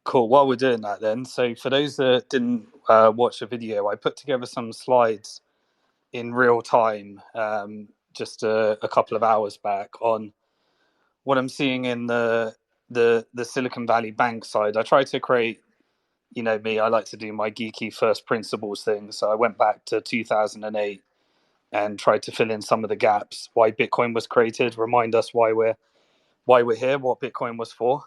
Cool. While we're doing that then, so for those that didn't watch the video, I put together some slides in real time just a couple of hours back on what I'm seeing in the Silicon Valley Bank side. I tried to create, me, I like to do my geeky first principles thing. So I went back to 2008 and tried to fill in some of the gaps, why Bitcoin was created, remind us why we're here, what Bitcoin was for.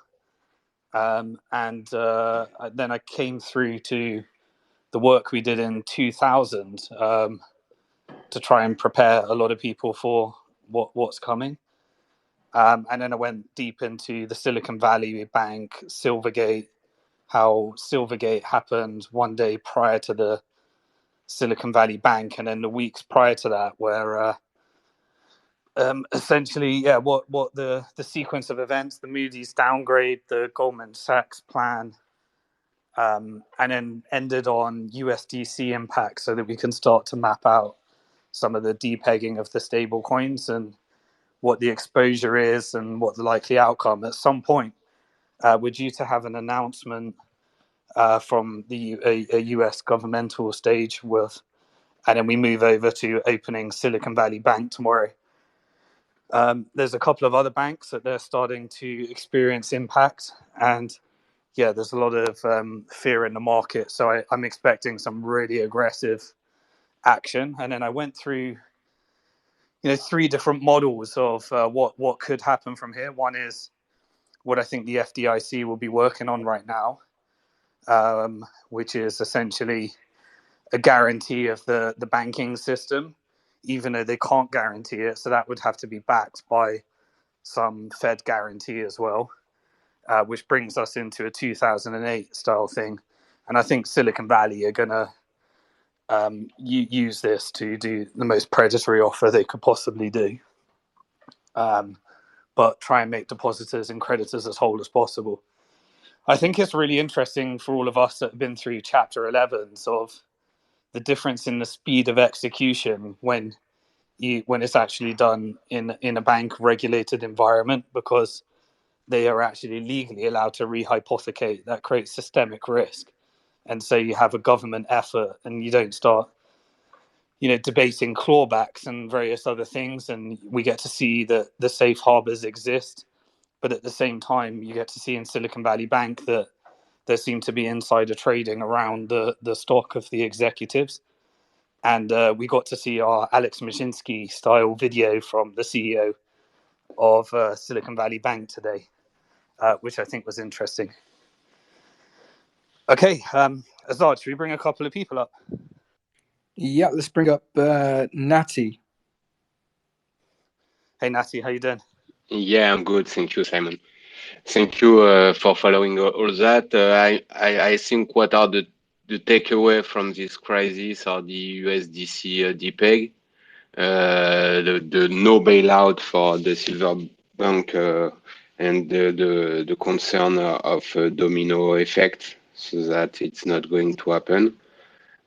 And then I came through to the work we did in 2000 to try and prepare a lot of people for what's coming. And then I went deep into the Silicon Valley Bank, Silvergate, how Silvergate happened one day prior to the Silicon Valley Bank, and then the weeks prior to that, where essentially, what the sequence of events, the Moody's downgrade, the Goldman Sachs plan, and then ended on USDC impact, so that we can start to map out some of the depegging of the stable coins and what the exposure is and what the likely outcome. At some point, we're due to have an announcement from a US governmental stage and then we move over to opening Silicon Valley Bank tomorrow. There's a couple of other banks that they're starting to experience impact, and there's a lot of fear in the market. So I'm expecting some really aggressive action. And then I went through, three different models of what could happen from here. One is what I think the FDIC will be working on right now, which is essentially a guarantee of the banking system, even though they can't guarantee it. So that would have to be backed by some Fed guarantee as well, which brings us into a 2008 style thing. And I think Silicon Valley are going to use this to do the most predatory offer they could possibly do, but try and make depositors and creditors as whole as possible. I think it's really interesting for all of us that have been through Chapter 11s of the difference in the speed of execution when it's actually done in a bank regulated environment, because they are actually legally allowed to rehypothecate. That creates systemic risk. And so you have a government effort and you don't start, debating clawbacks and various other things. And we get to see that the safe harbors exist. But at the same time, you get to see in Silicon Valley Bank that there seemed to be insider trading around the stock of the executives. And we got to see our Alex Mashinsky style video from the CEO of Silicon Valley Bank today, which I think was interesting. Okay, Azad, should we bring a couple of people up? Yeah, let's bring up Natty. Hey, Natty, how you doing? Yeah, I'm good. Thank you, Simon. Thank you for following all that. I think what are the takeaway from this crisis are the USDC depeg, the no bailout for the silver bank, and the concern of domino effect, so that it's not going to happen.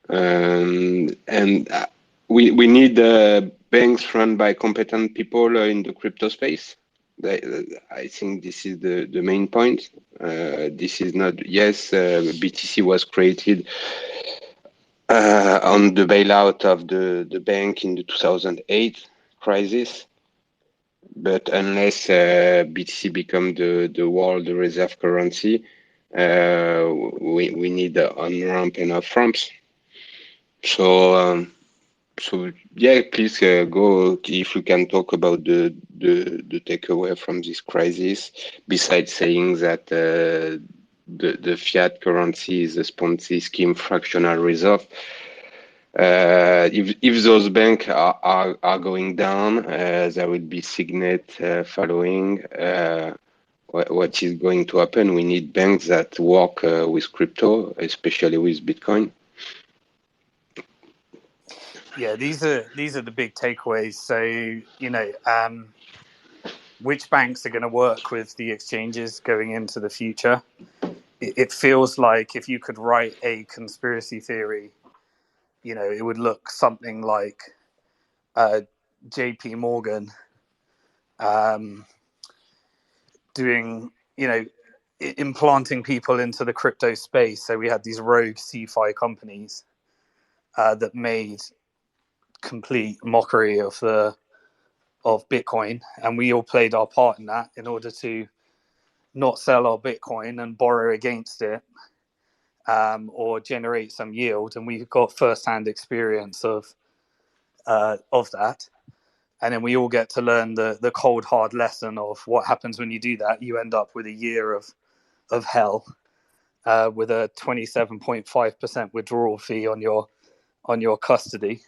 And we need banks run by competent people in the crypto space. I think this is the main point. This is not, yes, BTC was created on the bailout of the bank in the 2008 crisis. But unless BTC become the world reserve currency, we need on-ramp and off-ramps. So yeah, please go if you can talk about the takeaway from this crisis, besides saying that the fiat currency is a Ponzi scheme fractional reserve. If those banks are going down, there will be Signet following. What is going to happen? We need banks that work with crypto, especially with Bitcoin. Yeah, these are the big takeaways. So, which banks are going to work with the exchanges going into the future? It feels like if you could write a conspiracy theory, it would look something like JP Morgan doing, implanting people into the crypto space. So we had these rogue CeFi companies that made complete mockery of Bitcoin, and we all played our part in that in order to not sell our Bitcoin and borrow against it, or generate some yield. And we got first-hand experience of that. And then we all get to learn the cold, hard lesson of what happens when you do that. You end up with a year of hell, with a 27.5% withdrawal fee on your custody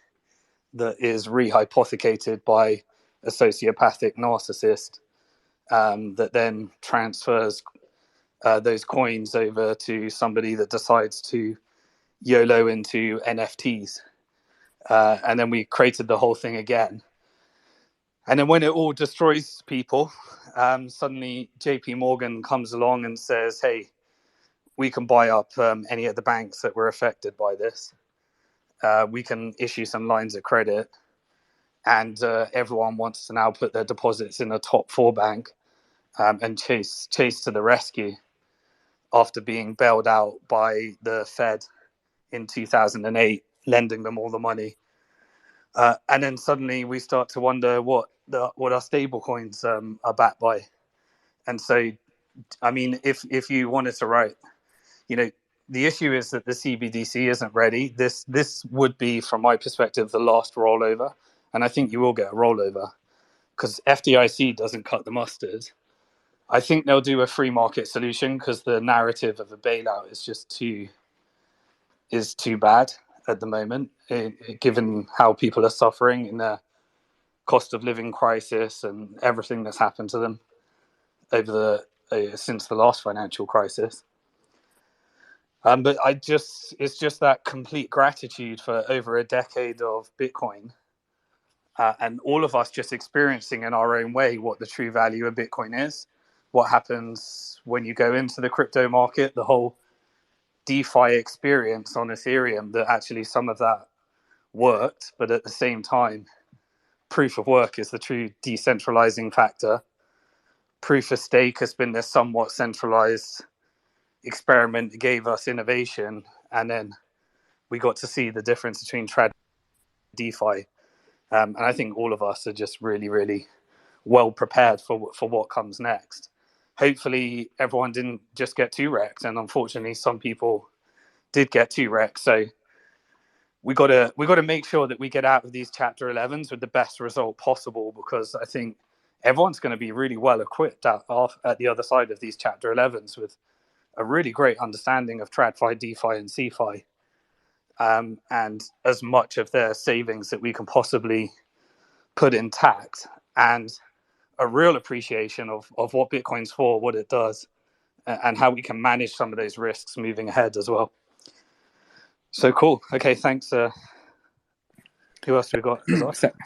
that is rehypothecated by a sociopathic narcissist, that then transfers those coins over to somebody that decides to YOLO into NFTs. And then we created the whole thing again. And then when it all destroys people, suddenly JP Morgan comes along and says, hey, we can buy up any of the banks that were affected by this. We can issue some lines of credit. And everyone wants to now put their deposits in a top 4 bank, and chase to the rescue after being bailed out by the Fed in 2008, lending them all the money. And then suddenly we start to wonder what our stable coins are backed by. And so, I mean, if you wanted to write, the issue is that the CBDC isn't ready. This would be, from my perspective, the last rollover. And I think you will get a rollover because FDIC doesn't cut the mustard. I think they'll do a free market solution because the narrative of a bailout is just too bad at the moment, given how people are suffering in their cost of living crisis and everything that's happened to them over since the last financial crisis. But it's just that complete gratitude for over a decade of Bitcoin, and all of us just experiencing in our own way what the true value of Bitcoin is, what happens when you go into the crypto market, the whole DeFi experience on Ethereum, that actually some of that worked, but at the same time, proof of work is the true decentralizing factor. Proof of stake has been this somewhat centralized experiment that gave us innovation, and then we got to see the difference between trad DeFi. And I think all of us are just really, really well prepared for what comes next. Hopefully, everyone didn't just get too wrecked, and unfortunately, some people did get too wrecked. So we got to make sure that we get out of these Chapter 11s with the best result possible, because I think everyone's going to be really well equipped at the other side of these Chapter 11s with a really great understanding of TradFi, DeFi, and CeFi, and as much of their savings that we can possibly put intact, and a real appreciation of what Bitcoin's for, what it does, and how we can manage some of those risks moving ahead as well. So cool. Okay, thanks. Who else we got?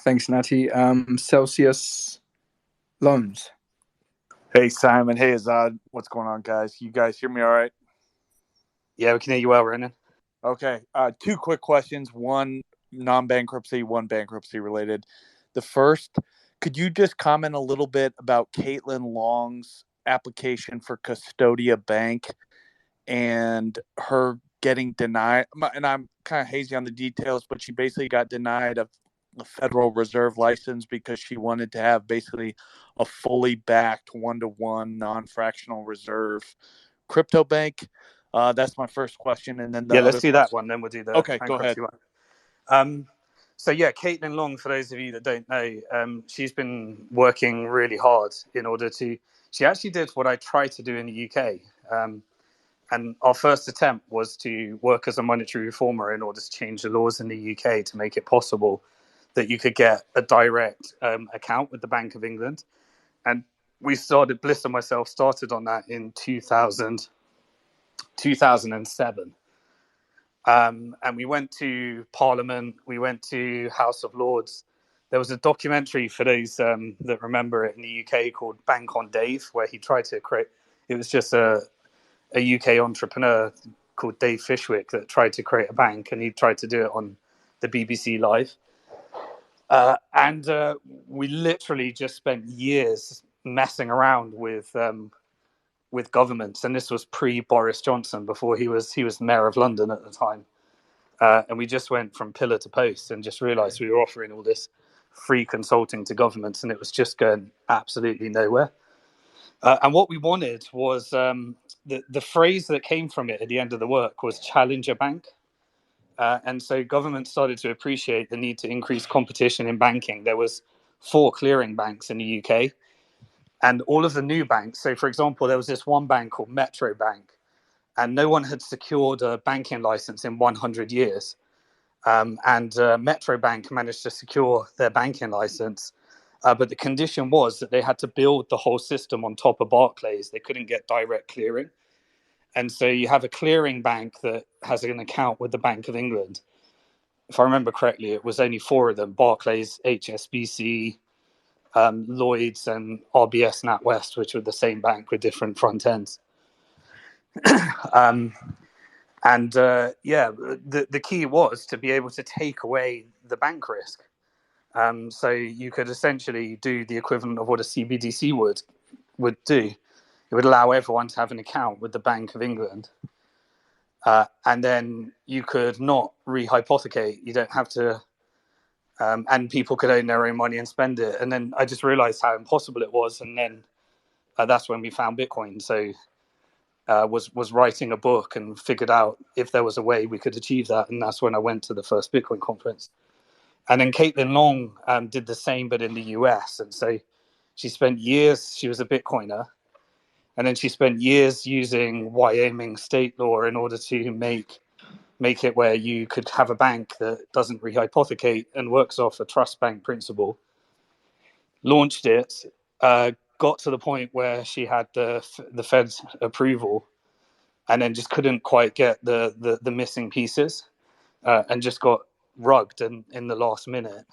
Thanks, Natty. Celsius Loans. Hey, Simon. Hey, Azad. What's going on, guys? You guys hear me all right? Yeah, we can hear you well, Renan. Okay. 2 quick questions. One non-bankruptcy, one bankruptcy related. The first, could you just comment a little bit about Caitlyn Long's application for Custodia Bank and her getting denied? And I'm kind of hazy on the details, but she basically got denied a Federal Reserve license because she wanted to have basically a fully backed 1-to-1 non-fractional reserve crypto bank. That's my first question, and then let's do that one. Then we'll do the okay. Go ahead. One. So yeah, Caitlyn Long, for those of you that don't know, she's been working really hard in order to. She actually did what I tried to do in the UK, and our first attempt was to work as a monetary reformer in order to change the laws in the UK to make it possible that you could get a direct account with the Bank of England. And we started, Bliss and myself started on that in 2007. And we went to Parliament, we went to House of Lords. There was a documentary, for those that remember it, in the UK called Bank on Dave, where he tried to create, it was just a UK entrepreneur called Dave Fishwick that tried to create a bank, and he tried to do it on the BBC Live. And we literally just spent years messing around with with governments, and this was pre Boris Johnson, before he was mayor of London at the time. And we just went from pillar to post and just realized we were offering all this free consulting to governments, and it was just going absolutely nowhere. And what we wanted was the phrase that came from it at the end of the work was challenger bank. And so government started to appreciate the need to increase competition in banking. There was 4 clearing banks in the UK, and all of the new banks. So, for example, there was this one bank called Metro Bank, and no one had secured a banking license in 100 years. And Metro Bank managed to secure their banking license. But the condition was that they had to build the whole system on top of Barclays. They couldn't get direct clearing. And so you have a clearing bank that has an account with the Bank of England. If I remember correctly, it was only 4 of them: Barclays, HSBC, Lloyds, and RBS NatWest, which were the same bank with different front ends. The key was to be able to take away the bank risk. So you could essentially do the equivalent of what a CBDC would do. It would allow everyone to have an account with the Bank of England. And then you could not rehypothecate. You don't have to, and people could own their own money and spend it. And then I just realized how impossible it was. And then that's when we found Bitcoin. So was writing a book and figured out if there was a way we could achieve that. And that's when I went to the first Bitcoin conference. And then Caitlyn Long did the same, but in the US. And so she spent years, she was a Bitcoiner. And then she spent years using Wyoming state law in order to make it where you could have a bank that doesn't rehypothecate and works off a trust bank principle. Launched it, got to the point where she had the Fed's approval, and then just couldn't quite get the missing pieces, and just got rugged in the last minute.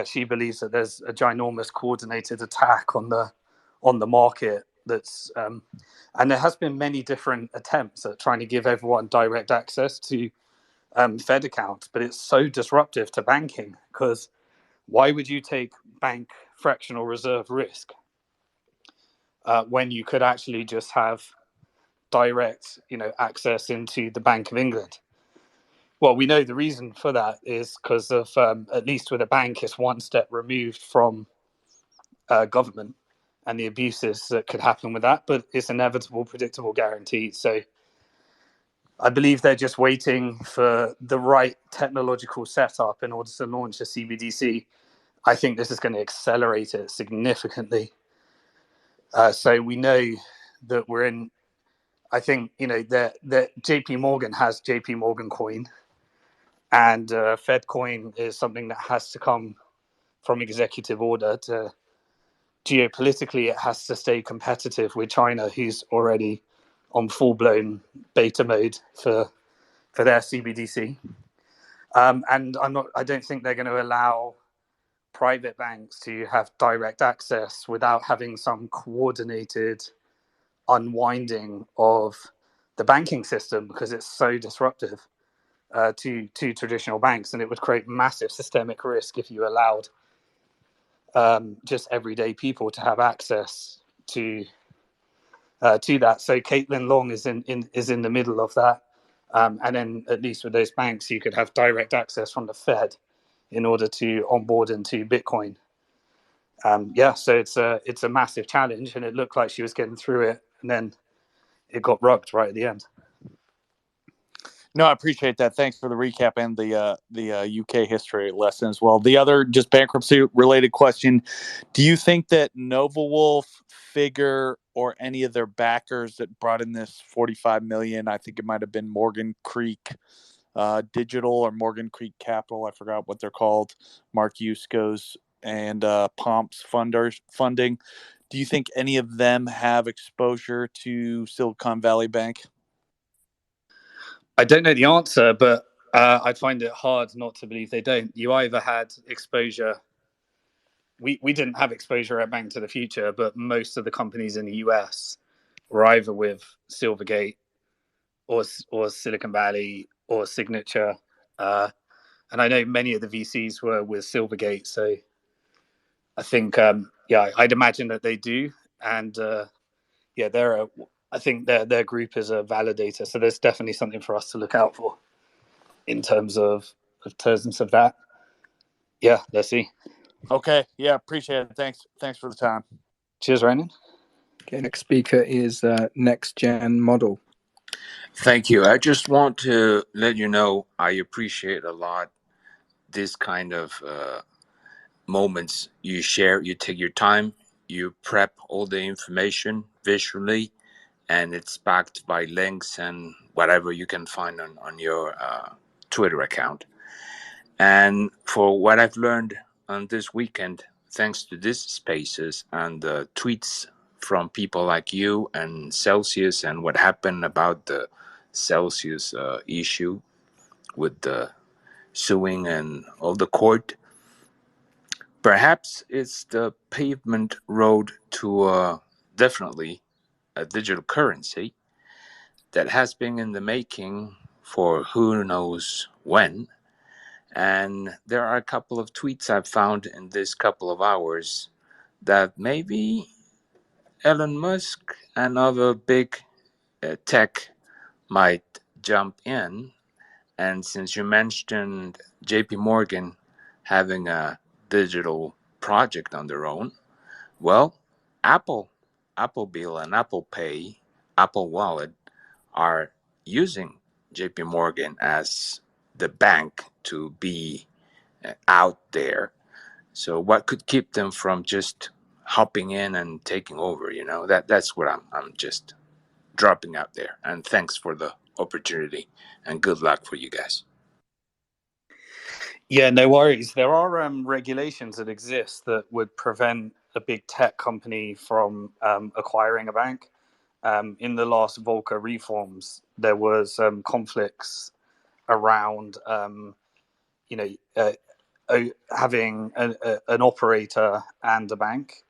She believes that there's a ginormous coordinated attack on the market. And there has been many different attempts at trying to give everyone direct access to Fed accounts, but it's so disruptive to banking, because why would you take bank fractional reserve risk when you could actually just have direct, access into the Bank of England? Well, we know the reason for that is because of, at least with a bank, it's one step removed from government and the abuses that could happen with that, but it's inevitable, predictable, guaranteed. So I believe they're just waiting for the right technological setup in order to launch a CBDC. I think this is going to accelerate it significantly. So we know that we're in, I think, that JP Morgan has JP Morgan coin, and Fed coin is something that has to come from executive order. To geopolitically, it has to stay competitive with China, who's already on full-blown beta mode for their CBDC. And I don't think they're going to allow private banks to have direct access without having some coordinated unwinding of the banking system, because it's so disruptive to traditional banks, and it would create massive systemic risk if you allowed just everyday people to have access to that. So Caitlyn Long is in the middle of that, and then at least with those banks, you could have direct access from the Fed in order to onboard into Bitcoin. So it's a massive challenge, and it looked like she was getting through it, and then it got rugged right at the end. No, I appreciate that. Thanks for the recap and the UK history lesson as well. The other just bankruptcy related question: do you think that Nova Wolf, Figure, or any of their backers that brought in this $45 million, I think it might have been Morgan Creek Digital or Morgan Creek Capital, I forgot what they're called, Mark Yusko's and Pomp's funding, do you think any of them have exposure to Silicon Valley Bank? I don't know the answer, but I find it hard not to believe they don't. You either had exposure. We didn't have exposure at Bank to the Future, but most of the companies in the US were either with Silvergate or Silicon Valley or Signature. And I know many of the VCs were with Silvergate. So I think, I'd imagine that they do. and I think their group is a validator. So there's definitely something for us to look out for in terms of that. Yeah, let's see. Okay, yeah, appreciate it. Thanks for the time. Cheers, Raymond. Okay, next speaker is Next Gen Model. Thank you. I just want to let you know I appreciate a lot this kind of moments you share. You take your time, you prep all the information visually, and it's backed by links and whatever you can find on your Twitter account. And for what I've learned on this weekend, thanks to these spaces and the tweets from people like you and Celsius and what happened about the Celsius issue with the suing and all the court, perhaps it's the pavement road to definitely a digital currency that has been in the making for who knows when. And there are a couple of tweets I've found in this couple of hours that maybe Elon Musk and other big tech might jump in. And since you mentioned JP Morgan having a digital project on their own, well, Apple Bill and Apple Pay, Apple Wallet are using JP Morgan as the bank to be out there. So what could keep them from just hopping in and taking over? That's what I'm just dropping out there. And thanks for the opportunity and good luck for you guys. Yeah, no worries. There are regulations that exist that would prevent a big tech company from acquiring a bank. In the last Volcker reforms, there was conflicts around, having an operator and a bank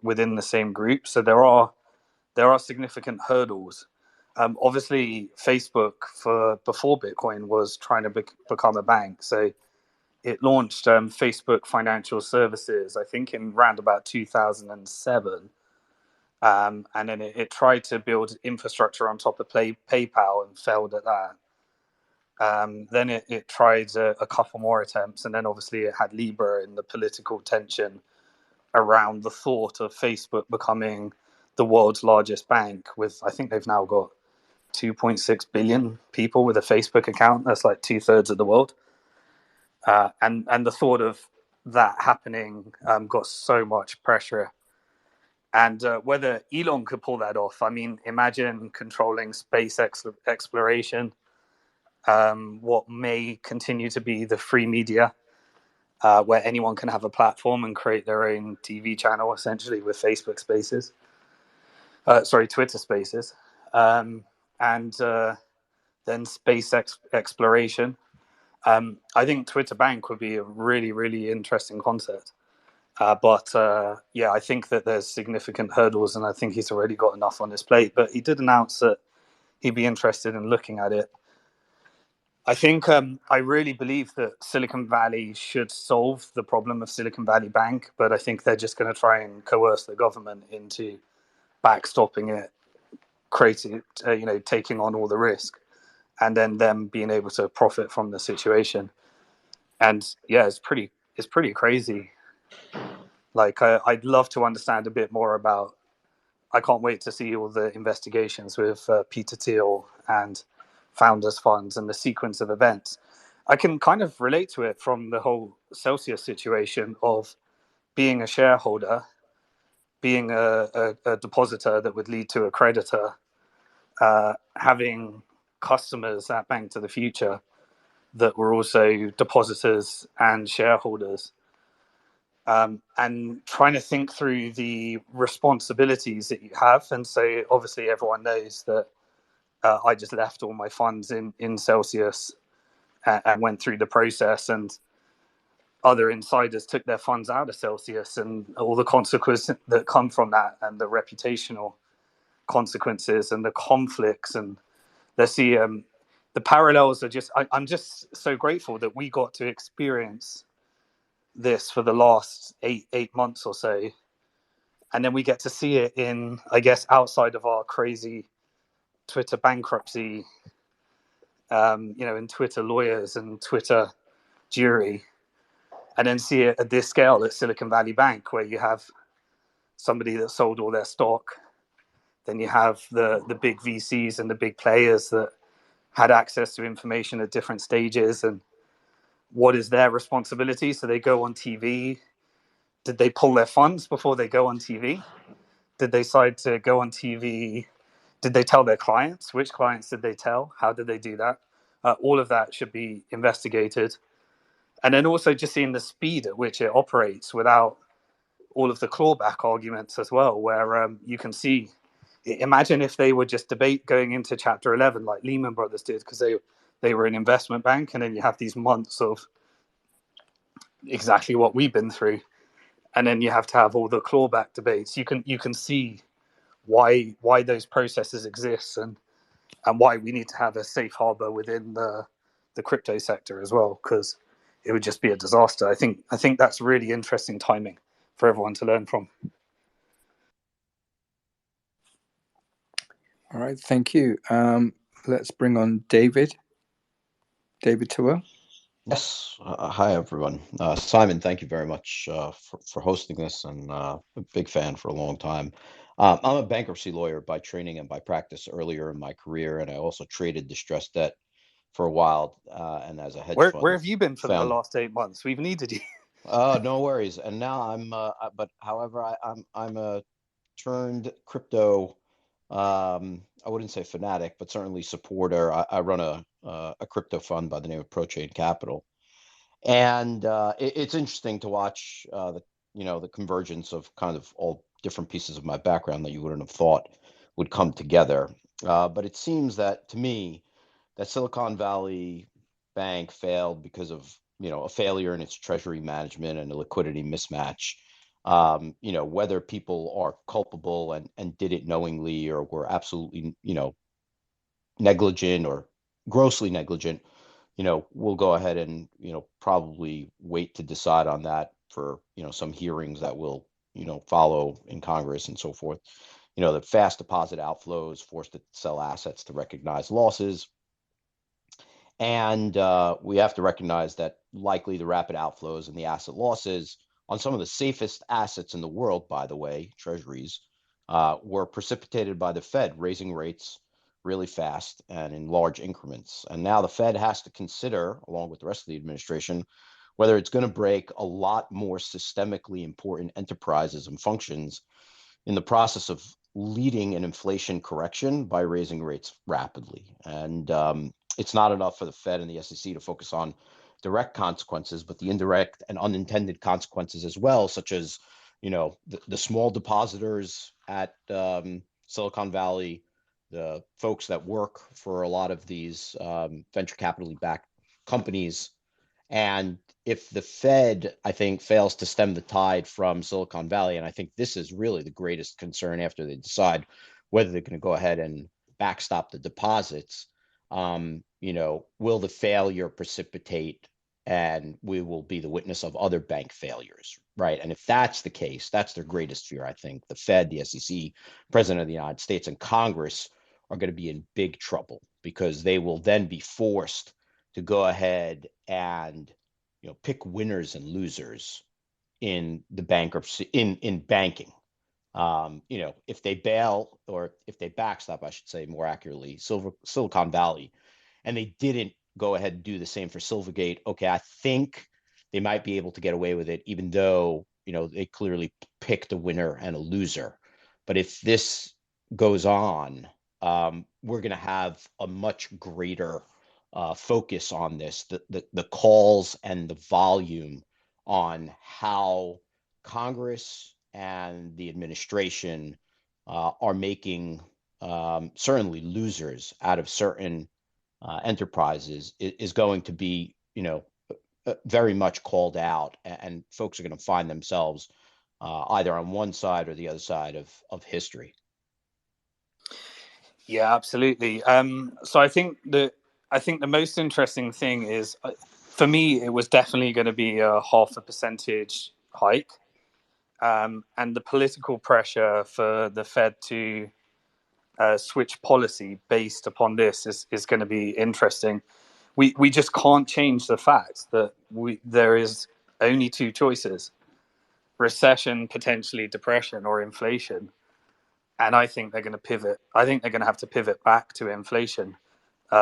within the same group. So there are significant hurdles. Obviously, Facebook before Bitcoin was trying to become a bank. So it launched Facebook Financial Services, I think, in round about 2007. And then it tried to build infrastructure on top of PayPal and failed at that. Then it tried a couple more attempts, and then obviously it had Libra and the political tension around the thought of Facebook becoming the world's largest bank. I think they've now got 2.6 billion people with a Facebook account. That's like 2/3 of the world. And the thought of that happening got so much pressure. And whether Elon could pull that off, I mean, imagine controlling space exploration, what may continue to be the free media, where anyone can have a platform and create their own TV channel, essentially, with Facebook Spaces. Twitter Spaces. And then space exploration. I think Twitter Bank would be a really, really interesting concept. But I think that there's significant hurdles, and I think he's already got enough on his plate. But he did announce that he'd be interested in looking at it. I think I really believe that Silicon Valley should solve the problem of Silicon Valley Bank, but I think they're just going to try and coerce the government into backstopping it, creating, taking on all the risk, and then them being able to profit from the situation. And yeah, it's pretty crazy. Like, I'd love to understand a bit more about. I can't wait to see all the investigations with Peter Thiel and Founders Funds and the sequence of events. I can kind of relate to it from the whole Celsius situation of being a shareholder, being a depositor that would lead to a creditor, having customers at Bank to the Future that were also depositors and shareholders. And trying to think through the responsibilities that you have. And so obviously everyone knows that I just left all my funds in Celsius and went through the process, and other insiders took their funds out of Celsius, and all the consequences that come from that, and the reputational consequences and the conflicts. And let's see, the parallels are just, I'm just so grateful that we got to experience this for the last eight months or so, And then we get to see it in, I guess, outside of our crazy Twitter bankruptcy, in Twitter lawyers and Twitter jury, and then see it at this scale at Silicon Valley Bank, where you have somebody that sold all their stock. Then you have the big VCs and the big players that had access to information at different stages, and what is their responsibility? So they go on TV. Did they pull their funds before they go on TV? Did they decide to go on TV? Did they tell their clients? Which clients did they tell? How did they do that? All of that should be investigated. And then also just seeing the speed at which it operates without all of the clawback arguments as well, where you can see, imagine if they were just debate going into Chapter 11 like Lehman Brothers did, because they were an investment bank, and then you have these months of exactly what we've been through, and then you have to have all the clawback debates. You can see why those processes exist, and why we need to have a safe harbor within the crypto sector as well, because it would just be a disaster. I think that's really interesting timing for everyone to learn from. All right, thank you. Let's bring on David Tooell. Yes. Hi, everyone. Simon, thank you very much for hosting this, and a big fan for a long time. I'm a bankruptcy lawyer by training and by practice earlier in my career, and I also traded distressed debt for a while, and as a hedge fund. Where have you been for the last 8 months? We've needed you. Oh, no worries. And now but however, I'm a turned crypto. I wouldn't say fanatic, but certainly supporter. I run a crypto fund by the name of ProChain Capital, and it's interesting to watch the convergence of kind of all different pieces of my background that you wouldn't have thought would come together. But it seems that to me that Silicon Valley Bank failed because of a failure in its treasury management and a liquidity mismatch. Whether people are culpable and did it knowingly or were absolutely, negligent or grossly negligent, we'll go ahead and, probably wait to decide on that for, some hearings that will, follow in Congress and so forth. The fast deposit outflows forced to sell assets to recognize losses. And we have to recognize that likely the rapid outflows and the asset losses on some of the safest assets in the world, by the way, treasuries, were precipitated by the Fed raising rates really fast and in large increments. And now the Fed has to consider, along with the rest of the administration, whether it's going to break a lot more systemically important enterprises and functions in the process of leading an inflation correction by raising rates rapidly. And it's not enough for the Fed and the SEC to focus on direct consequences, but the indirect and unintended consequences as well, such as, the small depositors at Silicon Valley, the folks that work for a lot of these venture capitally backed companies. And if the Fed, I think, fails to stem the tide from Silicon Valley, and I think this is really the greatest concern after they decide whether they're going to go ahead and backstop the deposits, will the failure precipitate and we will be the witness of other bank failures, right? And if that's the case, that's their greatest fear, I think. The Fed, the SEC, President of the United States, and Congress are going to be in big trouble because they will then be forced to go ahead and pick winners and losers in the bankruptcy in banking. If they bail or if they backstop, I should say more accurately, Silicon Valley, and they didn't go ahead and do the same for Silvergate, okay, I think they might be able to get away with it, even though they clearly picked a winner and a loser. But if this goes on, we're going to have a much greater focus on this, the calls and the volume on how Congress and the administration are making certainly losers out of certain enterprises is going to be, very much called out, and folks are going to find themselves either on one side or the other side of history. Yeah, absolutely. So I think the most interesting thing is, for me, it was definitely going to be a 0.5% hike. and the political pressure for the Fed to switch policy based upon this is going to be interesting. We just can't change the fact that there is only two choices: recession, potentially depression, or inflation. And I think they're going to pivot. I think they're going to have to pivot back to inflation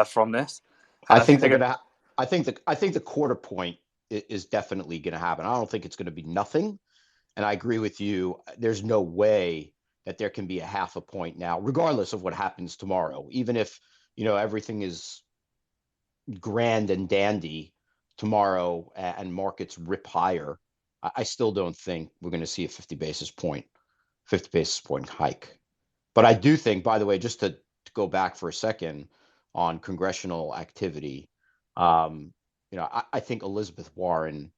from this. And I I think think they're they're going going to. I think the quarter point is definitely going to happen. I don't think it's going to be nothing. And I agree with you. There's no way that there can be a half a point now, regardless of what happens tomorrow. Even if everything is grand and dandy tomorrow and markets rip higher, I still don't think we're going to see a 50 basis point hike. But I do think, by the way, just to go back for a second on congressional activity, I think Elizabeth Warren,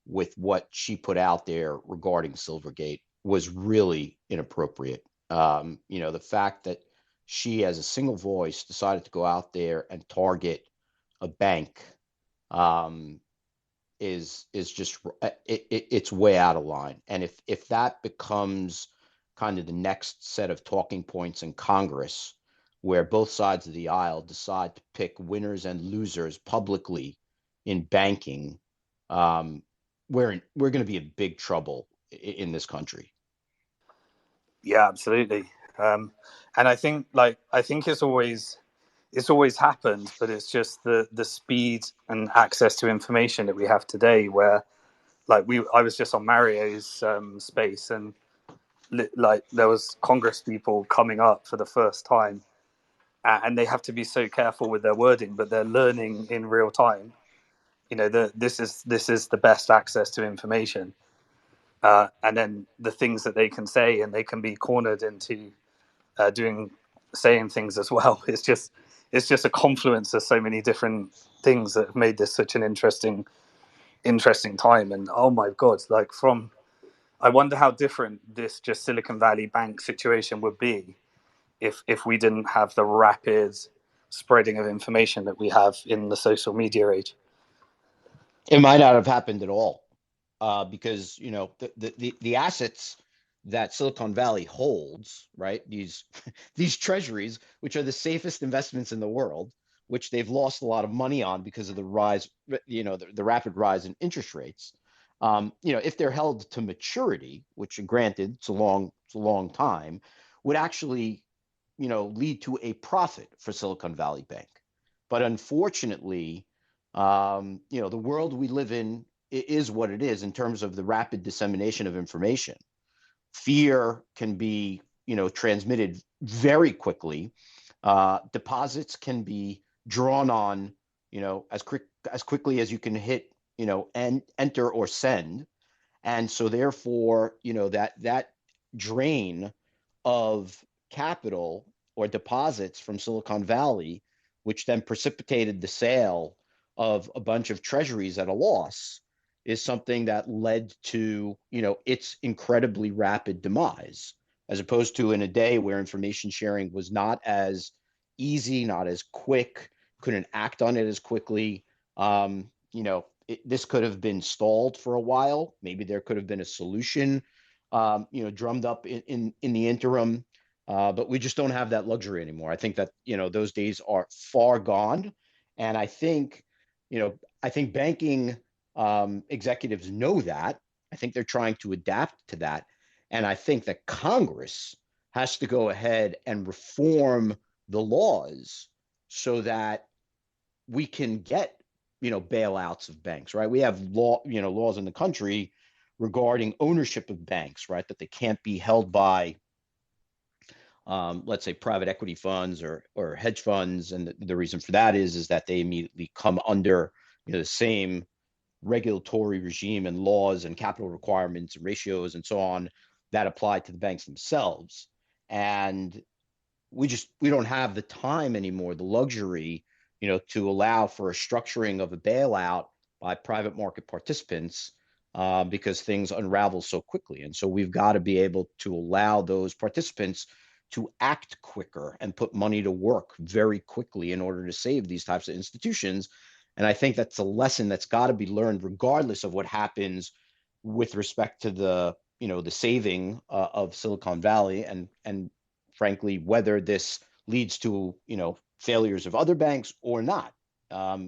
with what she put out there regarding Silvergate, was really inappropriate. The fact that she, as a single voice, decided to go out there and target a bank is just it's way out of line. And if that becomes kind of the next set of talking points in Congress, where both sides of the aisle decide to pick winners and losers publicly in banking, we're going to be in big trouble in this country. Yeah, absolutely. And I think it's always happened, but it's just the speed and access to information that we have today, where I was just on Mario's space, and there was Congress people coming up for the first time, and they have to be so careful with their wording, but they're learning in real time. This is the best access to information, and then the things that they can say, and they can be cornered into saying things as well. It's just a confluence of so many different things that have made this such an interesting time. And oh my god, I wonder how different this just Silicon Valley Bank situation would be if we didn't have the rapid spreading of information that we have in the social media age. It might not have happened at all, because the assets that Silicon Valley holds, right? These these treasuries, which are the safest investments in the world, which they've lost a lot of money on because of the rise, the rapid rise in interest rates. If they're held to maturity, which granted it's a long time, would actually lead to a profit for Silicon Valley Bank. But unfortunately, the world we live in is what it is in terms of the rapid dissemination of information. Fear can be, transmitted very quickly. Deposits can be drawn on, as quickly as you can hit, and enter or send. And so therefore, that drain of capital or deposits from Silicon Valley, which then precipitated the sale of a bunch of treasuries at a loss, is something that led to, its incredibly rapid demise, as opposed to in a day where information sharing was not as easy, not as quick, couldn't act on it as quickly. This could have been stalled for a while. Maybe there could have been a solution, drummed up in the interim. But we just don't have that luxury anymore. I think that, those days are far gone. And I think banking executives know that. I think they're trying to adapt to that. And I think that Congress has to go ahead and reform the laws so that we can get, bailouts of banks, right? We have laws in the country regarding ownership of banks, right? That they can't be held by, let's say, private equity funds or hedge funds. And the reason for that is that they immediately come under, the same regulatory regime and laws and capital requirements and ratios and so on that apply to the banks themselves. And we don't have the time anymore, the luxury, to allow for a structuring of a bailout by private market participants, because things unravel so quickly. And so we've got to be able to allow those participants to act quicker and put money to work very quickly in order to save these types of institutions. And I think that's a lesson that's got to be learned regardless of what happens with respect to the the saving of Silicon Valley, and frankly, whether this leads to failures of other banks or not.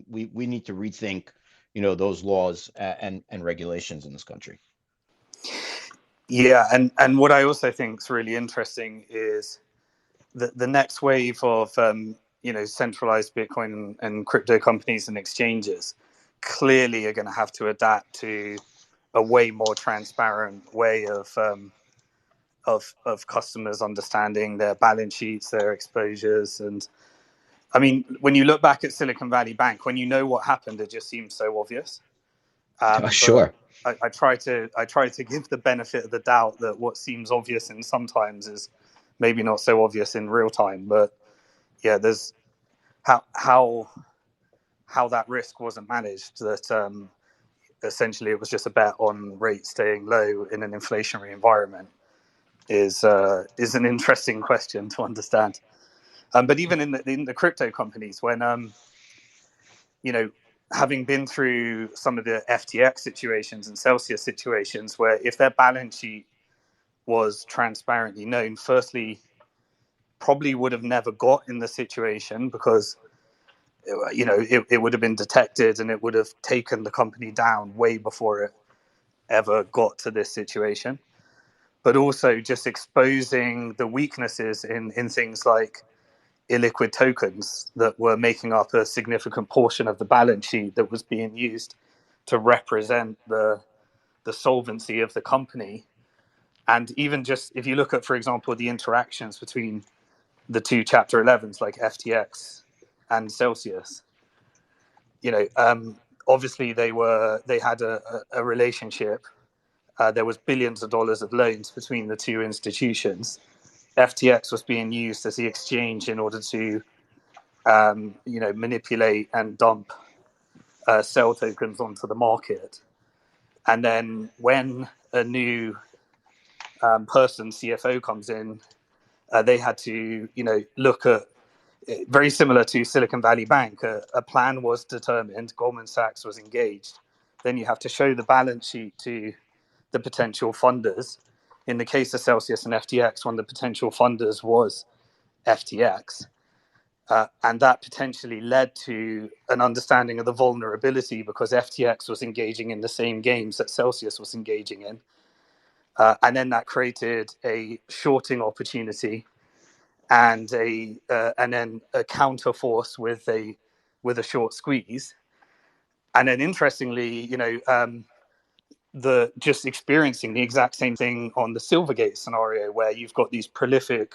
We need to rethink those laws and regulations in this country. Yeah, and what I also think is really interesting is the next wave of centralized Bitcoin and crypto companies and exchanges clearly are going to have to adapt to a way more transparent way of customers understanding their balance sheets, their exposures. And I mean, when you look back at Silicon Valley Bank, when you know what happened, it just seems so obvious. Sure. But I try to give the benefit of the doubt that what seems obvious in sometimes is maybe not so obvious in real time. But yeah, there's how that risk wasn't managed. That essentially it was just a bet on rates staying low in an inflationary environment is an interesting question to understand. But even in the crypto companies, when having been through some of the FTX situations and Celsius situations, where if their balance sheet was transparently known, firstly, probably would have never got in the situation because it would have been detected and it would have taken the company down way before it ever got to this situation. But also just exposing the weaknesses in things like illiquid tokens that were making up a significant portion of the balance sheet that was being used to represent the solvency of the company. And even just if you look at, for example, the interactions between the two Chapter 11s like FTX and Celsius, obviously they had a relationship. There was billions of dollars of loans between the two institutions. FTX was being used as the exchange in order to manipulate and dump sell tokens onto the market. And then when a new person, CFO, comes in, they had to, look at, very similar to Silicon Valley Bank, a plan was determined, Goldman Sachs was engaged. Then you have to show the balance sheet to the potential funders. In the case of Celsius and FTX, one of the potential funders was FTX. And that potentially led to an understanding of the vulnerability because FTX was engaging in the same games that Celsius was engaging in. And then that created a shorting opportunity and then a counter force with a short squeeze. And then interestingly, just experiencing the exact same thing on the Silvergate scenario where you've got these prolific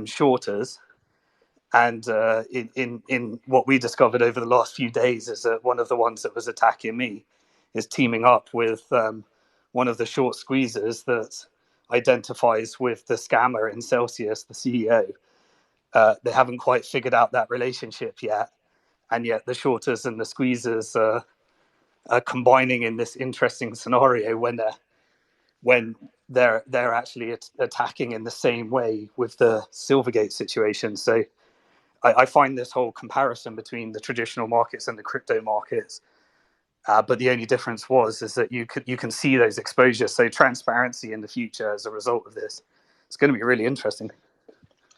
shorters. And in what we discovered over the last few days is that one of the ones that was attacking me is teaming up with one of the short squeezers that identifies with the scammer in Celsius, the CEO. They haven't quite figured out that relationship yet, and yet the shorters and the squeezers are combining in this interesting scenario when they're actually attacking in the same way with the Silvergate situation. So I find this whole comparison between the traditional markets and the crypto markets, but the only difference is that you can see those exposures. So transparency in the future as a result of this, it's going to be really interesting.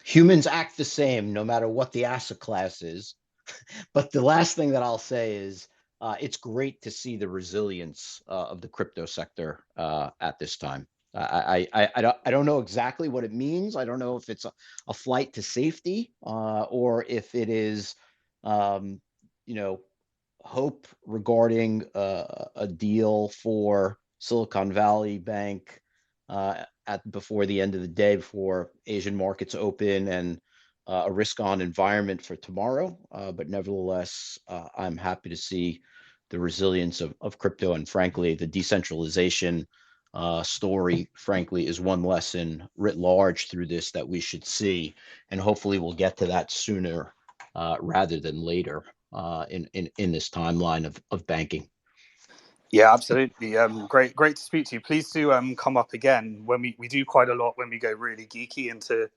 Humans act the same no matter what the asset class is. But the last thing that I'll say is it's great to see the resilience of the crypto sector at this time. I don't know exactly what it means. I don't know if it's a flight to safety or if it is, hope regarding a deal for Silicon Valley Bank before the end of the day, before Asian markets open, and a risk-on environment for tomorrow. But nevertheless, I'm happy to see the resilience of crypto, and frankly, the decentralization story, frankly, is one lesson writ large through this that we should see, and hopefully we'll get to that sooner rather than later in this timeline of banking. Yeah, absolutely. Great to speak to you. Please do come up again when we do quite a lot when we go really geeky into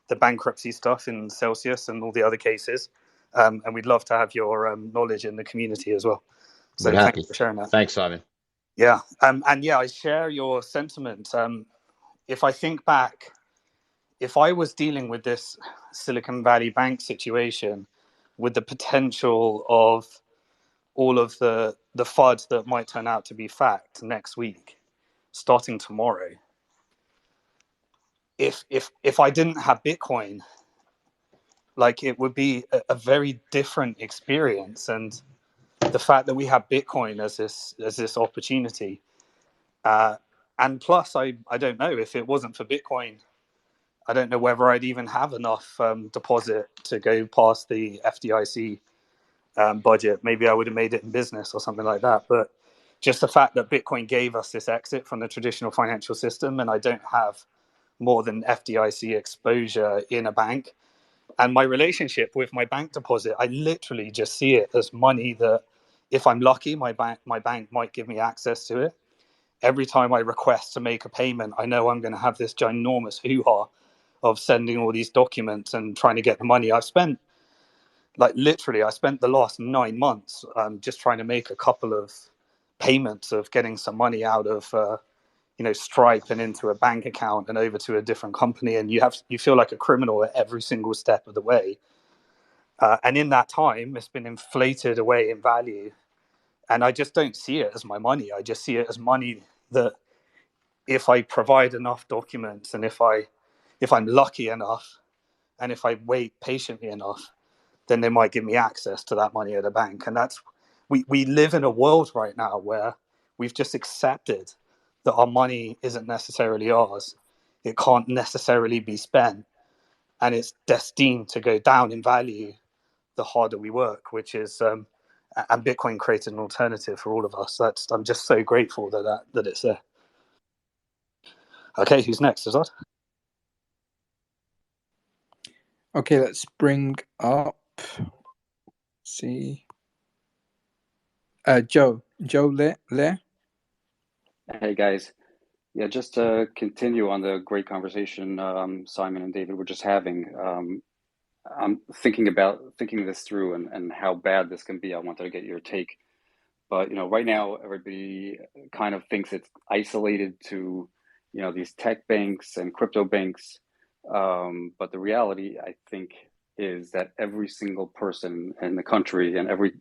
the bankruptcy stuff in Celsius and all the other cases. And we'd love to have your knowledge in the community as well. So thanks for sharing that. Thanks, Simon. Yeah, and yeah, I share your sentiment. If I think back, if I was dealing with this Silicon Valley Bank situation, with the potential of all of the FUD that might turn out to be fact next week, starting tomorrow, if I didn't have Bitcoin, like it would be a very different experience. And the fact that we have Bitcoin as this opportunity, and plus, I don't know, if it wasn't for Bitcoin, I don't know whether I'd even have enough deposit to go past the FDIC budget. Maybe I would have made it in business or something like that. But just the fact that Bitcoin gave us this exit from the traditional financial system, and I don't have more than FDIC exposure in a bank, and my relationship with my bank deposit, I literally just see it as money that, if I'm lucky, my bank might give me access to it. Every time I request to make a payment, I know I'm going to have this ginormous hoo-ha of sending all these documents and trying to get the money. I spent the last 9 months just trying to make a couple of payments of getting some money out of Stripe and into a bank account and over to a different company, and you feel like a criminal at every single step of the way. And in that time, it's been inflated away in value, and I just don't see it as my money. I just see it as money that, if I provide enough documents, and if I'm lucky enough, and if I wait patiently enough, then they might give me access to that money at a bank. And we live in a world right now where we've just accepted that our money isn't necessarily ours. It can't necessarily be spent, and it's destined to go down in value the harder we work, which is and Bitcoin created an alternative for all of us. I'm just so grateful that it's there. Okay, who's next, Azad? Okay, let's bring up. See, Joe Le. Hey guys, yeah, just to continue on the great conversation Simon and David were just having. I'm thinking this through and how bad this can be. I wanted to get your take, but right now everybody kind of thinks it's isolated to these tech banks and crypto banks, but the reality, I think, is that every single person in the country and every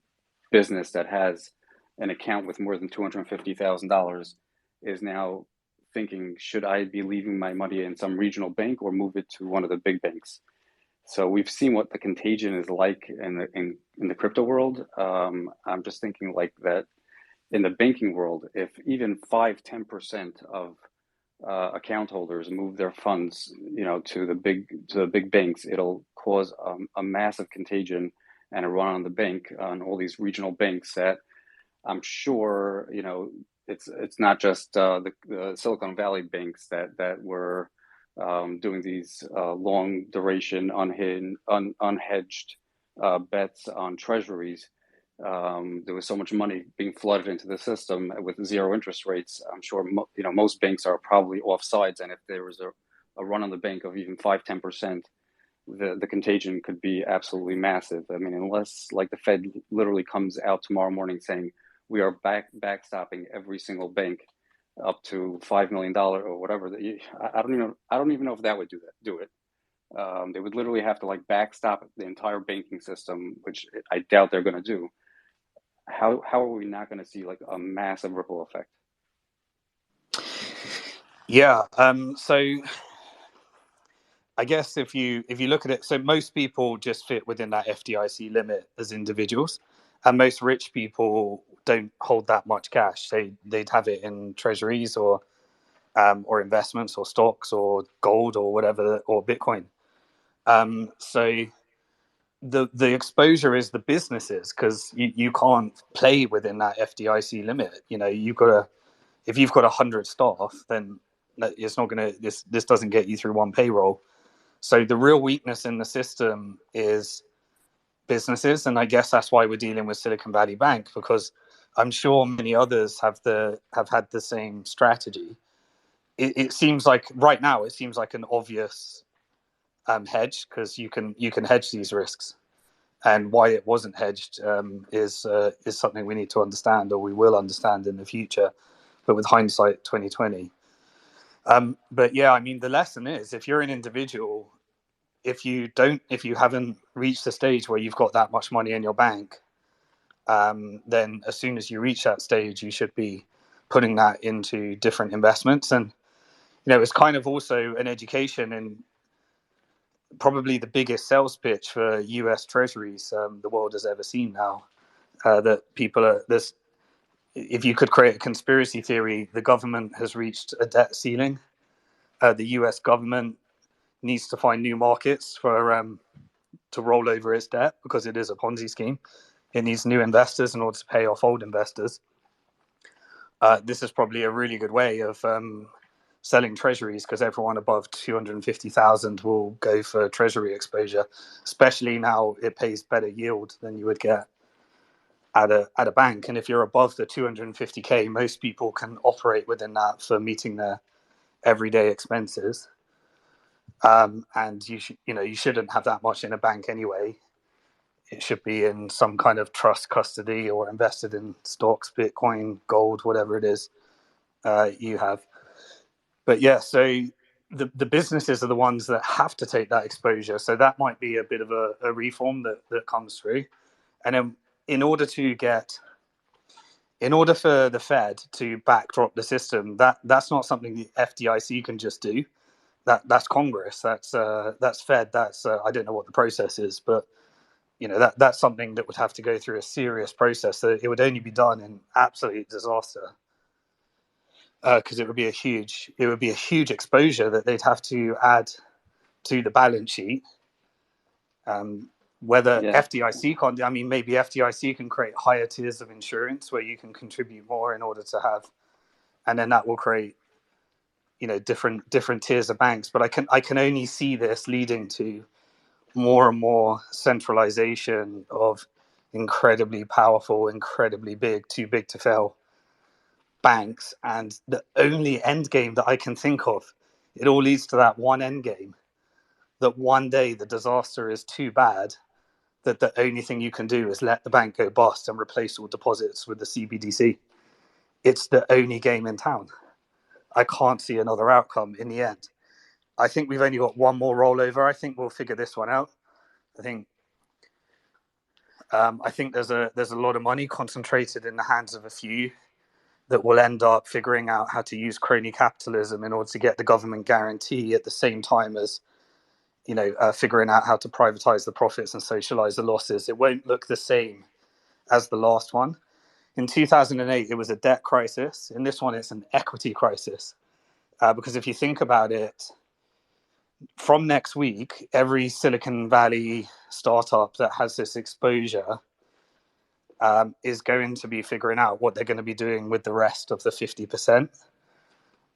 business that has an account with more than $250,000 is now thinking, should I be leaving my money in some regional bank or move it to one of the big banks? So we've seen what the contagion is like in the crypto world. I'm just thinking like that in the banking world, if even 5-10% of account holders move their funds, to the big banks, it'll cause a massive contagion and a run on the bank, on all these regional banks that I'm sure, it's not just the Silicon Valley banks that were doing these long duration unhedged bets on treasuries. There was so much money being flooded into the system with zero interest rates. I'm sure most banks are probably offsides, and if there was a run on the bank of even 5-10%, the contagion could be absolutely massive. I mean, unless like the Fed literally comes out tomorrow morning saying we are backstopping every single bank up to $5 million or whatever. I don't even know if that would do it. They would literally have to like backstop the entire banking system, which I doubt they're going to do. How are we not going to see like a massive ripple effect? Yeah. So I guess if you look at it, so most people just fit within that FDIC limit as individuals, and most rich people don't hold that much cash. They'd have it in treasuries or investments or stocks or gold or whatever, or Bitcoin. So the exposure is the businesses, because you can't play within that FDIC limit. If you've got 100 staff, then it's not gonna this doesn't get you through one payroll. So the real weakness in the system is businesses, and I guess that's why we're dealing with Silicon Valley Bank, because I'm sure many others have had the same strategy. It seems like right now an obvious hedge, because you can hedge these risks, and why it wasn't hedged is something we need to understand, or we will understand in the future. but with hindsight 2020. But yeah, I mean, the lesson is, if you're an individual, if you haven't reached a stage where you've got that much money in your bank, then as soon as you reach that stage, you should be putting that into different investments. And it's kind of also an education, and probably the biggest sales pitch for US treasuries the world has ever seen now. That people are this. If you could create a conspiracy theory, the government has reached a debt ceiling. The US government needs to find new markets for to roll over its debt, because it is a Ponzi scheme. It needs new investors in order to pay off old investors. This is probably a really good way of selling treasuries, because everyone above 250,000 will go for treasury exposure, especially now it pays better yield than you would get at a bank. And if you're above the 250k, most people can operate within that for meeting their everyday expenses. And you shouldn't have that much in a bank anyway. It should be in some kind of trust custody or invested in stocks, Bitcoin, gold, whatever it is you have. But yeah, so the businesses are the ones that have to take that exposure. So that might be a bit of a reform that comes through. And then in order for the Fed to backdrop the system, that's not something the FDIC can just do. That's Congress. That's Fed. That's I don't know what the process is, but that's something that would have to go through a serious process. So it would only be done in absolute disaster, because it would be a huge exposure that they'd have to add to the balance sheet. Whether FDIC can, I mean, maybe FDIC can create higher tiers of insurance where you can contribute more in order to have, and then that will create different tiers of banks. But I can only see this leading to more and more centralization of incredibly powerful, incredibly big, too big to fail banks. And the only end game that I can think of, it all leads to that one end game, that one day the disaster is too bad that the only thing you can do is let the bank go bust and replace all deposits with the CBDC. It's the only game in town. I can't see another outcome in the end. I think we've only got one more rollover. I think we'll figure this one out. I think there's a lot of money concentrated in the hands of a few that will end up figuring out how to use crony capitalism in order to get the government guarantee at the same time as figuring out how to privatize the profits and socialize the losses. It won't look the same as the last one. In 2008, it was a debt crisis. In this one, it's an equity crisis. Because if you think about it, from next week, every Silicon Valley startup that has this exposure is going to be figuring out what they're going to be doing with the rest of the 50%.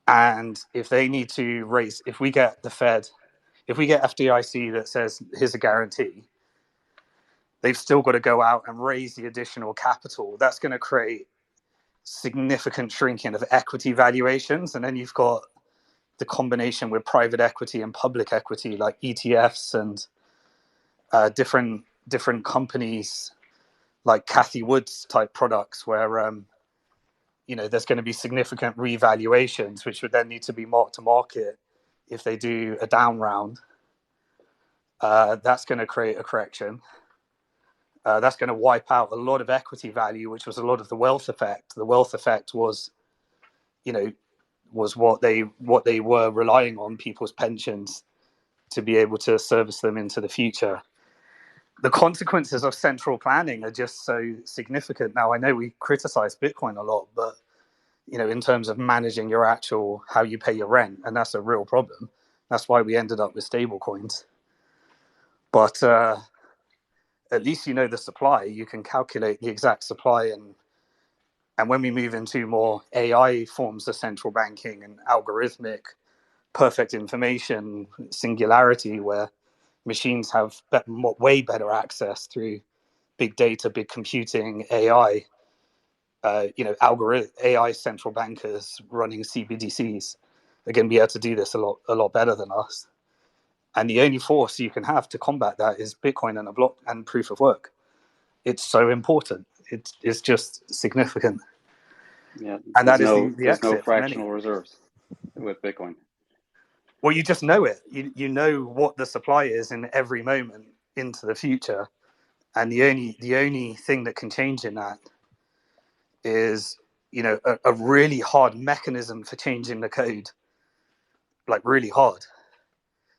And if they need to raise, if we get FDIC that says, here's a guarantee, they've still got to go out and raise the additional capital. That's going to create significant shrinking of equity valuations. And then you've got the combination with private equity and public equity, like ETFs and different companies like Cathy Wood's type products, where there's going to be significant revaluations, which would then need to be marked to market if they do a down round. That's going to create a correction. That's going to wipe out a lot of equity value, which was a lot of the wealth effect. The wealth effect was what they were relying on, people's pensions, to be able to service them into the future. The consequences of central planning are just so significant. Now, I know we criticize Bitcoin a lot, but in terms of managing your how you pay your rent, and that's a real problem. That's why we ended up with stable coins. But at least the supply. You can calculate the exact supply, and when we move into more AI forms of central banking and algorithmic perfect information singularity, where machines have way better access through big data, big computing, AI, AI central bankers running CBDCs are going to be able to do this a lot better than us. And the only force you can have to combat that is Bitcoin and a block and proof of work. It's so important. It's just significant. Yeah, and that is the there's no exit for many. fractional reserves with Bitcoin. Well, you just know it. You know what the supply is in every moment into the future, and the only thing that can change in that is, you know, a really hard mechanism for changing the code, like really hard.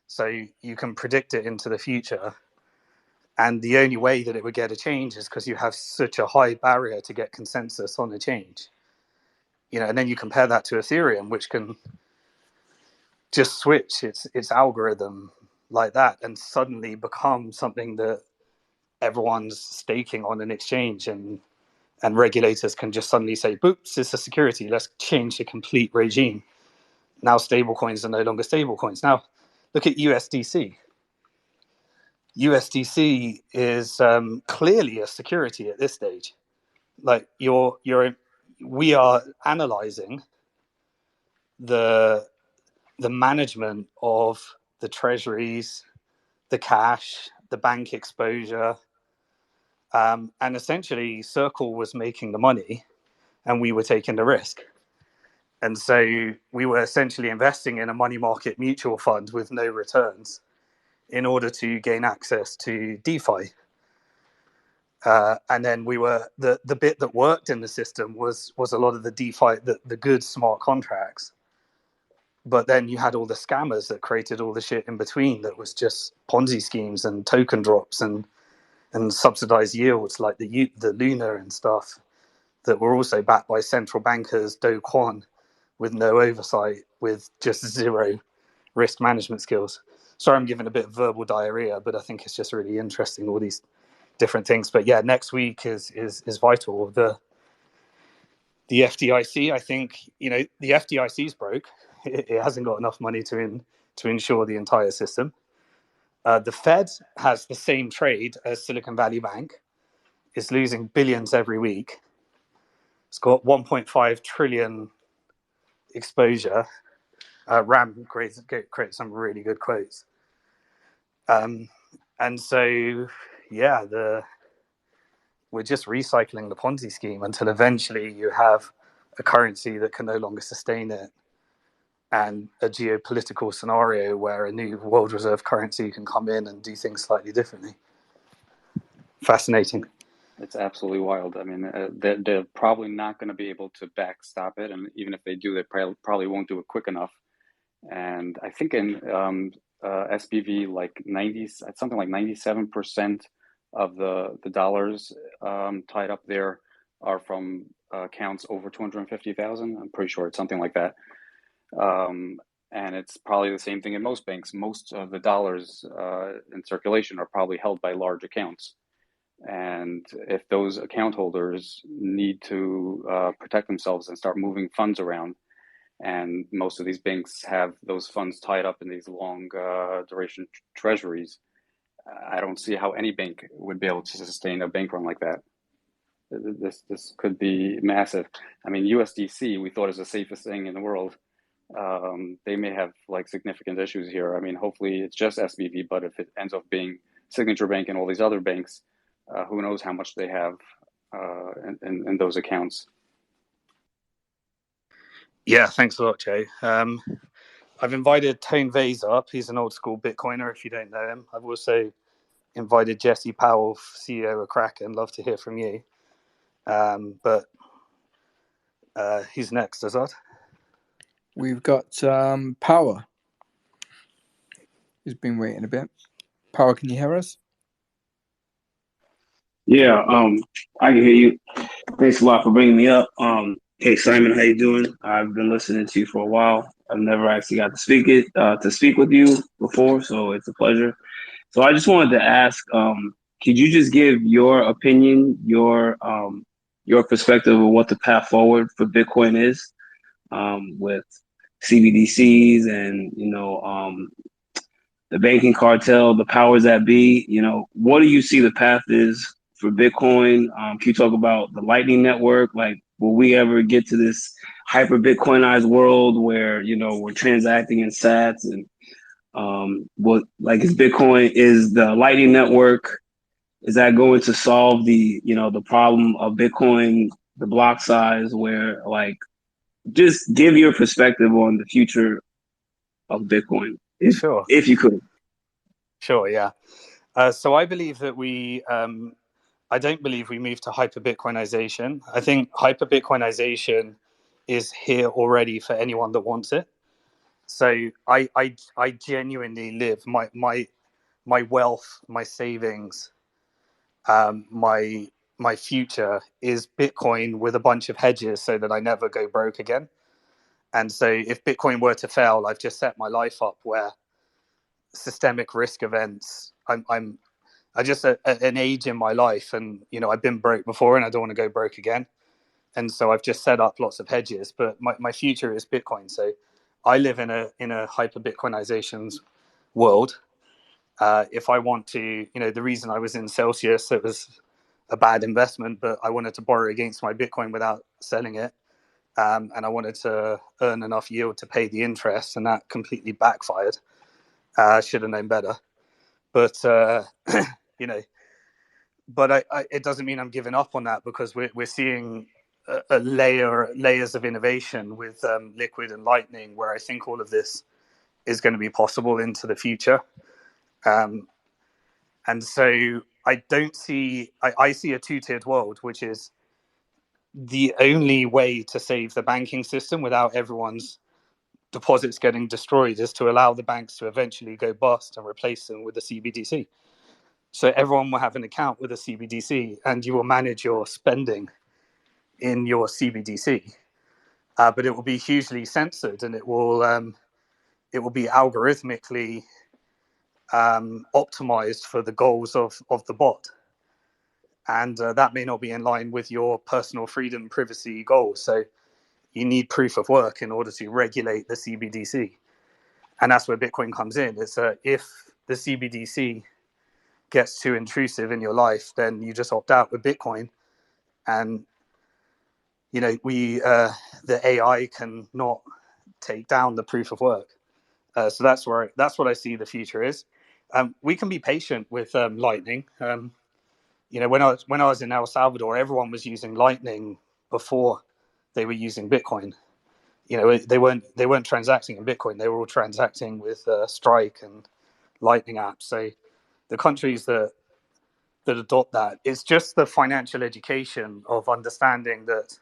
So you can predict it into the future, and the only way that it would get a change is because you have such a high barrier to get consensus on a change. You know, and then you compare that to Ethereum, which can just switch its algorithm like that and suddenly become something that everyone's staking on an exchange, and regulators can just suddenly say, "Boops, it's a security. Let's change the complete regime." Now stablecoins are no longer stablecoins. Now look at USDC. USDC is clearly a security at this stage. Like we are analyzing the management of the treasuries, the cash, the bank exposure, and essentially Circle was making the money and we were taking the risk. And so we were essentially investing in a money market mutual fund with no returns in order to gain access to DeFi. And then we were the bit that worked in the system was a lot of the DeFi, the good smart contracts. But then you had all the scammers that created all the shit in between that was just Ponzi schemes and token drops and subsidized yields like the Luna and stuff that were also backed by central bankers, Do Kwon, with no oversight, with just zero risk management skills. Sorry, I'm giving a bit of verbal diarrhea, but I think it's just really interesting, all these different things. But yeah, next week is vital. The FDIC, I think, you know, the FDIC's broke. It hasn't got enough money to insure the entire system. The Fed has the same trade as Silicon Valley Bank. It's losing billions every week. It's got 1.5 trillion exposure. Ram creates some really good quotes. And so, yeah, we're just recycling the Ponzi scheme until eventually you have a currency that can no longer sustain it, and a geopolitical scenario where a new world reserve currency can come in and do things slightly differently. Fascinating. It's absolutely wild. I mean, they're probably not going to be able to backstop it, and even if they do, they probably won't do it quick enough. And I think in SPV, like something like 97% of the dollars tied up there are from accounts over 250,000. I'm pretty sure it's something like that. And it's probably the same thing in most banks. Most of the dollars in circulation are probably held by large accounts. And if those account holders need to protect themselves and start moving funds around, and most of these banks have those funds tied up in these long duration treasuries, I don't see how any bank would be able to sustain a bank run like that. This could be massive. I mean, USDC, we thought is the safest thing in the world. They may have like significant issues here. I mean, hopefully it's just SBV, but if it ends up being Signature Bank and all these other banks, who knows how much they have in those accounts. Yeah, thanks a lot, Joe. I've invited Tone Vase up. He's an old school Bitcoiner, if you don't know him. I've also invited Jesse Powell, CEO of Kraken. Love to hear from you. But who's next, Azad? We've got Power. He's been waiting a bit. Power, can you hear us? Yeah, I can hear you. Thanks a lot for bringing me up. Hey Simon, how you doing? I've been listening to you for a while. I've never actually got to speak with you before, so it's a pleasure. So I just wanted to ask, could you just give your opinion, your perspective of what the path forward for Bitcoin is, with CBDCs and the banking cartel, the powers that be? What do you see the path is for Bitcoin? Can you talk about the Lightning Network? Like, will we ever get to this hyper Bitcoinized world where, we're transacting in sats and is the Lightning Network, is that going to solve the problem of Bitcoin the block size, where like just give your perspective on the future of Bitcoin, Sure. if you could. Sure, yeah. So I believe that I don't believe we move to hyper-Bitcoinization. I think hyper-Bitcoinization is here already for anyone that wants it. So I genuinely live my wealth, my savings, my future is Bitcoin with a bunch of hedges so that I never go broke again. And so if Bitcoin were to fail, I've just set my life up where systemic risk events, I just at an age in my life, and I've been broke before and I don't want to go broke again. And so I've just set up lots of hedges, but my future is Bitcoin. So I live in a hyper Bitcoinizations world. If I want to, the reason I was in Celsius, it was a bad investment, but I wanted to borrow against my Bitcoin without selling it. And I wanted to earn enough yield to pay the interest, and that completely backfired. Should have known better. But, it doesn't mean I'm giving up on that, because we're seeing layers of innovation with Liquid and Lightning, where I think all of this is going to be possible into the future. And so I see a two-tiered world, which is the only way to save the banking system without everyone's deposits getting destroyed is to allow the banks to eventually go bust and replace them with a CBDC. So everyone will have an account with a CBDC, and you will manage your spending in your CBDC. But it will be hugely censored, and it will be algorithmically optimized for the goals of the bot. And that may not be in line with your personal freedom privacy goals. So you need proof of work in order to regulate the CBDC. And that's where Bitcoin comes in. It's if the CBDC gets too intrusive in your life, then you just opt out with Bitcoin. And, the AI can not take down the proof of work. So that's what I see the future is. We can be patient with Lightning. When I was in El Salvador, everyone was using Lightning before they were using Bitcoin. They weren't transacting in Bitcoin. They were all transacting with Strike and Lightning apps. So the countries that adopt that, it's just the financial education of understanding that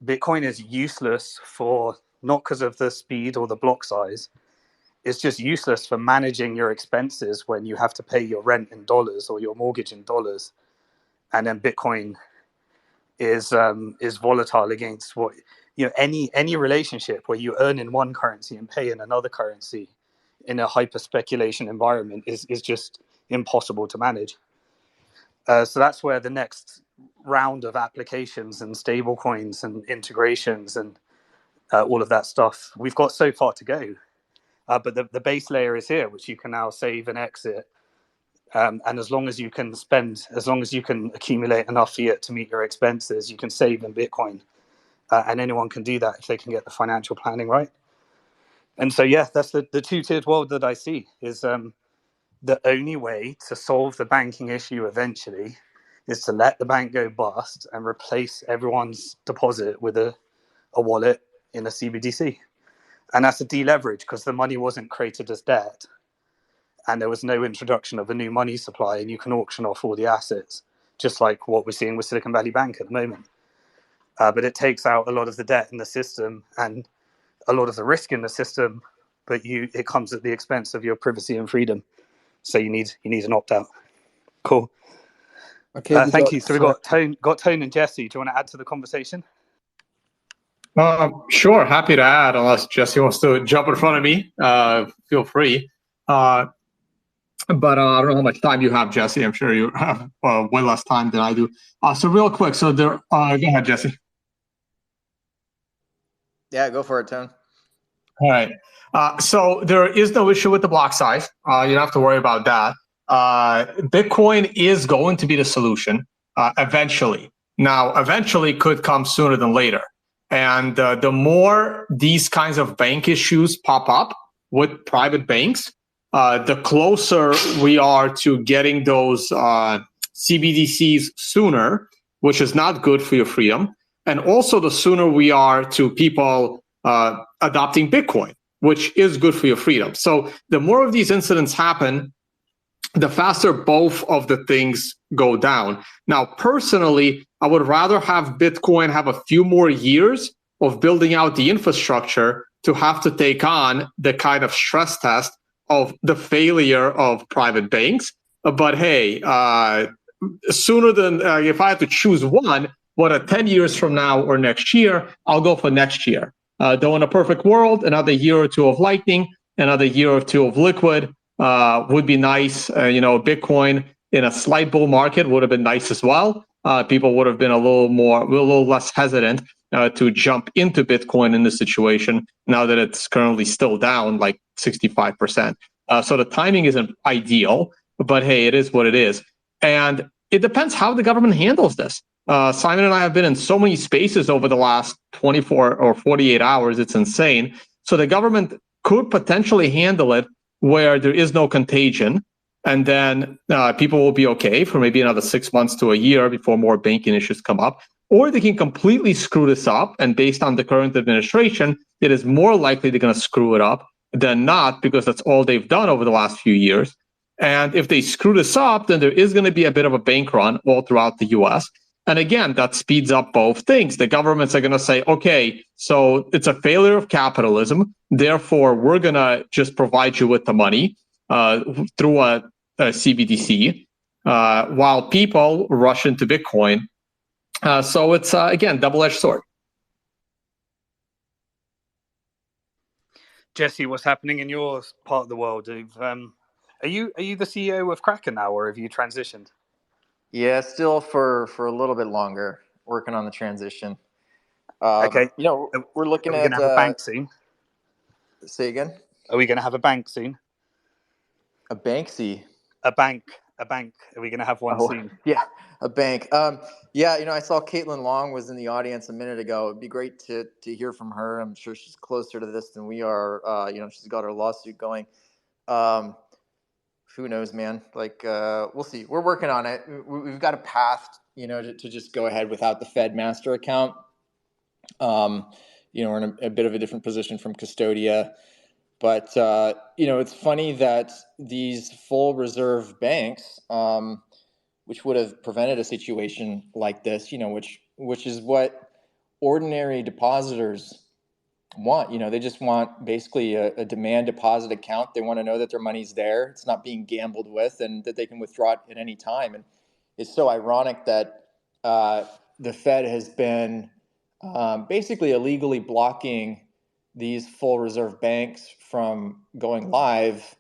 Bitcoin is useless for, not because of the speed or the block size. It's just useless for managing your expenses when you have to pay your rent in dollars or your mortgage in dollars. And then Bitcoin is volatile against what any relationship where you earn in one currency and pay in another currency in a hyper speculation environment is just impossible to manage. So that's where the next round of applications and stable coins and integrations and all of that stuff, we've got so far to go. But the base layer is here, which you can now save and exit. And as long as you can accumulate enough fiat to meet your expenses, you can save in Bitcoin. And anyone can do that if they can get the financial planning right. And so, yeah, that's the two-tiered world that I see is the only way to solve the banking issue eventually is to let the bank go bust and replace everyone's deposit with a wallet in a CBDC. And that's a deleverage, because the money wasn't created as debt. And there was no introduction of a new money supply, and you can auction off all the assets, just like what we're seeing with Silicon Valley Bank at the moment. But it takes out a lot of the debt in the system and a lot of the risk in the system, but it comes at the expense of your privacy and freedom. So you need an opt-out. Cool. Okay, thank you. So we got Tone and Jesse. Do you want to add to the conversation? Sure, happy to add, unless Jesse wants to jump in front of me. Feel free. But I don't know how much time you have, Jesse. I'm sure you have way less time than I do. So real quick, go ahead, Jesse. Yeah, go for it, Tone. All right. So there is no issue with the block size. You don't have to worry about that. Bitcoin is going to be the solution eventually. Now, eventually could come sooner than later. And the more these kinds of bank issues pop up with private banks, the closer we are to getting those CBDCs sooner, which is not good for your freedom. And also, the sooner we are to people adopting Bitcoin, which is good for your freedom. So the more of these incidents happen, the faster both of the things go down. Now, personally, I would rather have Bitcoin have a few more years of building out the infrastructure to have to take on the kind of stress test of the failure of private banks. But hey, sooner than if I had to choose one, whether 10 years from now or next year, I'll go for next year. Though in a perfect world, another year or two of Lightning, another year or two of Liquid would be nice. Bitcoin in a slight bull market would have been nice as well. People would have been a little less hesitant to jump into Bitcoin in this situation now that it's currently still down like 65%. So the timing isn't ideal, but hey, it is what it is. And it depends how the government handles this. Simon and I have been in so many spaces over the last 24 or 48 hours. It's insane. So the government could potentially handle it where there is no contagion, and then people will be okay for maybe another 6 months to a year before more banking issues come up. Or they can completely screw this up, and based on the current administration, it is more likely they're going to screw it up than not, because that's all they've done over the last few years. And if they screw this up, then there is going to be a bit of a bank run all throughout the US. And again, that speeds up both things. The governments are going to say, okay, so it's a failure of capitalism. Therefore, we're going to just provide you with the money through a CBDC, while people rush into Bitcoin. So it's, again, double-edged sword. Jesse, what's happening in your part of the world? Are you the CEO of Kraken now, or have you transitioned? Yeah, still for a little bit longer, working on the transition. Okay. We're looking Are we at going to have a bank soon? Say again? Are we going to have a bank soon? A Banksy? A bank. Are we going to have one soon? Yeah, a bank. Yeah, I saw Caitlyn Long was in the audience a minute ago. It'd be great to hear from her. I'm sure she's closer to this than we are. She's got her lawsuit going. Who knows, man? We'll see. We're working on it. We've got a path, to just go ahead without the Fed master account. We're in a bit of a different position from Custodia. But, it's funny that these full reserve banks, which would have prevented a situation like this, which is what ordinary depositors want. They just want basically a demand deposit account. They want to know that their money's there. It's not being gambled with, and that they can withdraw it at any time. And it's so ironic that the Fed has been basically illegally blocking these full reserve banks from going live.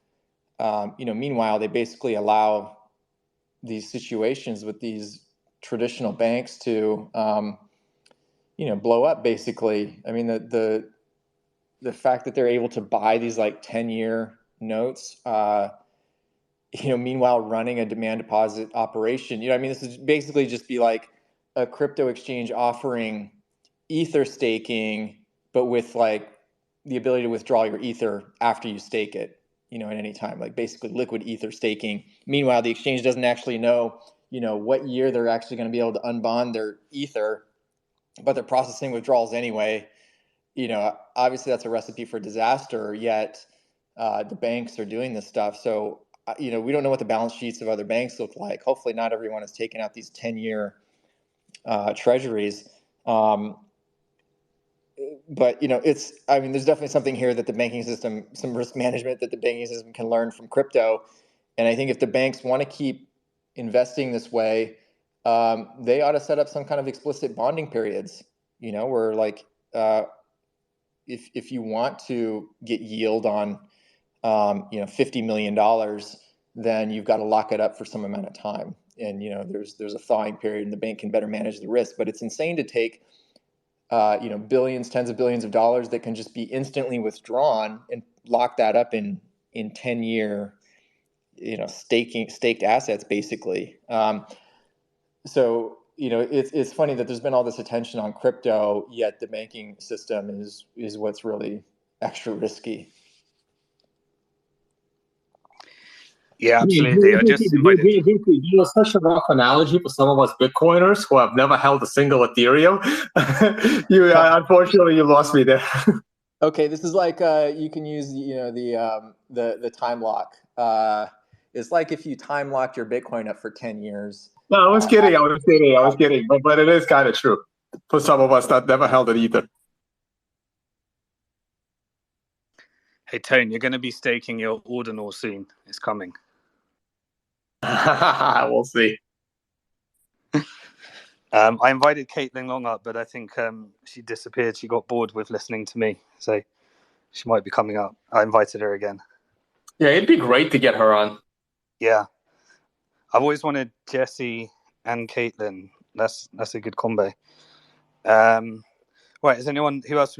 Meanwhile, they basically allow these situations with these traditional banks to blow up, basically. I mean, the fact that they're able to buy these 10-year notes, meanwhile running a demand deposit operation. This is basically just be like a crypto exchange offering ether staking, but with the ability to withdraw your ether after you stake it, at any time, basically liquid ether staking. Meanwhile, the exchange doesn't actually know, what year they're actually going to be able to unbond their ether, but they're processing withdrawals anyway. Obviously that's a recipe for disaster, yet the banks are doing this stuff. So, we don't know what the balance sheets of other banks look like. Hopefully not everyone has taken out these 10-year treasuries. But, there's definitely something here that the banking system, some risk management that the banking system can learn from crypto. And I think if the banks want to keep investing this way, they ought to set up some kind of explicit bonding periods, where if you want to get yield on, $50 million, then you've got to lock it up for some amount of time. And, there's a thawing period and the bank can better manage the risk. But it's insane to take, billions, tens of billions of dollars that can just be instantly withdrawn and lock that up in 10-year, staked assets, basically. So, it's funny that there's been all this attention on crypto, yet the banking system is what's really extra risky. Yeah, absolutely. I just invited. You know, such a rough analogy for some of us Bitcoiners who have never held a single Ethereum. Unfortunately, you lost me there. Okay, this is like you can use the time lock. It's like if you time locked your Bitcoin up for 10 years. No, I was kidding. But it is kind of true for some of us that never held it either. Hey, Tone, you're going to be staking your ordinal soon. It's coming. We'll see. I invited Caitlyn Long up, but I think she disappeared. She got bored with listening to me, so she might be coming up. I invited her again. Yeah, it'd be great to get her on. Yeah, I've always wanted Jesse and Caitlyn. That's a good combo. Right, is anyone who else?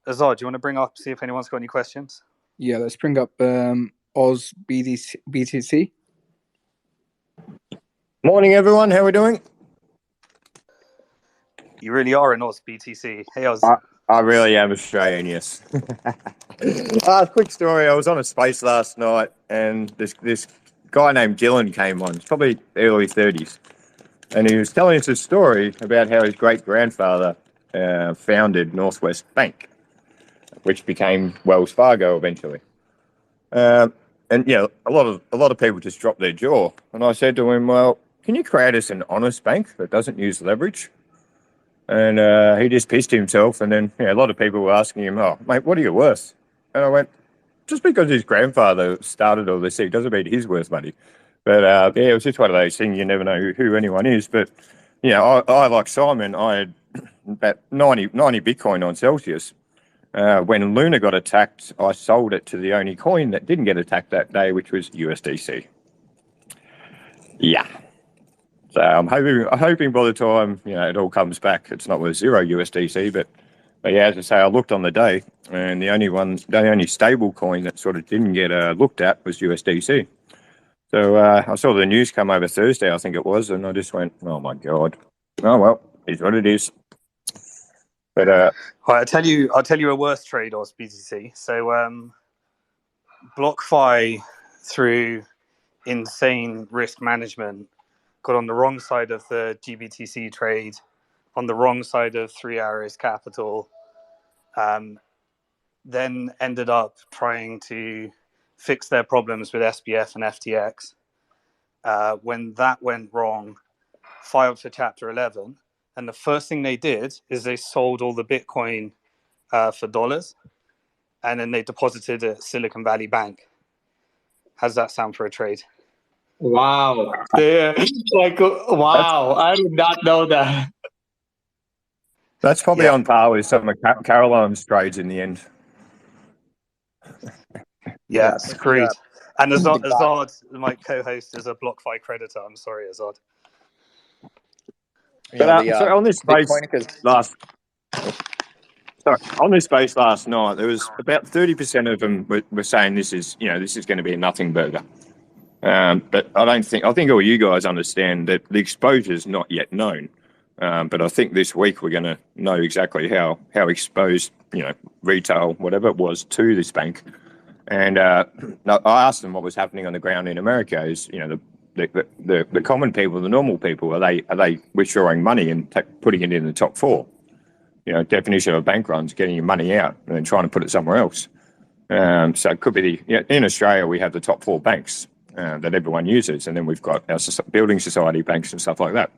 Azar, do you want to bring up, see if anyone's got any questions? Yeah, let's bring up Oz BTC. Morning, everyone. How are we doing? You really are an Oz BTC. Hey, Oz. I really am Australian, yes. Quick story. I was on a space last night, and this guy named Dylan came on. It's probably early 30s. And he was telling us a story about how his great-grandfather founded Northwest Bank, which became Wells Fargo eventually. And a lot of people just dropped their jaw. And I said to him, "Well, can you create us an honest bank that doesn't use leverage?" And he just pissed himself. And then a lot of people were asking him, "Oh, mate, what are you worth?" And I went, "Just because his grandfather started all this, it doesn't mean he's worth money." But it was just one of those things. You never know who anyone is. But I like Simon, I had about 90 Bitcoin on Celsius. When Luna got attacked, I sold it to the only coin that didn't get attacked that day, which was USDC. Yeah. So I'm hoping by the time it all comes back, it's not worth zero USDC. But yeah, as I say, I looked on the day, and the only stable coin that sort of didn't get looked at was USDC. So I saw the news come over Thursday, I think it was, and I just went, "Oh my god! Oh well, it's what it is." But I'll tell you a worse trade, Oz BTC. So BlockFi, through insane risk management, got on the wrong side of the GBTC trade, on the wrong side of 3 Arrows Capital, then ended up trying to fix their problems with SBF and FTX. When that went wrong, filed for Chapter 11. And the first thing they did is they sold all the Bitcoin for dollars, and then they deposited it at Silicon Valley Bank. How's that sound for a trade? Wow. Yeah. Wow. I did not know that. That's probably on par with some of Caroline's trades in the end. Yeah, screwed. And Azad, my co-host, is a BlockFi creditor. I'm sorry, Azad. So on this space last night, there was about 30% of them were saying this is going to be a nothing burger. But I think all you guys understand that the exposure is not yet known. But I think this week we're going to know exactly how exposed, retail, whatever it was, to this bank. And I asked them what was happening on the ground in America. Is the common people, the normal people, are they withdrawing money and putting it in the top four? Definition of a bank run is getting your money out and then trying to put it somewhere else. So it could be in Australia we have the top four banks that everyone uses, and then we've got our building society banks and stuff like that.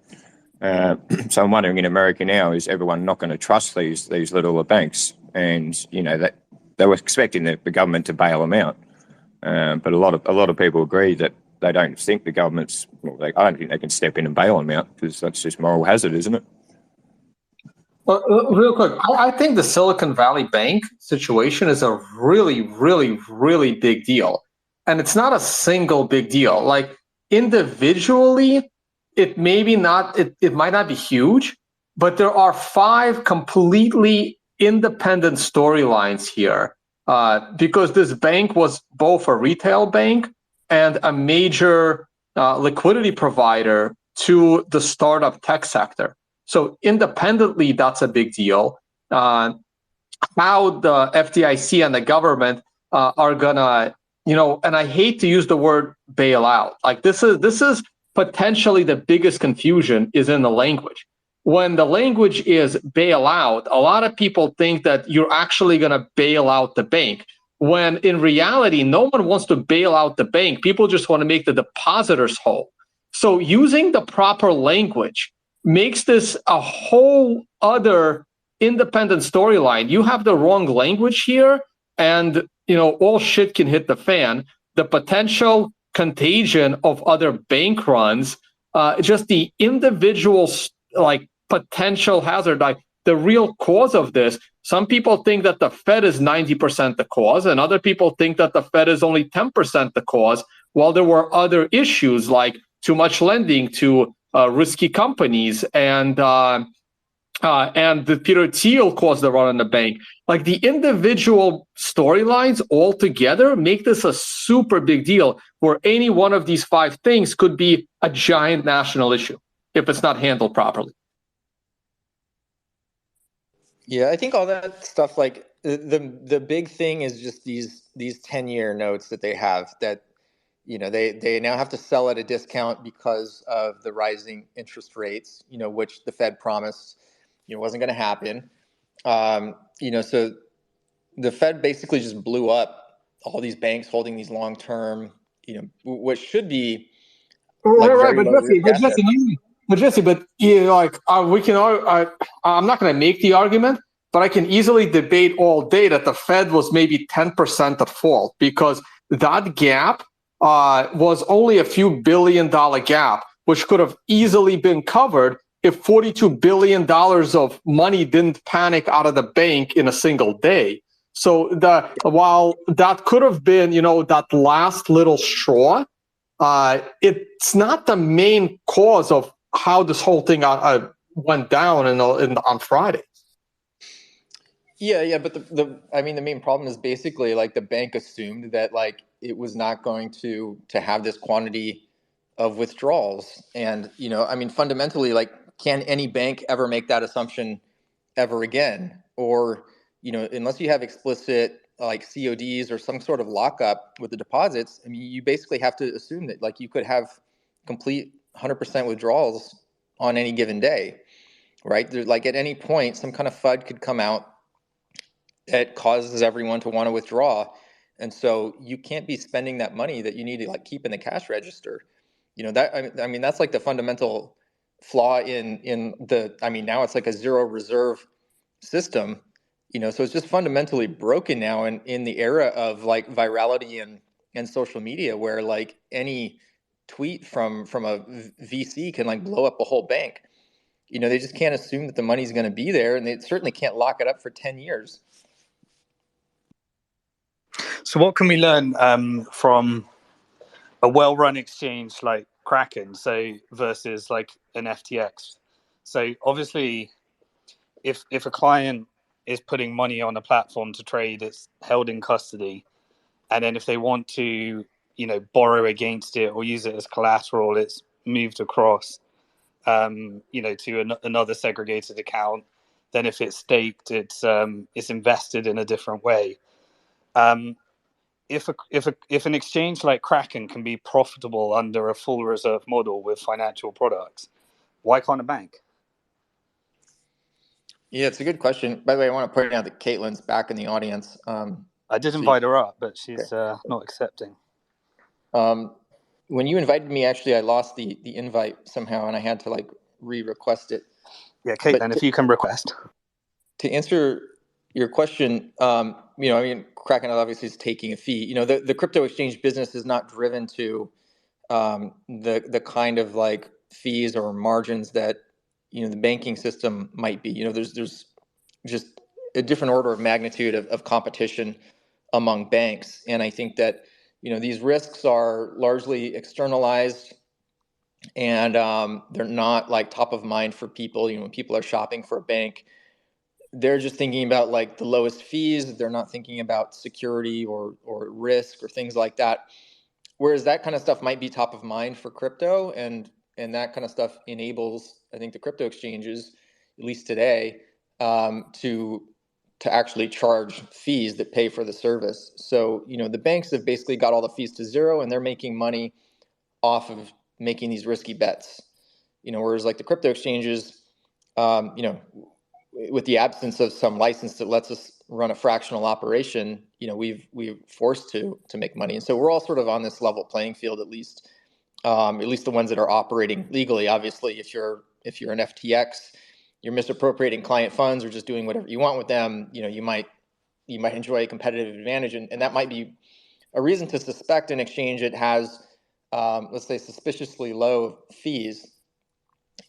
So I'm wondering in America now, is everyone not going to trust these little banks? And that they were expecting the government to bail them out, but a lot of people agree that they don't think the government's. I don't think they can step in and bail them out because that's just moral hazard, isn't it? Well, real quick, I think the Silicon Valley Bank situation is a really, really, really big deal. And it's not a single big deal. Like individually, it might not be huge, but there are 5 completely independent storylines here because this bank was both a retail bank and a major liquidity provider to the startup tech sector. So independently, that's a big deal. How the FDIC and the government are gonna, and I hate to use the word bailout. Like this is potentially the biggest confusion is in the language. When the language is bailout, a lot of people think that you're actually going to bail out the bank. When in reality, no one wants to bail out the bank. People just want to make the depositors whole. So using the proper language makes this a whole other independent storyline. You have the wrong language here, and all shit can hit the fan. The potential contagion of other bank runs, just the individual potential hazard, like the real cause of this. Some people think that the Fed is 90% the cause, and other people think that the Fed is only 10% the cause, while there were other issues like too much lending to risky companies and the Peter Thiel caused the run on the bank. Like the individual storylines all together make this a super big deal where any one of these 5 things could be a giant national issue if it's not handled properly. Yeah, I think all that stuff, like the big thing is just these 10-year notes that they have that they now have to sell at a discount because of the rising interest rates, which the Fed promised wasn't going to happen. So the Fed basically just blew up all these banks holding these long-term, what should be like right, very low risk assets. We can. I'm not going to make the argument, but I can easily debate all day that the Fed was maybe 10% at fault because that gap was only a few $1 billion gap, which could have easily been covered if $42 billion of money didn't panic out of the bank in a single day. So while that could have been, that last little straw, it's not the main cause of how this whole thing went down on Friday. Yeah, but the main problem is basically like the bank assumed that like it was not going to have this quantity of withdrawals, and fundamentally, like, can any bank ever make that assumption ever again? Or unless you have explicit like CODs or some sort of lockup with the deposits, you basically have to assume that like you could have complete 100% withdrawals on any given day, right? Like at any point, some kind of FUD could come out that causes everyone to want to withdraw. And so you can't be spending that money that you need to like keep in the cash register. That's like the fundamental flaw in the, now it's like a zero reserve system, so it's just fundamentally broken now in the era of like virality and social media where like any tweet from a VC can like blow up a whole bank. They just can't assume that the money's going to be there, and they certainly can't lock it up for 10 years. So what can we learn from a well-run exchange like Kraken, versus like an FTX? So obviously, if a client is putting money on a platform to trade, it's held in custody, and then if they want to, borrow against it or use it as collateral, it's moved across, to another segregated account. Then if it's staked, it's invested in a different way. If an exchange like Kraken can be profitable under a full reserve model with financial products, why can't a bank? Yeah, it's a good question. By the way, I want to point out that Caitlyn's back in the audience. I did invite her up, but she's not accepting. When you invited me, actually, I lost the invite somehow, and I had to like re-request it. Yeah, Caitlyn, if you can request. To answer your question, Kraken obviously is taking a fee. The crypto exchange business is not driven to the kind of like fees or margins that the banking system might be. There's just a different order of magnitude of competition among banks, and I think that these risks are largely externalized, and they're not like top of mind for people. When people are shopping for a bank, they're just thinking about like the lowest fees. They're not thinking about security or risk or things like that. Whereas that kind of stuff might be top of mind for crypto, and that kind of stuff enables, I think, the crypto exchanges, at least today, to to actually charge fees that pay for the service. So, the banks have basically got all the fees to zero, and they're making money off of making these risky bets. Whereas like the crypto exchanges, with the absence of some license that lets us run a fractional operation, we've forced to make money. And so we're all sort of on this level playing field, at least the ones that are operating legally. Obviously, if you're an FTX, you're misappropriating client funds or just doing whatever you want with them, you might enjoy a competitive advantage. And that might be a reason to suspect an exchange that has, let's say, suspiciously low fees,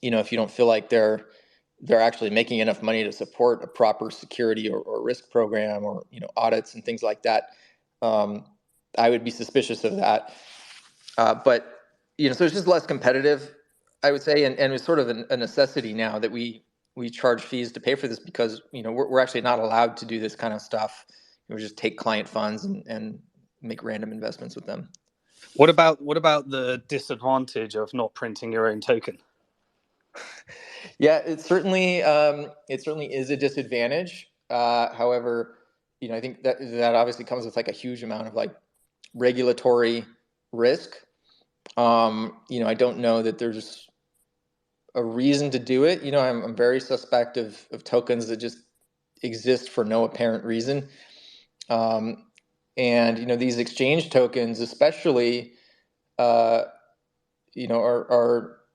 if you don't feel like they're actually making enough money to support a proper security or risk program or, audits and things like that. I would be suspicious of that. But, so it's just less competitive, I would say. And it's sort of a necessity now that we charge fees to pay for this because, we're actually not allowed to do this kind of stuff. We just take client funds and make random investments with them. What about the disadvantage of not printing your own token? Yeah, it certainly is a disadvantage. However, I think that obviously comes with like a huge amount of like regulatory risk. I don't know that there's a reason to do it. I'm very suspect of tokens that just exist for no apparent reason. And these exchange tokens, especially, are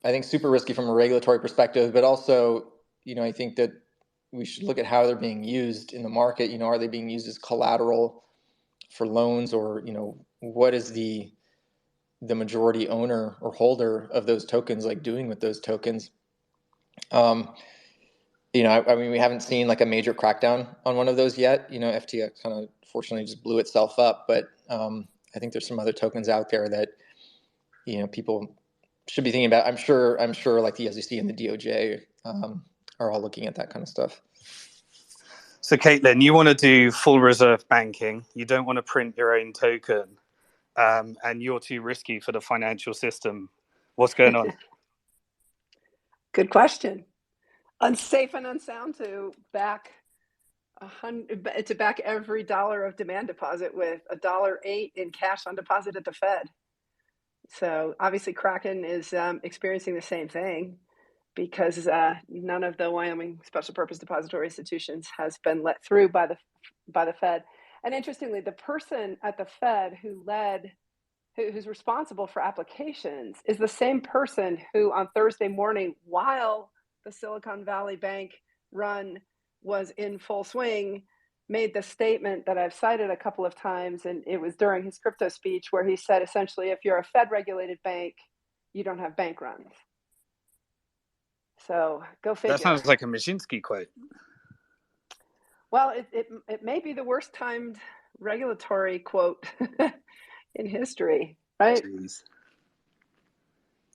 I think super risky from a regulatory perspective, but also, I think that we should look at how they're being used in the market. Are they being used as collateral for loans, or what is the majority owner or holder of those tokens like doing with those tokens? I mean, we haven't seen like a major crackdown on one of those yet. FTX kind of fortunately just blew itself up, but I think there's some other tokens out there that people should be thinking about. I'm sure like the SEC and the DOJ are all looking at that kind of stuff. So Caitlyn, you want to do full reserve banking. You don't want to print your own token, and you're too risky for the financial system. What's going on? Good question. Unsafe and unsound to back every dollar of demand deposit with $1.08 in cash on deposit at the Fed. So obviously Kraken is experiencing the same thing because none of the Wyoming special purpose depository institutions has been let through by the Fed. And interestingly, the person at the Fed who's responsible for applications is the same person who on Thursday morning, while the Silicon Valley Bank run was in full swing, made the statement that I've cited a couple of times, and it was during his crypto speech where he said, essentially, if you're a Fed-regulated bank, you don't have bank runs. So go figure. That sounds like a Mashinsky quote. Well, it may be the worst timed regulatory quote in history, right? Jeez.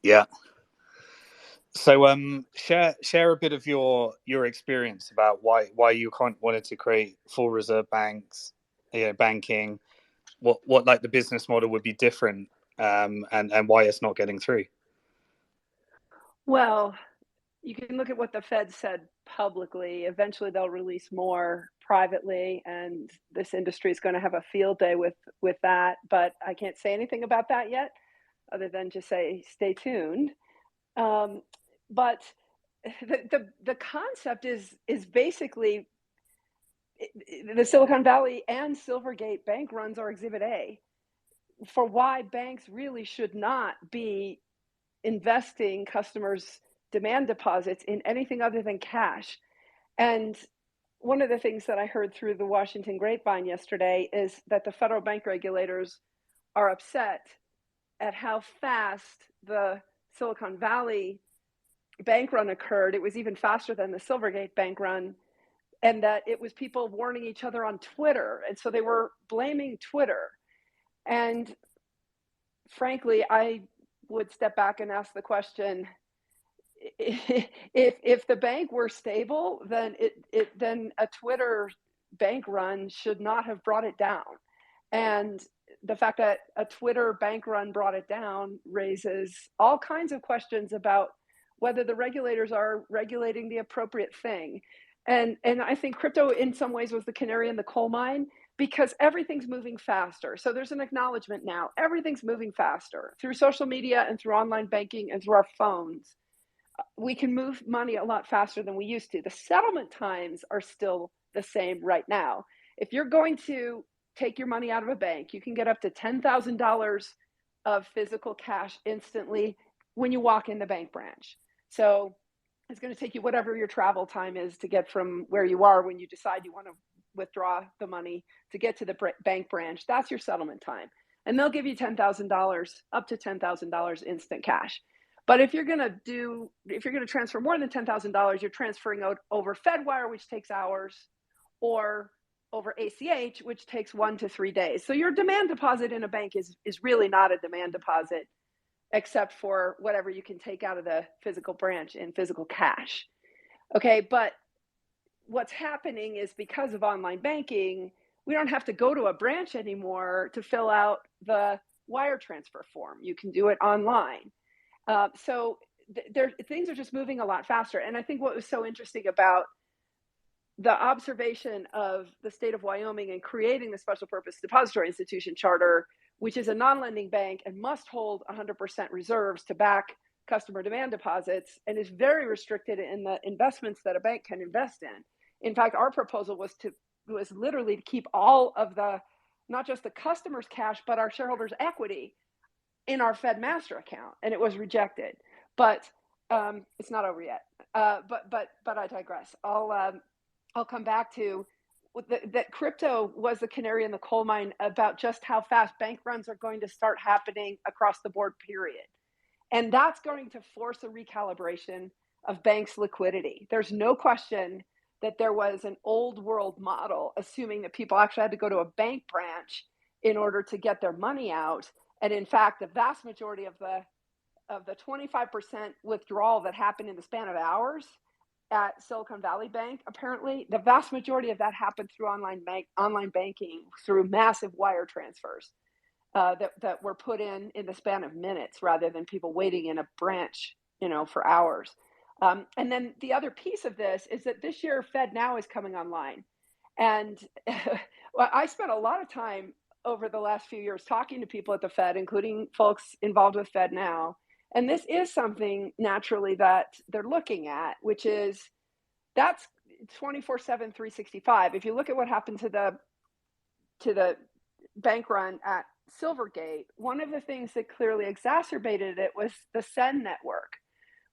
Yeah. So share a bit of your experience about why you wanted to create full reserve banks, banking, what like the business model would be different, and why it's not getting through. Well, you can look at what the Fed said publicly. Eventually they'll release more privately, and this industry is going to have a field day with that, but I can't say anything about that yet other than just say stay tuned. But the concept is basically the Silicon Valley and Silvergate bank runs are Exhibit A for why banks really should not be investing customers' demand deposits in anything other than cash. And one of the things that I heard through the Washington grapevine yesterday is that the federal bank regulators are upset at how fast the Silicon Valley bank run occurred. It was even faster than the Silvergate bank run, and that it was people warning each other on Twitter. And so they were blaming Twitter. And frankly, I would step back and ask the question, if the bank were stable, then then a Twitter bank run should not have brought it down. And the fact that a Twitter bank run brought it down raises all kinds of questions about whether the regulators are regulating the appropriate thing. And I think crypto in some ways was the canary in the coal mine because everything's moving faster. So there's an acknowledgement now. Everything's moving faster through social media and through online banking and through our phones. We can move money a lot faster than we used to. The settlement times are still the same right now. If you're going to take your money out of a bank, you can get up to $10,000 of physical cash instantly when you walk in the bank branch. So it's going to take you whatever your travel time is to get from where you are when you decide you want to withdraw the money to get to the bank branch. That's your settlement time. And they'll give you $10,000, up to $10,000 instant cash. But if you're going to transfer more than $10,000, you're transferring out over FedWire, which takes hours, or over ACH, which takes 1 to 3 days. So your demand deposit in a bank is really not a demand deposit, except for whatever you can take out of the physical branch in physical cash. Okay, but what's happening is because of online banking, we don't have to go to a branch anymore to fill out the wire transfer form. You can do it online. So things are just moving a lot faster. And I think what was so interesting about the observation of the state of Wyoming and creating the special purpose depository institution charter, which is a non-lending bank and must hold 100% reserves to back customer demand deposits and is very restricted in the investments that a bank can invest in. In fact, our proposal was literally to keep all of the, not just the customer's cash, but our shareholders' equity in our Fed master account, and it was rejected. But it's not over yet. But I digress. I'll come back to that crypto was the canary in the coal mine about just how fast bank runs are going to start happening across the board, period. And that's going to force a recalibration of banks' liquidity. There's no question that there was an old world model assuming that people actually had to go to a bank branch in order to get their money out. And in fact, the vast majority of the 25% withdrawal that happened in the span of hours at Silicon Valley Bank, apparently, the vast majority of that happened through online banking, through massive wire transfers that were put in the span of minutes rather than people waiting in a branch, for hours. And then the other piece of this is that this year FedNow is coming online. And well, I spent a lot of time over the last few years talking to people at the Fed, including folks involved with FedNow. And this is something naturally that they're looking at, which is that's 24/7, 365. If you look at what happened to the bank run at Silvergate, one of the things that clearly exacerbated it was the SEN network,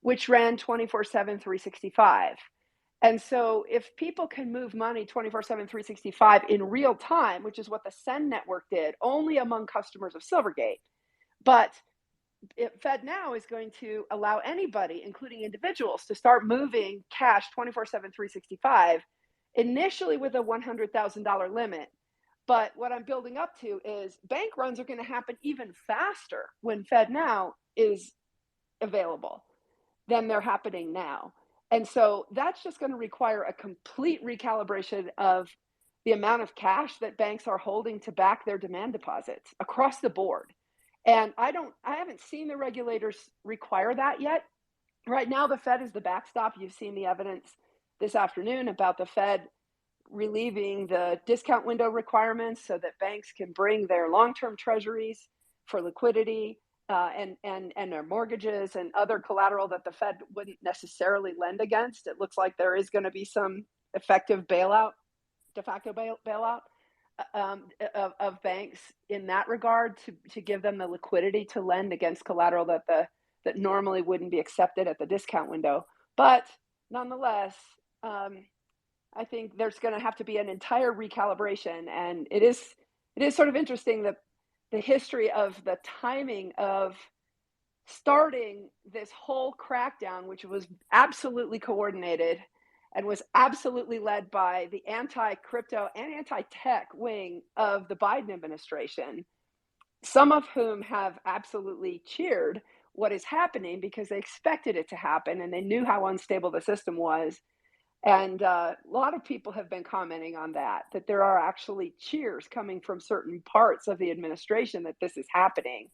which ran 24/7, 365. And so if people can move money 24/7, 365 in real time, which is what the SEN network did, only among customers of Silvergate, but FedNow is going to allow anybody, including individuals, to start moving cash 24/7, 365, initially with a $100,000 limit. But what I'm building up to is bank runs are going to happen even faster when FedNow is available than they're happening now. And so that's just going to require a complete recalibration of the amount of cash that banks are holding to back their demand deposits across the board. And I haven't seen the regulators require that yet. Right now, the Fed is the backstop. You've seen the evidence this afternoon about the Fed relieving the discount window requirements so that banks can bring their long-term treasuries for liquidity and their mortgages and other collateral that the Fed wouldn't necessarily lend against. It looks like there is going to be some effective bailout, de facto bailout of banks in that regard to give them the liquidity to lend against collateral that normally wouldn't be accepted at the discount window. But nonetheless, I think there's going to have to be an entire recalibration, and it is sort of interesting that the history of the timing of starting this whole crackdown, which was absolutely coordinated and was absolutely led by the anti-crypto and anti-tech wing of the Biden administration, some of whom have absolutely cheered what is happening because they expected it to happen and they knew how unstable the system was. And a lot of people have been commenting on that there are actually cheers coming from certain parts of the administration that this is happening.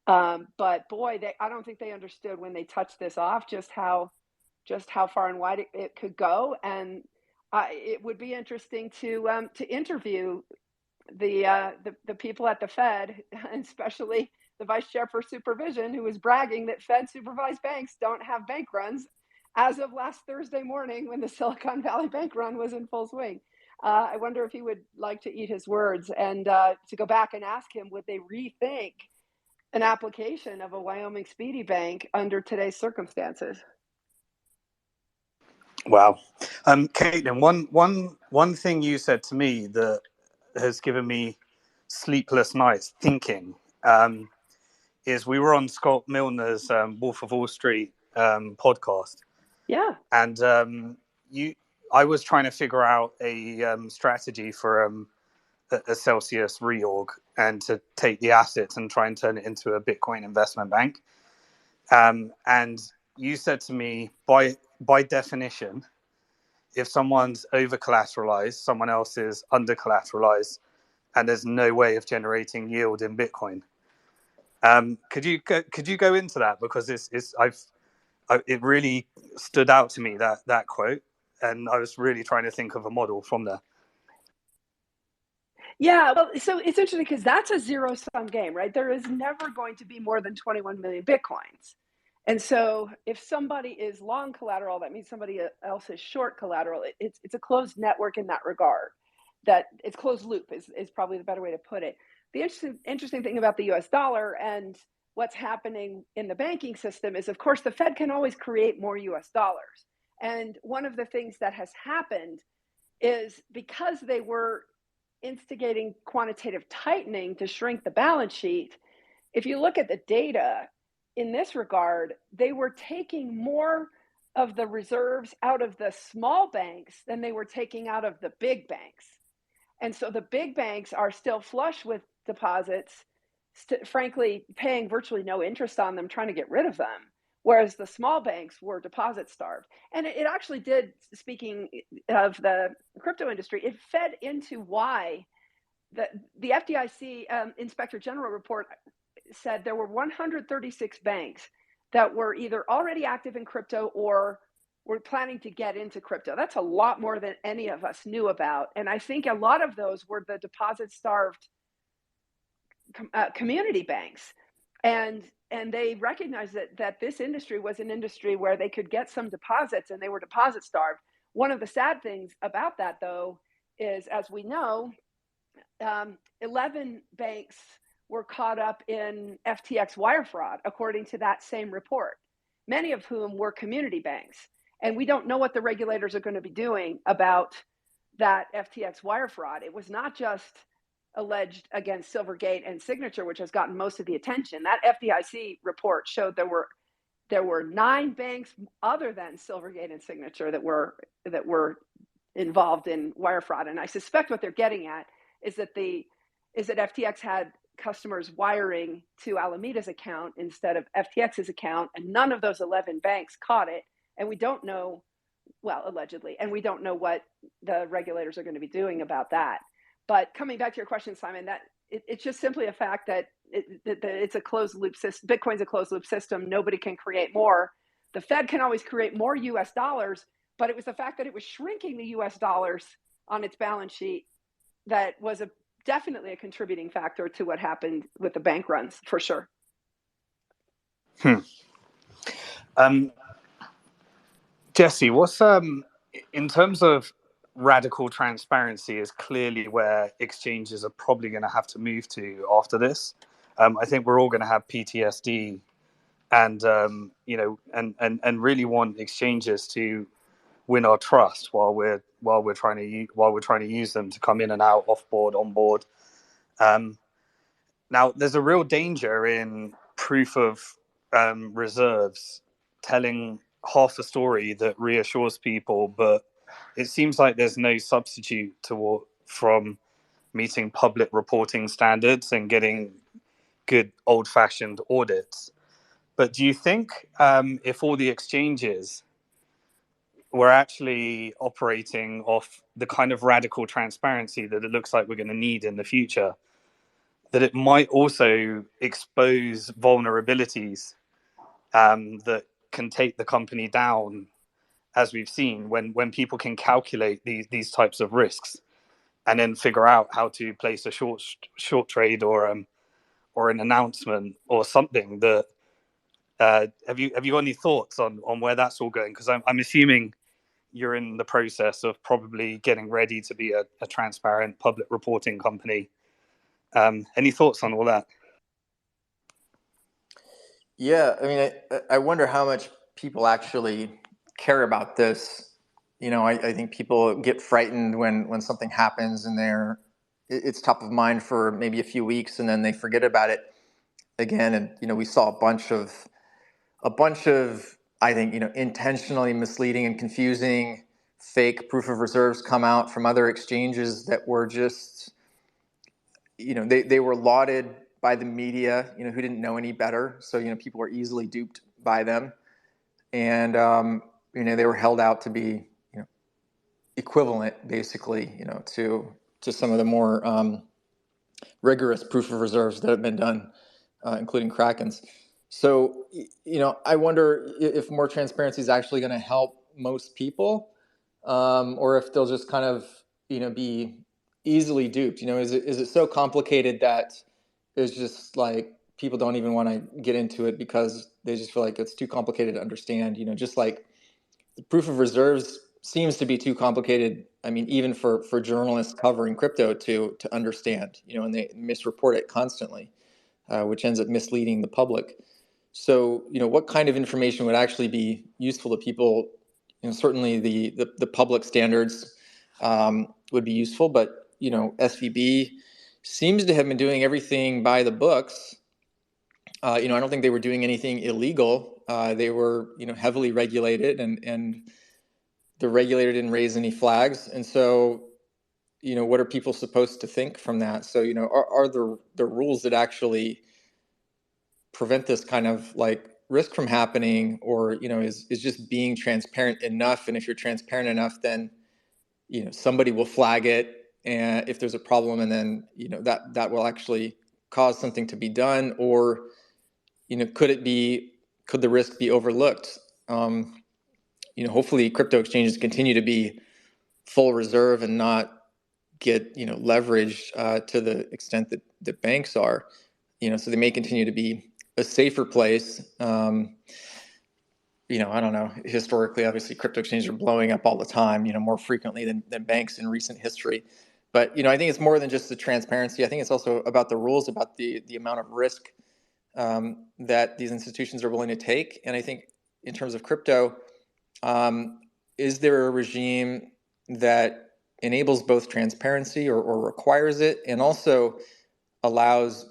But boy, I don't think they understood when they touched this off just how far and wide it could go. And it would be interesting to interview the people at the Fed, and especially the vice chair for supervision, who was bragging that Fed supervised banks don't have bank runs as of last Thursday morning when the Silicon Valley bank run was in full swing. I wonder if he would like to eat his words and to go back and ask him, would they rethink an application of a Wyoming Speedy Bank under today's circumstances? Wow. Caitlyn, one thing you said to me that has given me sleepless nights thinking is we were on Scott Milner's Wolf of Wall Street podcast. Yeah. And I was trying to figure out a strategy for a Celsius reorg and to take the assets and try and turn it into a Bitcoin investment bank. And you said to me, by definition, if someone's over collateralized, someone else is under collateralized, and there's no way of generating yield in Bitcoin. Could you go into that, because it really stood out to me, that quote, and I was really trying to think of a model from there. Yeah, well, so it's interesting because that's a zero-sum game, right? There is never going to be more than 21 million Bitcoins. And so if somebody is long collateral, that means somebody else is short collateral. It's a closed network in that regard. That it's closed loop is probably the better way to put it. The interesting thing about the US dollar and what's happening in the banking system is, of course, the Fed can always create more US dollars. And one of the things that has happened is, because they were instigating quantitative tightening to shrink the balance sheet, if you look at the data in this regard, they were taking more of the reserves out of the small banks than they were taking out of the big banks. And so the big banks are still flush with deposits, frankly, paying virtually no interest on them, trying to get rid of them, whereas the small banks were deposit starved. And it actually did, speaking of the crypto industry, it fed into why the FDIC Inspector General report said there were 136 banks that were either already active in crypto or were planning to get into crypto. That's a lot more than any of us knew about. And I think a lot of those were the deposit-starved community banks. And they recognized that this industry was an industry where they could get some deposits, and they were deposit-starved. One of the sad things about that, though, is, as we know, 11 banks were caught up in FTX wire fraud, according to that same report, many of whom were community banks. And we don't know what the regulators are going to be doing about that FTX wire fraud. It was not just alleged against Silvergate and Signature, which has gotten most of the attention. That FDIC report showed there were 9 banks other than Silvergate and Signature that were involved in wire fraud. And I suspect what they're getting at is that FTX had customers wiring to Alameda's account instead of FTX's account, and none of those 11 banks caught it. And we don't know, well, allegedly, and we don't know what the regulators are going to be doing about that. But coming back to your question, Simon, that it's just simply a fact that it's a closed loop system. Bitcoin's a closed loop system. Nobody can create more. The Fed can always create more US dollars, but it was the fact that it was shrinking the US dollars on its balance sheet that was definitely a contributing factor to what happened with the bank runs, for sure. Jesse, what's in terms of radical transparency is clearly where exchanges are probably going to have to move to after this. I think we're all going to have PTSD, and and really want exchanges to win our trust while we're trying to use them to come in and out, off board, on board. Now, there's a real danger in proof of reserves telling half a story that reassures people, but it seems like there's no substitute from meeting public reporting standards and getting good old-fashioned audits. But do you think if all the exchanges were actually operating off the kind of radical transparency that it looks like we're going to need in the future, that it might also expose vulnerabilities that can take the company down as we've seen, when people can calculate these types of risks and then figure out how to place a short trade or an announcement or something, that have you got any thoughts on where that's all going? Because I'm assuming you're in the process of probably getting ready to be a transparent public reporting company. Any thoughts on all that? Yeah, I mean, I wonder how much people actually care about this. I think people get frightened when something happens and it's top of mind for maybe a few weeks, and then they forget about it again. And we saw a bunch of I think intentionally misleading and confusing fake proof of reserves come out from other exchanges that were just they were lauded by the media, who didn't know any better. So, people were easily duped by them. And, they were held out to be, equivalent basically, to some of the more rigorous proof of reserves that have been done, including Kraken's. So, I wonder if more transparency is actually going to help most people, or if they'll just kind of, be easily duped. Is it so complicated that it's just like people don't even want to get into it because they just feel like it's too complicated to understand? Just like the proof of reserves seems to be too complicated. I mean, even for journalists covering crypto to understand, and they misreport it constantly, which ends up misleading the public. So, what kind of information would actually be useful to people? Certainly the public standards would be useful, but SVB seems to have been doing everything by the books. I don't think they were doing anything illegal. They were heavily regulated, and the regulator didn't raise any flags. And so, what are people supposed to think from that? So, are the rules that actually prevent this kind of like risk from happening, or is just being transparent enough? And if you're transparent enough, then somebody will flag it, and if there's a problem, and then that will actually cause something to be done. Or could the risk be overlooked? Hopefully crypto exchanges continue to be full reserve and not get leveraged to the extent that banks are. So they may continue to be a safer place. I don't know. Historically, obviously, crypto exchanges are blowing up all the time, more frequently than banks in recent history. But, I think it's more than just the transparency. I think it's also about the rules, about the amount of risk that these institutions are willing to take. And I think in terms of crypto, is there a regime that enables both transparency or requires it, and also allows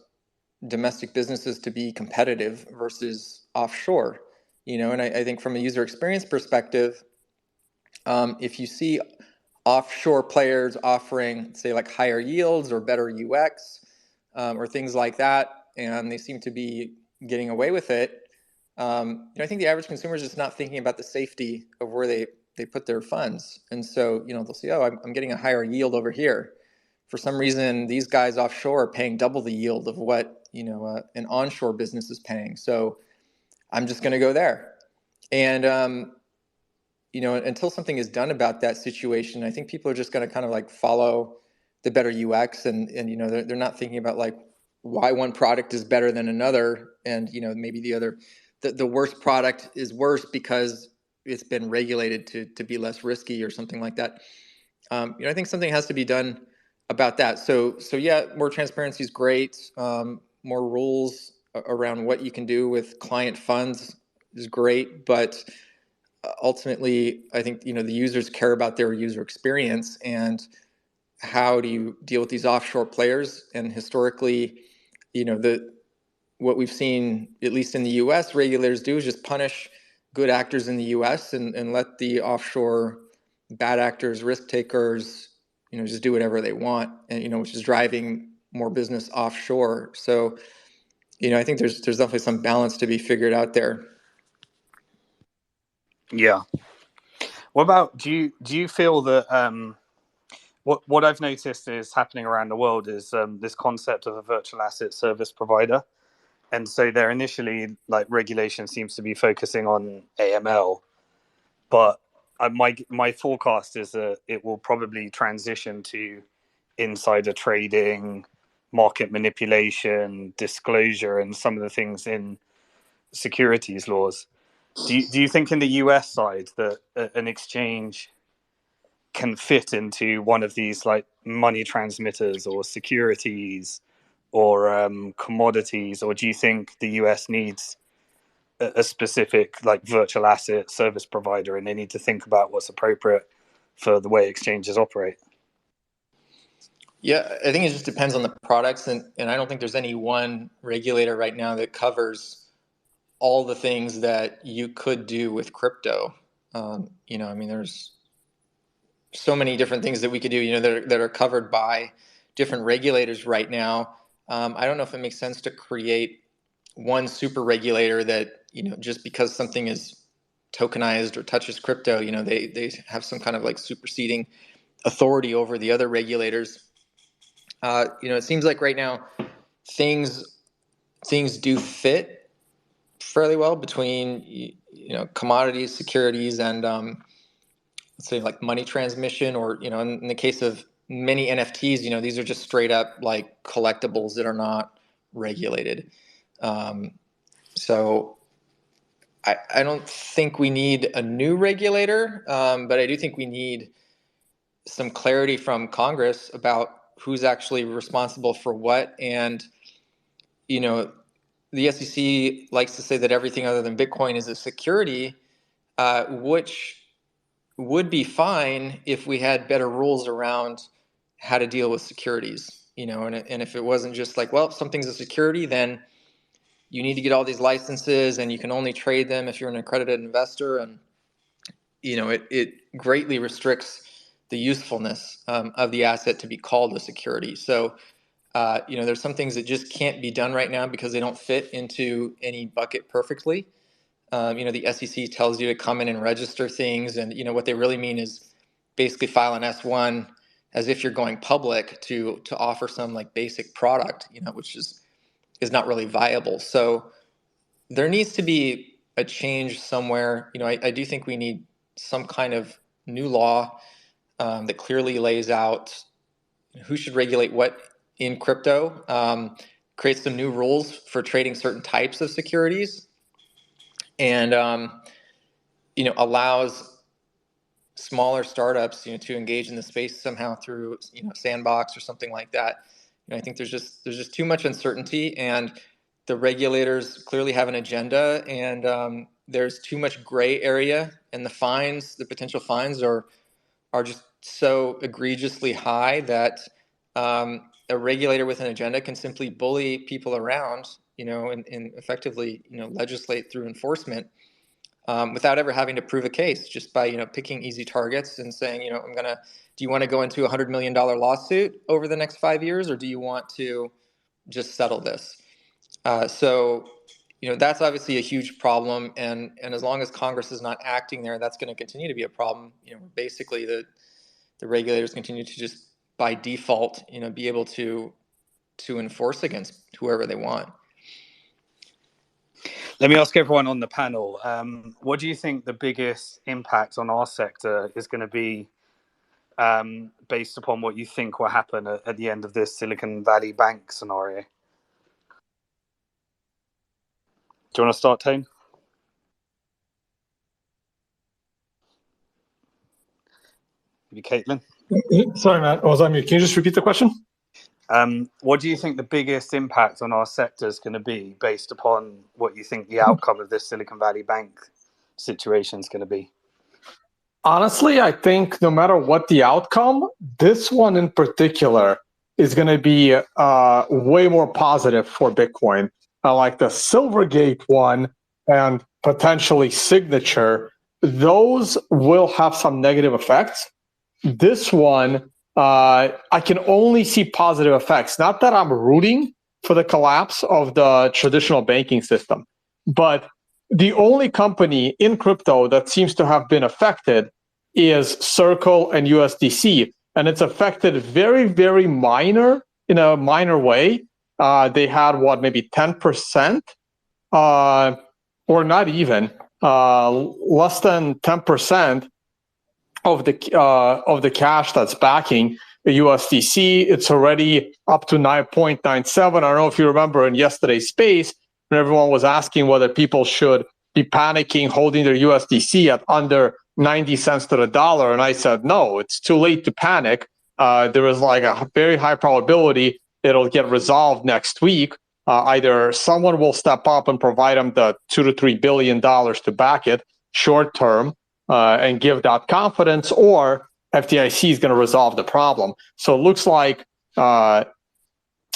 domestic businesses to be competitive versus offshore? And I think from a user experience perspective, if you see offshore players offering, say, like higher yields or better UX, or things like that, and they seem to be getting away with it, I think the average consumer is just not thinking about the safety of where they put their funds. And so, they'll say, oh, I'm getting a higher yield over here. For some reason, these guys offshore are paying double the yield of what, an onshore business is paying. So I'm just going to go there. And, until something is done about that situation, I think people are just going to kind of like follow the better UX, and they're not thinking about like why one product is better than another. And, maybe the worst product is worse because it's been regulated to be less risky or something like that. I think something has to be done about that. So yeah, more transparency is great. More rules around what you can do with client funds is great, but ultimately, I think the users care about their user experience, and how do you deal with these offshore players? And historically, what we've seen, at least in the U.S., regulators do is just punish good actors in the U.S. and let the offshore bad actors, risk takers, just do whatever they want, and which is driving more business offshore. So, I think there's definitely some balance to be figured out there. Yeah. What about, do you feel that what I've noticed is happening around the world is this concept of a virtual asset service provider. And so there initially, like, regulation seems to be focusing on AML, but my forecast is that it will probably transition to insider trading, market manipulation, disclosure, and some of the things in securities laws. Do you think in the US side that an exchange can fit into one of these like money transmitters or securities or commodities, or do you think the US needs a specific like virtual asset service provider and they need to think about what's appropriate for the way exchanges operate? Yeah, I think it just depends on the products, and I don't think there's any one regulator right now that covers all the things that you could do with crypto. You know, I mean, there's so many different things that we could do, you know, that are covered by different regulators right now. I don't know if it makes sense to create one super regulator that, you know, just because something is tokenized or touches crypto, you know, they have some kind of like superseding authority over the other regulators. You know, it seems like right now things do fit fairly well between, you know, commodities, securities, and let's say like money transmission, or, you know, in the case of many NFTs, you know, these are just straight up like collectibles that are not regulated. So I don't think we need a new regulator, but I do think we need some clarity from Congress about who's actually responsible for what. And, you know, the SEC likes to say that everything other than Bitcoin is a security, which would be fine if we had better rules around how to deal with securities, you know, and if it wasn't just like, well, if something's a security, then you need to get all these licenses and you can only trade them if you're an accredited investor. And, you know, it greatly restricts the usefulness of the asset to be called a security. So, you know, there's some things that just can't be done right now because they don't fit into any bucket perfectly. You know, the SEC tells you to come in and register things, and, you know, what they really mean is basically file an S1 as if you're going public to offer some like basic product, you know, which is not really viable. So there needs to be a change somewhere. You know, I do think we need some kind of new law that clearly lays out who should regulate what in crypto, create some new rules for trading certain types of securities, and you know, allows smaller startups, you know, to engage in the space somehow through, you know, sandbox or something like that. You know, I think there's just too much uncertainty, and the regulators clearly have an agenda, and there's too much gray area, and the potential fines are just so egregiously high that a regulator with an agenda can simply bully people around, you know, and effectively, you know, legislate through enforcement without ever having to prove a case, just by, you know, picking easy targets and saying, you know, do you want to go into $100 million lawsuit over the next 5 years, or do you want to just settle this? So, you know, that's obviously a huge problem, and as long as Congress is not acting there, that's going to continue to be a problem. You know, basically the regulators continue to just by default, you know, be able to enforce against whoever they want. Let me ask everyone on the panel, what do you think the biggest impact on our sector is going to be, based upon what you think will happen at the end of this Silicon Valley Bank scenario? Do you want to start, Tone? Maybe Caitlyn? Sorry, Matt. I was on mute. Can you just repeat the question? What do you think the biggest impact on our sector is going to be based upon what you think the outcome of this Silicon Valley Bank situation is going to be? Honestly, I think no matter what the outcome, this one in particular is going to be way more positive for Bitcoin. Like the Silvergate one and potentially Signature, those will have some negative effects. This one, I can only see positive effects. Not that I'm rooting for the collapse of the traditional banking system, but the only company in crypto that seems to have been affected is Circle and USDC, and it's affected very, very minor, in a minor way. They had maybe 10%, or not even, less than 10% of the cash that's backing the USDC. It's already up to 9.97. I don't know if you remember in yesterday's space when everyone was asking whether people should be panicking holding their USDC at under 90 cents to the dollar, and I said no, it's too late to panic. There is like a very high probability it'll get resolved next week. Either someone will step up and provide them the $2 to $3 billion to back it short term, and give that confidence, or FDIC is going to resolve the problem. So it looks like that's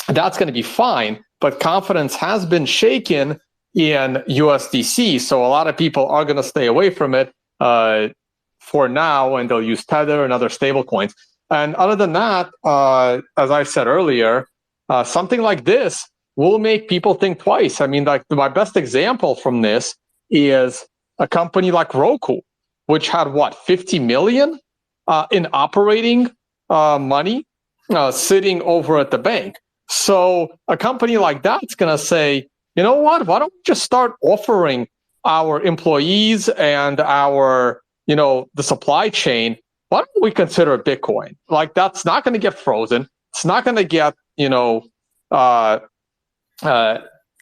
going to be fine, but confidence has been shaken in USDC. So a lot of people are going to stay away from it for now, and they'll use Tether and other stable coins. And other than that, as I said earlier, something like this will make people think twice. I mean, like my best example from this is a company like Roku, which had what, 50 million in operating money sitting over at the bank. So a company like that's going to say, you know what, why don't we just start offering our employees and our, the supply chain, why don't we consider Bitcoin? Like, that's not going to get frozen. It's not going to get,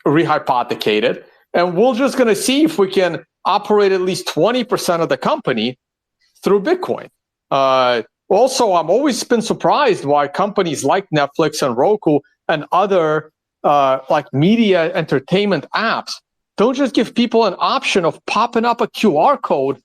rehypothecated. And we're just going to see if we can operate at least 20% of the company through Bitcoin. Also, I'm always been surprised why companies like Netflix and Roku and other like media entertainment apps don't just give people an option of popping up a QR code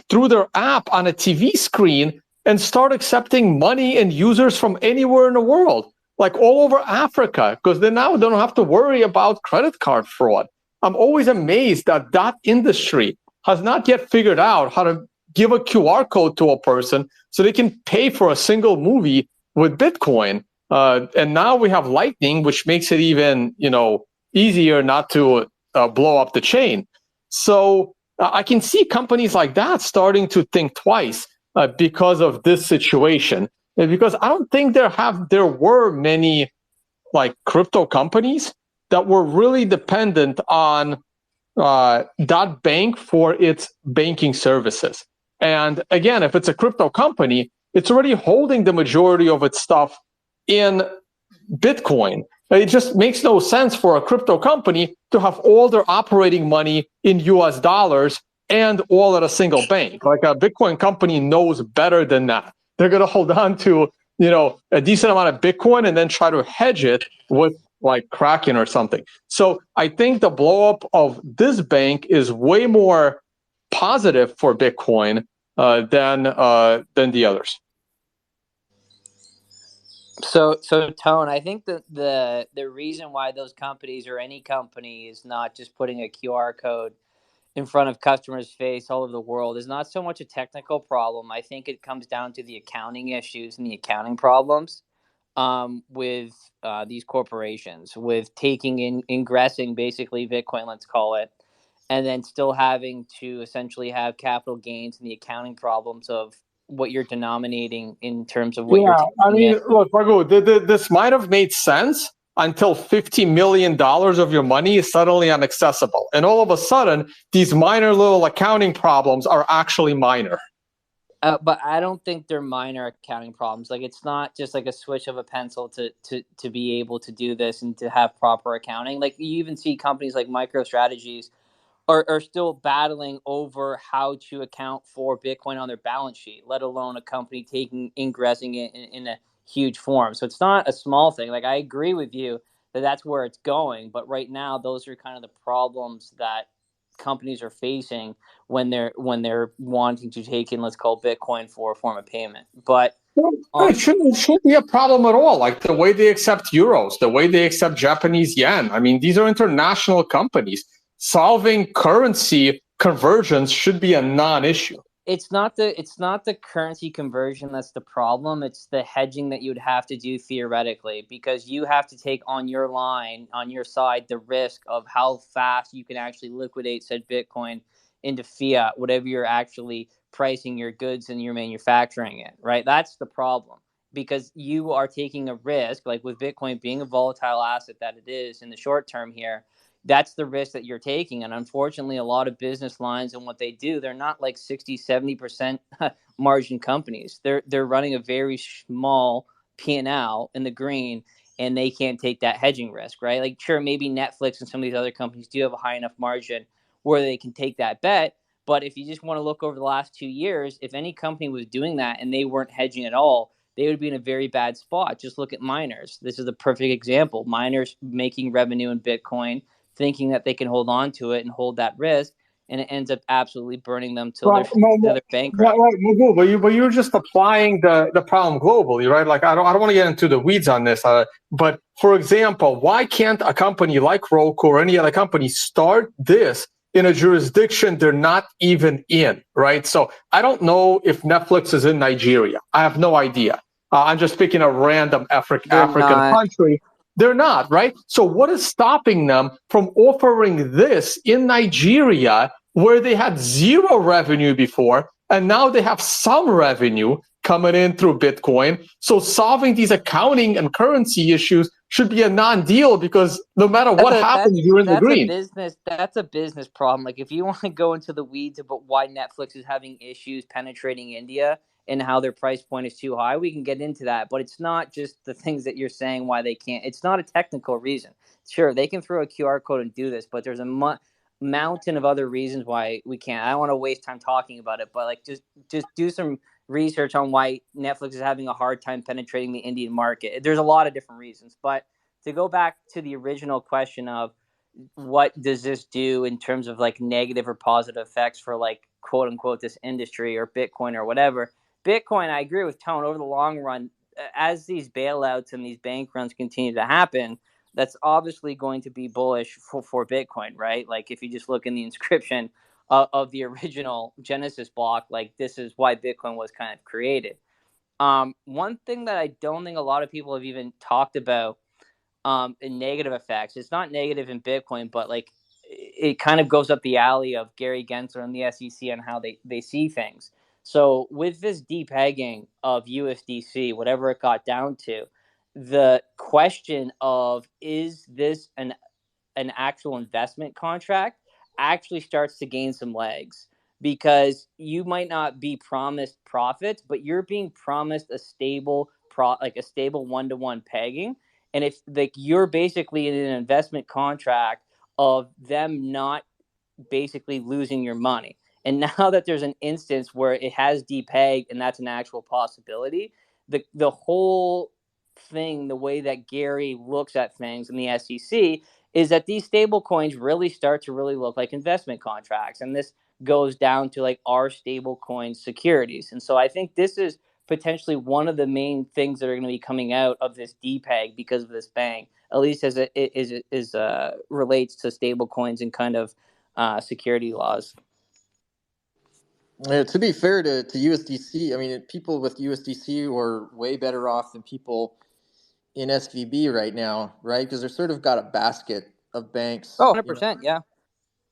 through their app on a TV screen and start accepting money and users from anywhere in the world, like all over Africa, because they now don't have to worry about credit card fraud. I'm always amazed that that industry has not yet figured out how to give a QR code to a person so they can pay for a single movie with Bitcoin. And now we have Lightning, which makes it even, easier not to blow up the chain. So I can see companies like that starting to think twice because of this situation. And because I don't think there were many like crypto companies that were really dependent on that bank for its banking services. And again, if it's a crypto company, it's already holding the majority of its stuff in Bitcoin. It just makes no sense for a crypto company to have all their operating money in US dollars and all at a single bank. Like a Bitcoin company knows better than that. They're going to hold on to, a decent amount of Bitcoin and then try to hedge it with like Kraken or something. So I think the blow up of this bank is way more positive for Bitcoin than the others. So Tone, I think that the reason why those companies or any company is not just putting a QR code in front of customers' face all over the world is not so much a technical problem. I think it comes down to the accounting issues and the accounting problems with these corporations, with ingressing basically Bitcoin, let's call it, and then still having to essentially have capital gains and the accounting problems of what you're denominating in terms of what you're taking I mean, in. look, Margo, this might have made sense until $50 million of your money is suddenly inaccessible. And all of a sudden, these minor little accounting problems are actually minor. But I don't think they're minor accounting problems. Like, it's not just like a switch of a pencil to be able to do this and to have proper accounting. Like, you even see companies like MicroStrategies are still battling over how to account for Bitcoin on their balance sheet, let alone a company ingressing it in a huge form. So it's not a small thing. Like, I agree with you that that's where it's going. But right now, those are kind of the problems that companies are facing when they're wanting to take in, let's call Bitcoin for a form of payment. But it shouldn't be a problem at all. Like the way they accept euros, the way they accept Japanese yen. I mean, these are international companies. Solving currency conversions should be a non-issue. It's not the currency conversion that's the problem. It's the hedging that you would have to do theoretically, because you have to take on your side the risk of how fast you can actually liquidate said Bitcoin into fiat, whatever you're actually pricing your goods and you're manufacturing it, right? That's the problem, because you are taking a risk, like with Bitcoin being a volatile asset that it is in the short term here. that's the risk that you're taking. And unfortunately, a lot of business lines and what they do, they're not like 60-70% margin companies. They're running a very small P&L in the green, and they can't take that hedging risk, right? Like, sure, maybe Netflix and some of these other companies do have a high enough margin where they can take that bet. But if you just want to look over the last 2 years, if any company was doing that and they weren't hedging at all, they would be in a very bad spot. Just look at miners. This is the perfect example. Miners making revenue in Bitcoin, thinking that they can hold on to it and hold that risk, and it ends up absolutely burning them till they're bankrupt. Right, Magoo, but you're just applying the problem globally, right? Like I don't want to get into the weeds on this, but for example, why can't a company like Roku or any other company start this in a jurisdiction they're not even in, right? So I don't know if Netflix is in Nigeria. I have no idea. I'm just picking a random African country. They're not, right? So what is stopping them from offering this in Nigeria, where they had zero revenue before, and now they have some revenue coming in through Bitcoin? So solving these accounting and currency issues should be a non-deal, because no matter what happens, you're in the green. That's a business problem. Like, if you want to go into the weeds about why Netflix is having issues penetrating India and how their price point is too high, we can get into that. But it's not just the things that you're saying why they can't. It's not a technical reason. Sure, they can throw a QR code and do this, but there's a mountain of other reasons why we can't. I don't want to waste time talking about it, but like just do some research on why Netflix is having a hard time penetrating the Indian market. There's a lot of different reasons. But to go back to the original question of what does this do in terms of like negative or positive effects for like quote unquote this industry or Bitcoin or whatever. Bitcoin, I agree with Tone, over the long run, as these bailouts and these bank runs continue to happen, that's obviously going to be bullish for Bitcoin, right? Like, if you just look in the inscription of the original Genesis block, like, this is why Bitcoin was kind of created. One thing that I don't think a lot of people have even talked about in negative effects, it's not negative in Bitcoin, but like it kind of goes up the alley of Gary Gensler and the SEC and how they see things. So with this depegging of USDC, whatever it got down to, the question of is this an actual investment contract actually starts to gain some legs, because you might not be promised profits, but you're being promised a stable like a stable one-to-one pegging. And if like you're basically in an investment contract of them not basically losing your money. And now that there's an instance where it has depegged and that's an actual possibility, the whole thing, the way that Gary looks at things in the SEC, is that these stable coins really start to really look like investment contracts. And this goes down to like our stable coin securities. And so I think this is potentially one of the main things that are going to be coming out of this depeg because of this bang, at least as it relates to stable coins and kind of security laws. To be fair to USDC, I mean, people with USDC are way better off than people in SVB right now, right? Because they're sort of got a basket of banks. Oh, 100%, yeah.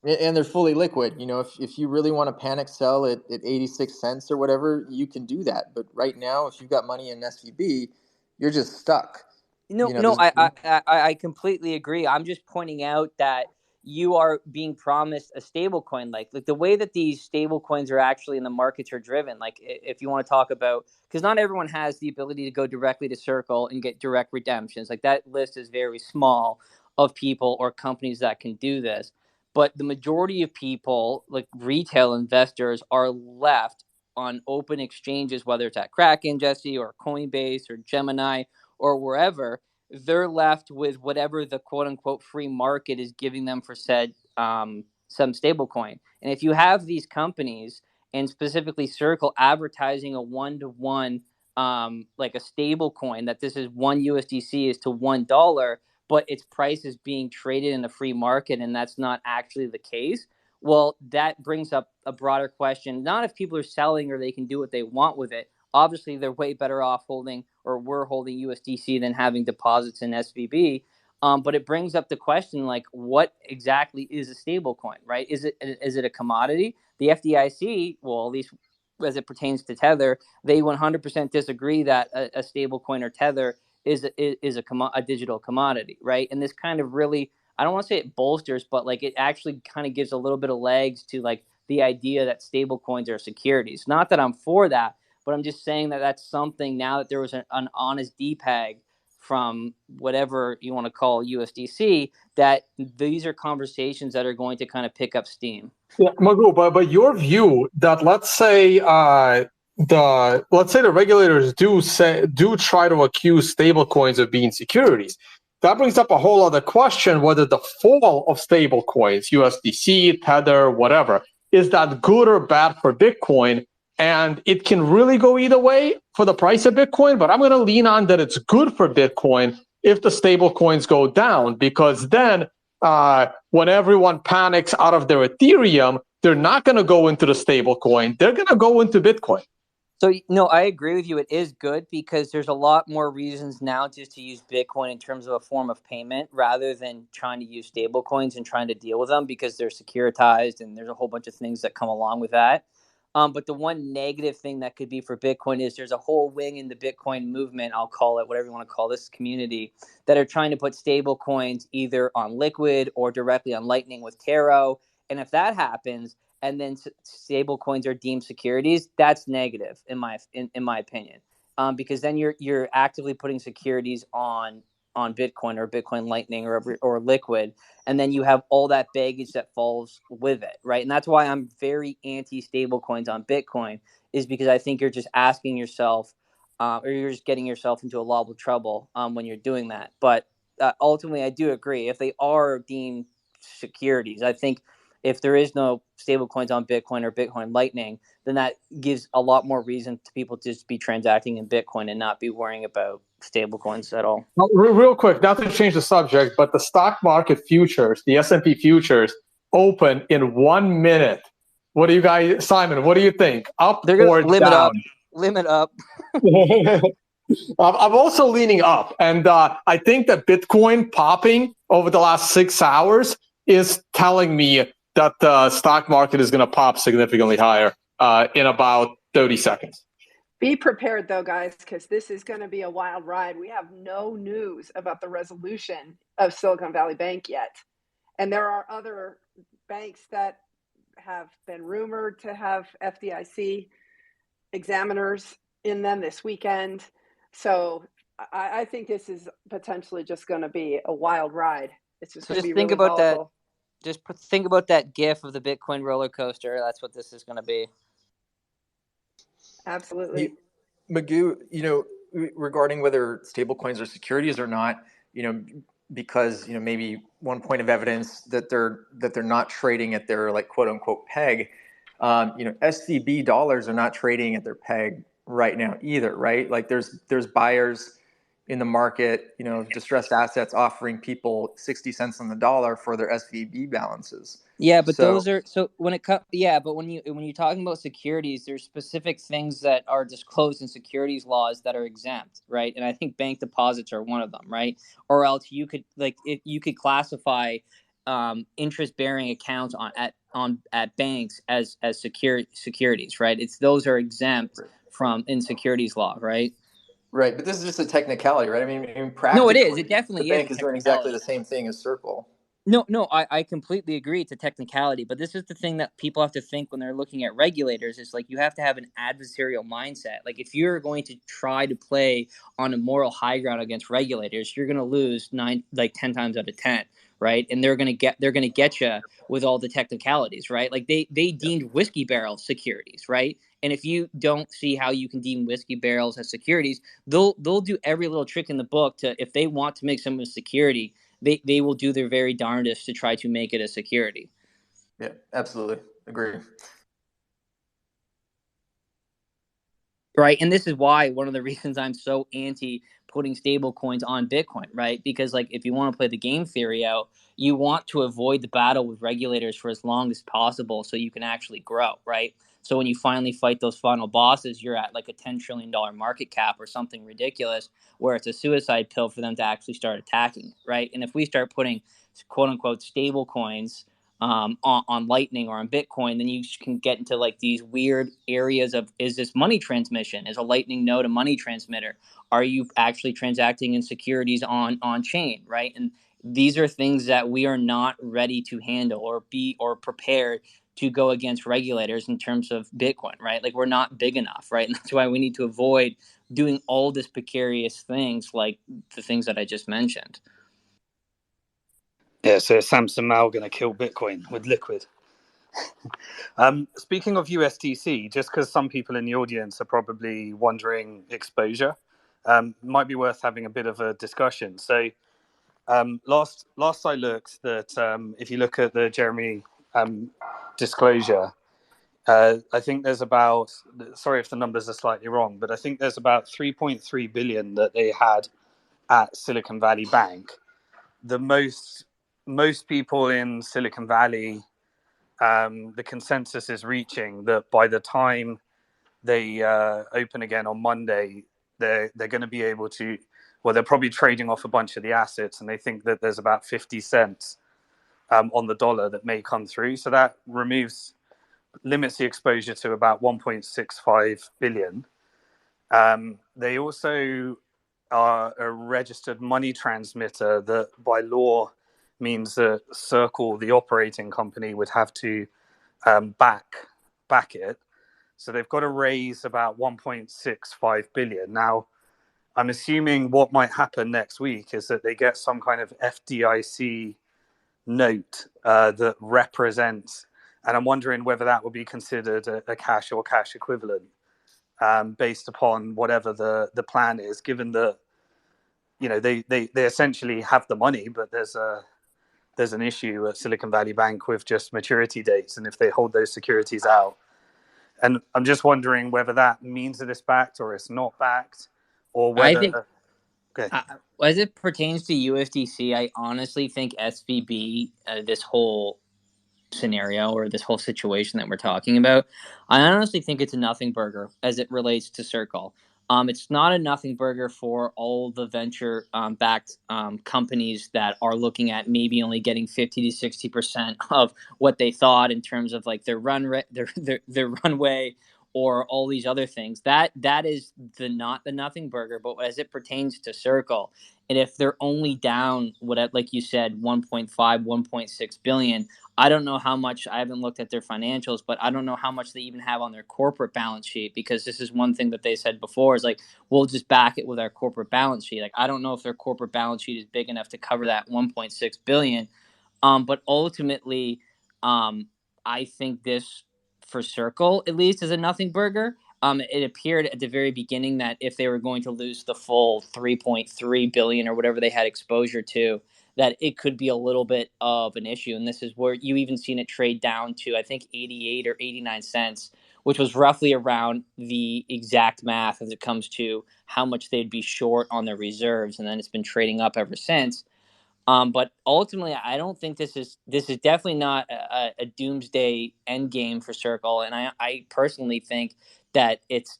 And they're fully liquid. You know, if you really want to panic sell at 86 cents or whatever, you can do that. But right now, if you've got money in SVB, you're just stuck. I completely agree. I'm just pointing out that you are being promised a stable coin, like the way that these stable coins are actually in the markets are driven. Like, if you want to talk about, because not everyone has the ability to go directly to Circle and get direct redemptions. Like, that list is very small of people or companies that can do this. But the majority of people, like retail investors, are left on open exchanges, whether it's at Kraken, Jesse, or Coinbase or Gemini or wherever. They're left with whatever the quote unquote free market is giving them for said some stable coin. And if you have these companies, and specifically Circle, advertising a 1-to-1 like a stable coin, that this is 1 USDC is to $1, but its price is being traded in the free market, and that's not actually the case. Well, that brings up a broader question, not if people are selling or they can do what they want with it. Obviously, they're way better off holding, or we're holding USDC than having deposits in SVB. But it brings up the question, like, what exactly is a stable coin, right? Is it a commodity? The FDIC, well, at least as it pertains to Tether, they 100% disagree that a stable coin or Tether is a digital commodity, right? And this kind of really I don't want to say it bolsters, but like it actually kind of gives a little bit of legs to like the idea that stable coins are securities. Not that I'm for that, but I'm just saying that that's something now that there was an honest DPEG from whatever you want to call USDC, that these are conversations that are going to kind of pick up steam. Yeah, Magoo, but your view that let's say the regulators do try to accuse stablecoins of being securities. That brings up a whole other question: whether the fall of stablecoins, USDC, Tether, whatever, is that good or bad for Bitcoin? And it can really go either way for the price of Bitcoin. But I'm going to lean on that it's good for Bitcoin if the stablecoins go down, because then when everyone panics out of their Ethereum, they're not going to go into the stable coin. They're going to go into Bitcoin. So, no, I agree with you. It is good because there's a lot more reasons now just to use Bitcoin in terms of a form of payment rather than trying to use stable coins and trying to deal with them because they're securitized and there's a whole bunch of things that come along with that. But the one negative thing that could be for Bitcoin is there's a whole wing in the Bitcoin movement, I'll call it, whatever you want to call this community, that are trying to put stable coins either on Liquid or directly on Lightning with Caro. And if that happens, and then stable coins are deemed securities, that's negative in my opinion, because then you're actively putting securities on Bitcoin or Bitcoin Lightning or Liquid, and then you have all that baggage that falls with it, right? And that's why I'm very anti stable coins on Bitcoin, is because I think you're just asking yourself, or you're just getting yourself into a lot of trouble when you're doing that. But ultimately, I do agree if they are deemed securities, I think if there is no stable coins on Bitcoin or Bitcoin Lightning, then that gives a lot more reason to people to just be transacting in Bitcoin and not be worrying about stable coins at all. Well, real quick, not to change the subject, but the stock market futures, the S&P futures, open in 1 minute. What do you guys, Simon, what do you think? Up They're or gonna limit down? up. Limit up. I'm also leaning up. And I think that Bitcoin popping over the last 6 hours is telling me that the stock market is going to pop significantly higher in about 30 seconds. Be prepared, though, guys, because this is going to be a wild ride. We have no news about the resolution of Silicon Valley Bank yet. And there are other banks that have been rumored to have FDIC examiners in them this weekend. So I think this is potentially just going to be a wild ride. It's just going to be really volatile. Just think about that GIF of the Bitcoin roller coaster. That's what this is going to be. Absolutely. Magoo, regarding whether stablecoins are securities or not, because maybe one point of evidence that they're not trading at their like quote unquote peg. SVB dollars are not trading at their peg right now either, right? Like there's buyers in the market, distressed assets offering people 60 cents on the dollar for their SVB balances. Yeah, but those are when it comes. Yeah, but when you're talking about securities, there's specific things that are disclosed in securities laws that are exempt, right? And I think bank deposits are one of them, right? Or else you could classify interest-bearing accounts at banks as securities, right? Those are exempt from in securities law, right? Right, but this is just a technicality, right? I mean, practically, no, it is. It definitely the bank is doing exactly the same thing as Circle. No, I completely agree. It's a technicality, but this is the thing that people have to think when they're looking at regulators. Is like you have to have an adversarial mindset. Like if you're going to try to play on a moral high ground against regulators, you're going to lose 10 times out of 10, right? And they're going to get you with all the technicalities, right? Like they deemed whiskey barrels securities, right? And if you don't see how you can deem whiskey barrels as securities, they'll do every little trick in the book to, if they want to make something a security, they will do their very darndest to try to make it a security. Yeah, absolutely. Agree. Right. And this is why one of the reasons I'm so anti putting stable coins on Bitcoin, right? Because like if you want to play the game theory out, you want to avoid the battle with regulators for as long as possible so you can actually grow, right? So when you finally fight those final bosses, you're at like a $10 trillion market cap or something ridiculous where it's a suicide pill for them to actually start attacking it, right? And if we start putting quote unquote stable coins on Lightning or on Bitcoin, then you can get into like these weird areas of, is this money transmission? Is a Lightning node a money transmitter? Are you actually transacting in securities on chain, right? And these are things that we are not ready to handle or prepared to go against regulators in terms of Bitcoin, right? Like we're not big enough, right? And that's why we need to avoid doing all this precarious things like the things that I just mentioned. Yeah, so Samson Mao going to kill Bitcoin with liquid. Speaking of USDC, just because some people in the audience are probably wondering exposure, might be worth having a bit of a discussion. So last I looked, that if you look at the Jeremy disclosure, I think there's about, sorry if the numbers are slightly wrong, but I think there's about 3.3 billion that they had at Silicon Valley Bank. The most people in Silicon Valley, the consensus is reaching that by the time they open again on Monday, they're going to be able to, well, they're probably trading off a bunch of the assets, and they think that there's about 50 cents on the dollar that may come through. So that limits the exposure to about 1.65 billion. They also are a registered money transmitter that by law means that Circle, the operating company, would have to back it. So they've got to raise about 1.65 billion. Now, I'm assuming what might happen next week is that they get some kind of FDIC note that represents, and I'm wondering whether that would be considered a cash or cash equivalent, based upon whatever the plan is, given that, you know, they essentially have the money, but there's an issue at Silicon Valley Bank with just maturity dates, and if they hold those securities out. And I'm just wondering whether that means that it's backed or it's not backed, or I whether. think Okay. as it pertains to USDC, I honestly think SVB, this whole scenario or this whole situation that we're talking about, I honestly think it's a nothing burger as it relates to Circle. It's not a nothing burger for all the venture backed companies that are looking at maybe only getting 50 to 60% of what they thought in terms of like their runway or all these other things. That is not the nothing burger. But as it pertains to Circle, and if they're only down like you said, 1.5, 1.6 billion, I don't know how much, I haven't looked at their financials, but I don't know how much they even have on their corporate balance sheet, because this is one thing that they said before is like, we'll just back it with our corporate balance sheet. Like, I don't know if their corporate balance sheet is big enough to cover that 1.6 billion. But ultimately, I think this, for Circle at least, is a nothing burger. It appeared at the very beginning that if they were going to lose the full 3.3 billion or whatever they had exposure to, that it could be a little bit of an issue. And this is where you even seen it trade down to, I think, 88 or 89 cents, which was roughly around the exact math as it comes to how much they'd be short on their reserves. And then it's been trading up ever since. But ultimately, I don't think this is definitely not a doomsday end game for Circle. And I personally think that it's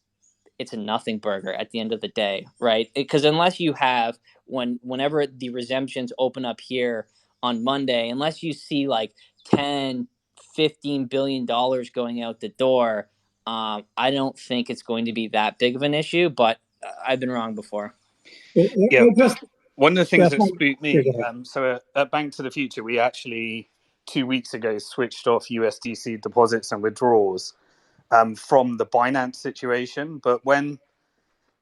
a nothing burger at the end of the day, right? Because unless you have, whenever the resumptions open up here on Monday, unless you see like 10, $15 billion going out the door, I don't think it's going to be that big of an issue, but I've been wrong before. Yeah, one of the things that spooked me, so at Bank to the Future, we actually 2 weeks ago switched off USDC deposits and withdrawals from the Binance situation. But when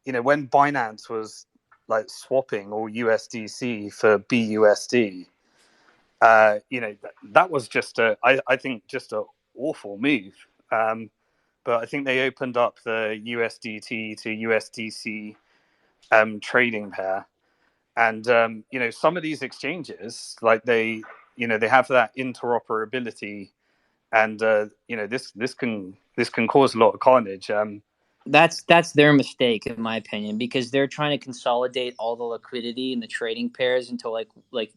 Binance was like swapping all USDC for BUSD, that was just I think just a awful move. But I think they opened up the USDT to USDC trading pair. And some of these exchanges, like they have that interoperability, and this can cause a lot of carnage. That's their mistake, in my opinion, because they're trying to consolidate all the liquidity and the trading pairs into like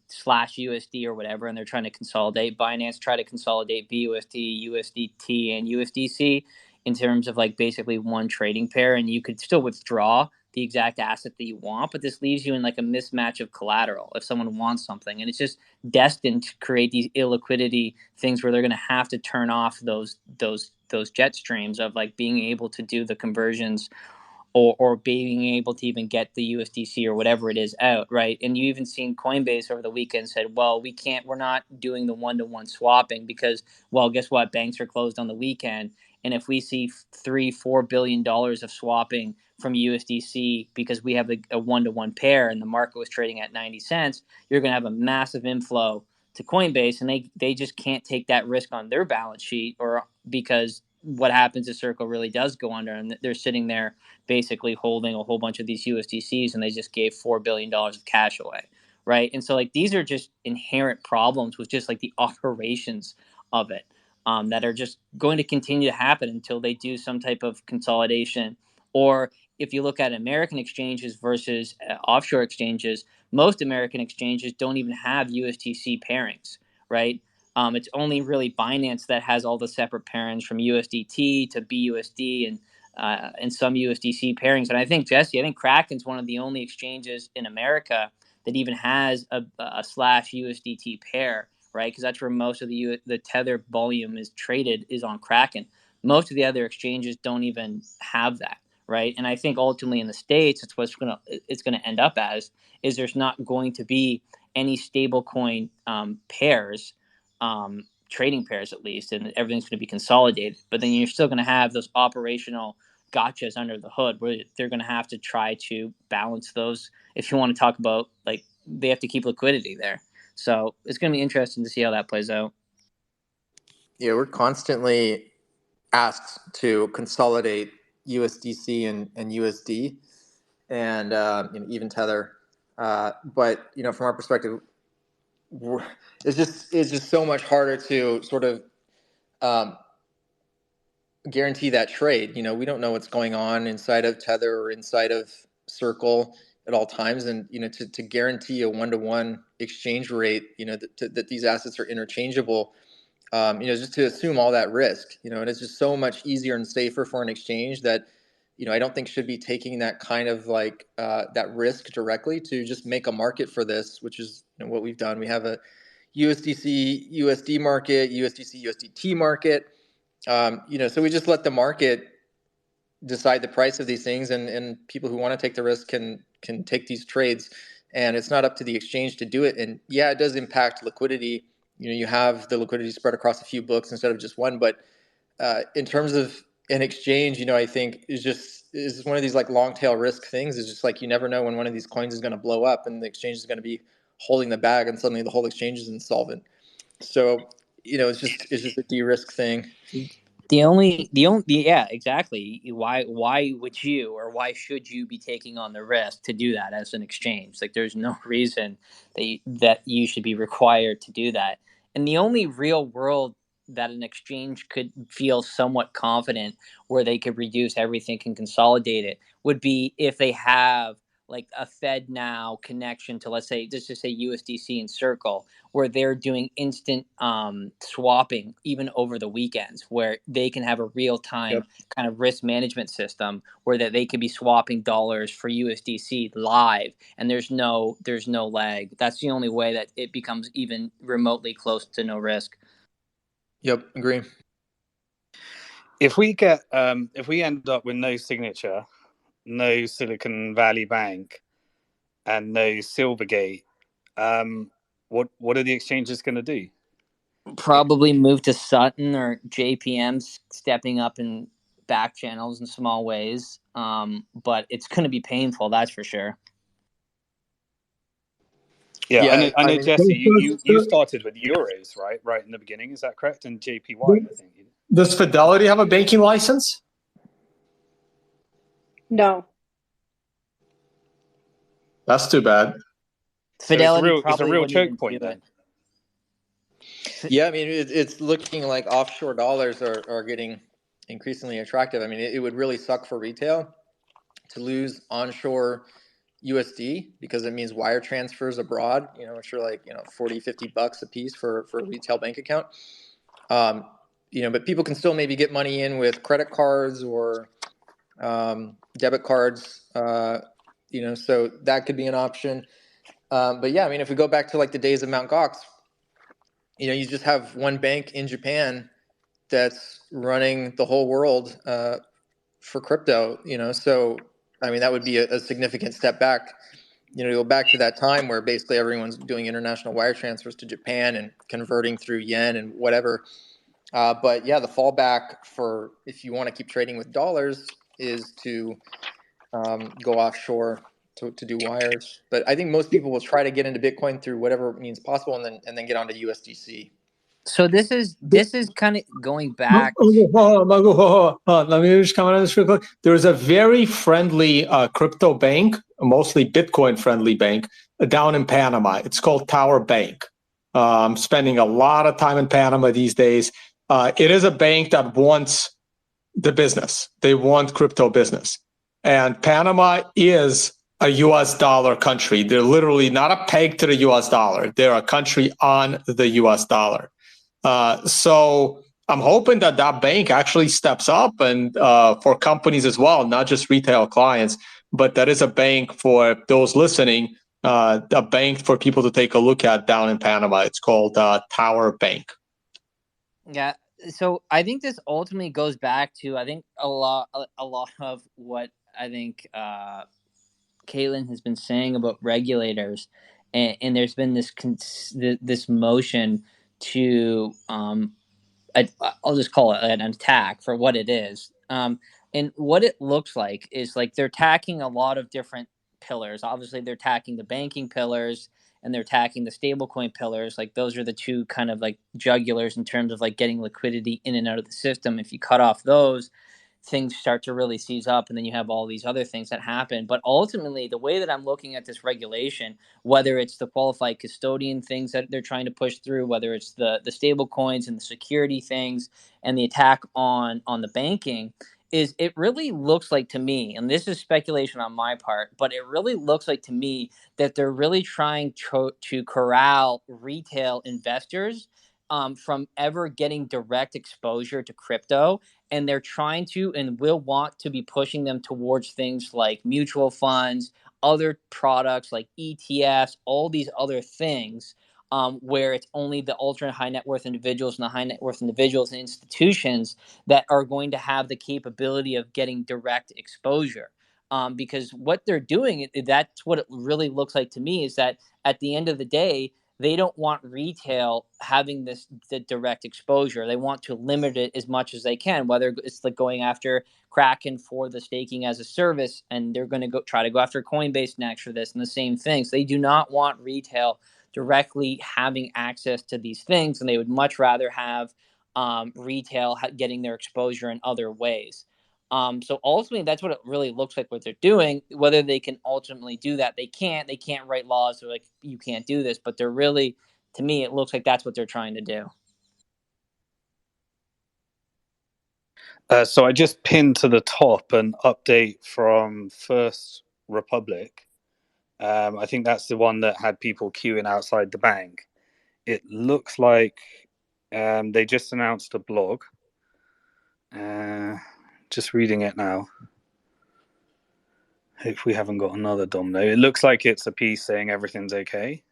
slash USD or whatever, and they're trying to consolidate. Binance try to consolidate BUSD, USDT, and USDC in terms of like basically one trading pair, and you could still withdraw the exact asset that you want, but this leaves you in like a mismatch of collateral if someone wants something, and it's just destined to create these illiquidity things where they're going to have to turn off those jet streams of like being able to do the conversions or being able to even get the USDC or whatever it is out, right? And you even seen Coinbase over the weekend said, well, we're not doing the one-to-one swapping because, well, guess what? Banks are closed on the weekend. And if we see $3-4 billion of swapping from USDC because we have a one-to-one pair and the market was trading at 90 cents, you're going to have a massive inflow to Coinbase, and they just can't take that risk on their balance sheet, or because what happens is Circle really does go under, and they're sitting there basically holding a whole bunch of these USDCs, and they just gave $4 billion of cash away, right? And so like these are just inherent problems with just like the operations of it, that are just going to continue to happen until they do some type of consolidation. Or if you look at American exchanges versus offshore exchanges, most American exchanges don't even have USDC pairings, right? It's only really Binance that has all the separate pairings from USDT to BUSD and some USDC pairings. And I think, Jesse, I think Kraken's one of the only exchanges in America that even has a slash USDT pair, right? Because that's where most of the Tether volume is traded, is on Kraken. Most of the other exchanges don't even have that, right? And I think ultimately in the States, it's gonna end up as is there's not going to be any stablecoin pairs, trading pairs at least, and everything's going to be consolidated. But then you're still going to have those operational gotchas under the hood where they're going to have to try to balance those. If you want to talk about, like, they have to keep liquidity there. So it's going to be interesting to see how that plays out. Yeah, we're constantly asked to consolidate USDC and USD, and even Tether. But from our perspective, it's just so much harder to sort of guarantee that trade. We don't know what's going on inside of Tether or inside of Circle at all times, and to guarantee a one-to-one exchange rate, that these assets are interchangeable. Just to assume all that risk, and it's just so much easier and safer for an exchange that, I don't think should be taking that kind of like that risk directly to just make a market for this, which is what we've done. We have a USDC USD market, USDC USDT market. So we just let the market decide the price of these things, and people who want to take the risk can take these trades, and it's not up to the exchange to do it. And yeah, it does impact liquidity. You have the liquidity spread across a few books instead of just one. But in terms of an exchange, I think is one of these like long tail risk things. It's just like you never know when one of these coins is going to blow up and the exchange is going to be holding the bag, and suddenly the whole exchange is insolvent. So it's just a de-risk thing. Yeah, exactly. Why would you, or why should you be taking on the risk to do that as an exchange? Like, there's no reason that you should be required to do that. And the only real world that an exchange could feel somewhat confident where they could reduce everything and consolidate it would be if they have like a Fed now connection to, let's just say USDC and Circle, where they're doing instant swapping even over the weekends, where they can have a real-time kind of risk management system where that they could be swapping dollars for USDC live, and there's no lag. That's the only way that it becomes even remotely close to no risk. Yep, agree. If we end up with no signature, no Silicon Valley Bank, and no Silvergate, what are the exchanges going to do? Probably move to Sutton or JPM, stepping up in back channels in small ways. But it's going to be painful, that's for sure. Yeah, I know, Jesse, you started with euros, right in the beginning. Is that correct? And JPY, I think. Does Fidelity have a banking license? No. That's too bad. Fidelity it's a real choke point then. Yeah, I mean, it's looking like offshore dollars are getting increasingly attractive. I mean, it would really suck for retail to lose onshore USD, because it means wire transfers abroad, which are like, $40-50 a piece for a retail bank account. But people can still maybe get money in with credit cards or debit cards, so that could be an option. But yeah, I mean, if we go back to like the days of Mt. Gox, you just have one bank in Japan that's running the whole world for crypto, so I mean, that would be a significant step back. You know, to go back to that time where basically everyone's doing international wire transfers to Japan and converting through yen and whatever. But yeah, the fallback for if you want to keep trading with dollars is to go offshore to do wires. But I think most people will try to get into Bitcoin through whatever means possible, and then get onto USDC. So this is kind of going back. Hold on. Let me just comment on this real quick. There's a very friendly crypto bank, mostly Bitcoin friendly bank, down in Panama. It's called Tower Bank. I'm spending a lot of time in Panama these days. It is a bank that wants the business. They want crypto business. And Panama is a US dollar country. They're literally not a peg to the US dollar. They're a country on the US dollar. So I'm hoping that bank actually steps up and for companies as well, not just retail clients, but that is a bank for those listening, a bank for people to take a look at down in Panama. It's called Tower Bank. Yeah. So I think this ultimately goes back to, I think a lot of what I think Caitlyn has been saying about regulators, and there's been this motion to I'll just call it an attack for what it is. And what it looks like is like they're attacking a lot of different pillars. Obviously, they're attacking the banking pillars and they're attacking the stablecoin pillars. Like those are the two kind of like jugulars in terms of like getting liquidity in and out of the system. If you cut off those, things start to really seize up, and then you have all these other things that happen. But ultimately, the way that I'm looking at this regulation, whether it's the qualified custodian things that they're trying to push through, whether it's the stable coins and the security things and the attack on the banking, is it really looks like to me, and this is speculation on my part, but it really looks like to me that they're really trying to corral retail investors from ever getting direct exposure to crypto, and they're trying to and will want to be pushing them towards things like mutual funds, other products like ETFs, all these other things, where it's only the ultra high net worth individuals and the high net worth individuals and institutions that are going to have the capability of getting direct exposure. Because what they're doing, that's what it really looks like to me, is that at the end of the day, they don't want retail having the direct exposure. They want to limit it as much as they can, whether it's like going after Kraken for the staking as a service, and they're going to try to go after Coinbase next for this, and the same things. They do not want retail directly having access to these things, and they would much rather have retail getting their exposure in other ways. So ultimately, that's what it really looks like what they're doing. Whether they can ultimately do that, they can't. They can't write laws that are like, you can't do this. But they're really, to me, it looks like that's what they're trying to do. So I just pinned to the top an update from First Republic. I think that's the one that had people queuing outside the bank. It looks like they just announced a blog. Just reading it now. Hope we haven't got another domino. It looks like it's a piece saying everything's okay.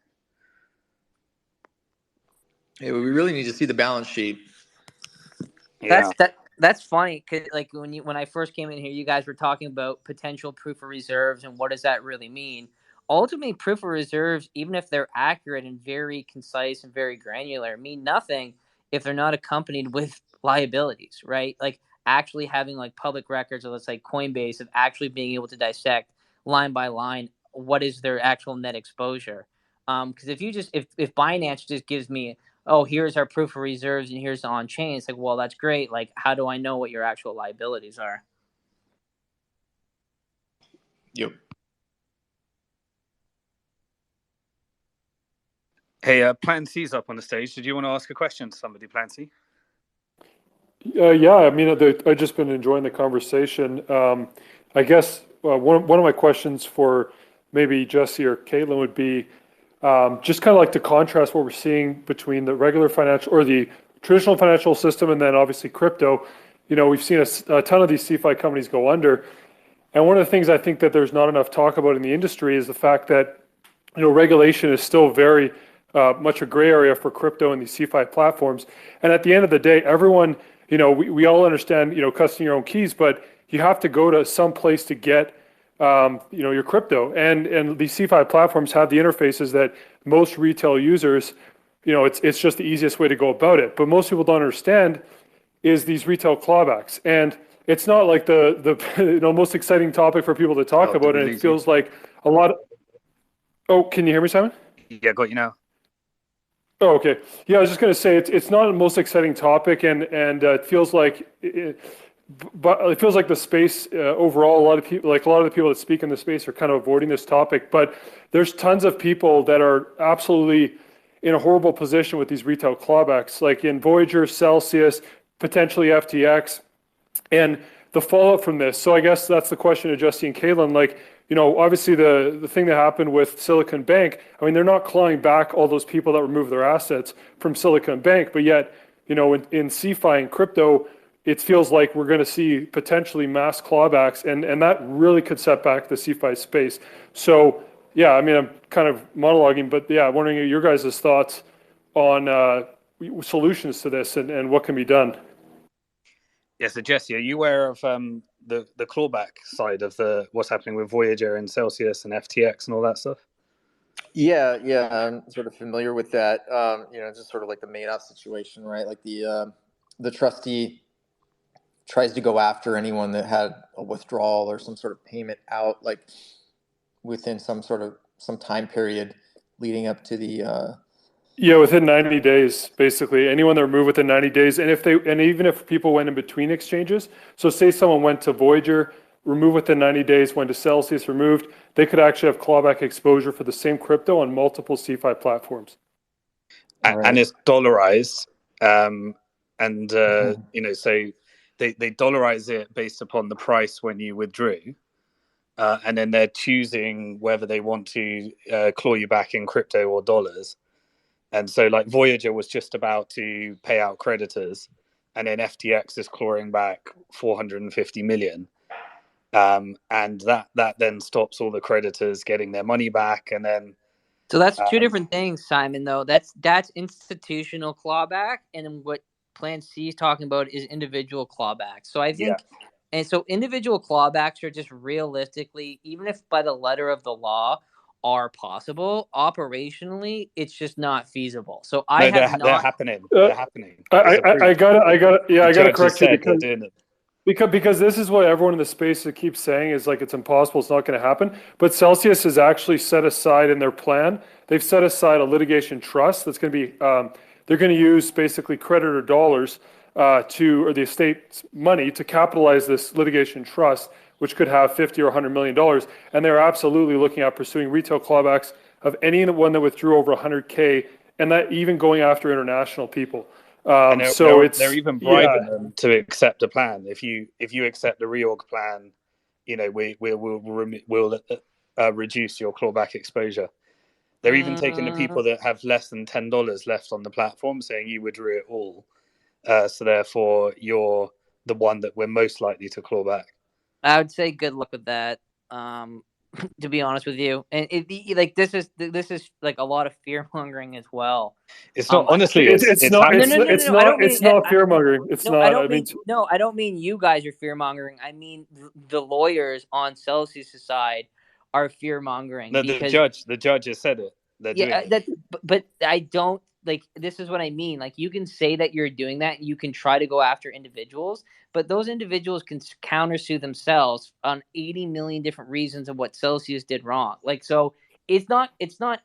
Yeah, we really need to see the balance sheet. Yeah. That's funny, because like when I first came in here, you guys were talking about potential proof of reserves and what does that really mean. Ultimately, proof of reserves, even if they're accurate and very concise and very granular, mean nothing if they're not accompanied with liabilities, right? Like actually having like public records, or let's say Coinbase, of actually being able to dissect line by line what is their actual net exposure. Because if Binance just gives me, oh, here's our proof of reserves and here's the on chain, it's like, well, that's great. Like, how do I know what your actual liabilities are? Yep. Hey, Plan C's up on the stage. Did you want to ask a question to somebody, Plan C? Yeah, I mean, I've just been enjoying the conversation. I guess one of my questions for maybe Jesse or Caitlyn would be just kind of like to contrast what we're seeing between the regular financial or the traditional financial system and then obviously crypto. You know, we've seen a ton of these CeFi companies go under. And one of the things I think that there's not enough talk about in the industry is the fact that, you know, regulation is still very much a gray area for crypto and these CeFi platforms. And at the end of the day, everyone, you know, we all understand, you know, custody your own keys, but you have to go to some place to get your crypto. And these CeFi platforms have the interfaces that most retail users, it's just the easiest way to go about it. But most people don't understand is these retail clawbacks. And it's not like the most exciting topic for people to talk about. And it feels like a lot of, oh, can you hear me, Simon? Yeah, got you now. Oh, okay. Yeah, I was just going to say it's not the most exciting topic, and it feels like but it feels like the space overall, a lot of the people that speak in the space are kind of avoiding this topic. But there's tons of people that are absolutely in a horrible position with these retail clawbacks, like in Voyager, Celsius, potentially FTX, and the fallout from this. So I guess that's the question to Jesse and Caitlyn. Like, obviously the thing that happened with Silicon Bank, I mean, they're not clawing back all those people that removed their assets from Silicon Bank, but yet, in CeFi and crypto, it feels like we're going to see potentially mass clawbacks, and that really could set back the CeFi space. So, yeah, I mean, I'm kind of monologuing, but yeah, I'm wondering your guys' thoughts on solutions to this and what can be done. Yeah, so Jesse, are you aware of the clawback side of what's happening with Voyager and Celsius and FTX and all that stuff? Yeah, I'm sort of familiar with that. Just sort of like the Madoff situation, right? Like the trustee tries to go after anyone that had a withdrawal or some sort of payment out, like within some time period leading up to the. Yeah, within 90 days, basically. Anyone that removed within 90 days, and even if people went in between exchanges, so say someone went to Voyager, removed within 90 days, went to Celsius, removed, they could actually have clawback exposure for the same crypto on multiple CeFi platforms. Right. And it's dollarized, so they dollarize it based upon the price when you withdrew, and then they're choosing whether they want to claw you back in crypto or dollars. And so, like, Voyager was just about to pay out creditors, and then FTX is clawing back 450 million. And that then stops all the creditors getting their money back, and then. So that's two different things, Simon. Though that's institutional clawback, and what Plan C is talking about is individual clawback. So I think, and so individual clawbacks are just realistically, even if by the letter of the law, are possible. Operationally, it's just not feasible. So they're happening. They're happening. I gotta correct you because this is what everyone in the space keeps saying is like it's impossible, it's not going to happen. But Celsius has actually set aside in their plan, they've set aside a litigation trust that's going to be they're going to use basically creditor dollars or the estate's money to capitalize this litigation trust, which could have $50 or $100 million. And they're absolutely looking at pursuing retail clawbacks of anyone that withdrew over 100K, and that even going after international people. They're even bribing them to accept a plan. If you accept the reorg plan, we'll reduce your clawback exposure. They're even taking the people that have less than $10 left on the platform, saying you withdrew it all. So therefore, you're the one that we're most likely to claw back. I would say good luck with that. To be honest with you, and this is like a lot of fear mongering as well. It's not honestly. It's not fear mongering. It's not. I don't mean you guys are fear mongering. I mean the lawyers on Celsius' side are fear mongering. No, the judge has said it. But I don't like. This is what I mean. Like, you can say that you're doing that, and you can try to go after individuals, but those individuals can countersue themselves on 80 million different reasons of what Celsius did wrong. Like, so it's not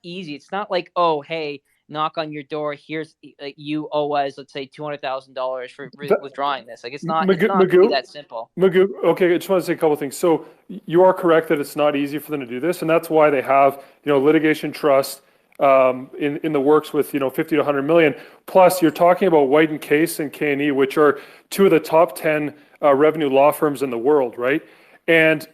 easy. It's not like, oh, hey, knock on your door. Here's you owe us, let's say, $200,000 for withdrawing this. Like, it's not really that simple. Magoo, okay, I just want to say a couple of things. So you are correct that it's not easy for them to do this, and that's why they have litigation trust in the works with 50 to 100 million. Plus, you're talking about White & Case and K&E, which are two of the top 10 revenue law firms in the world, right? And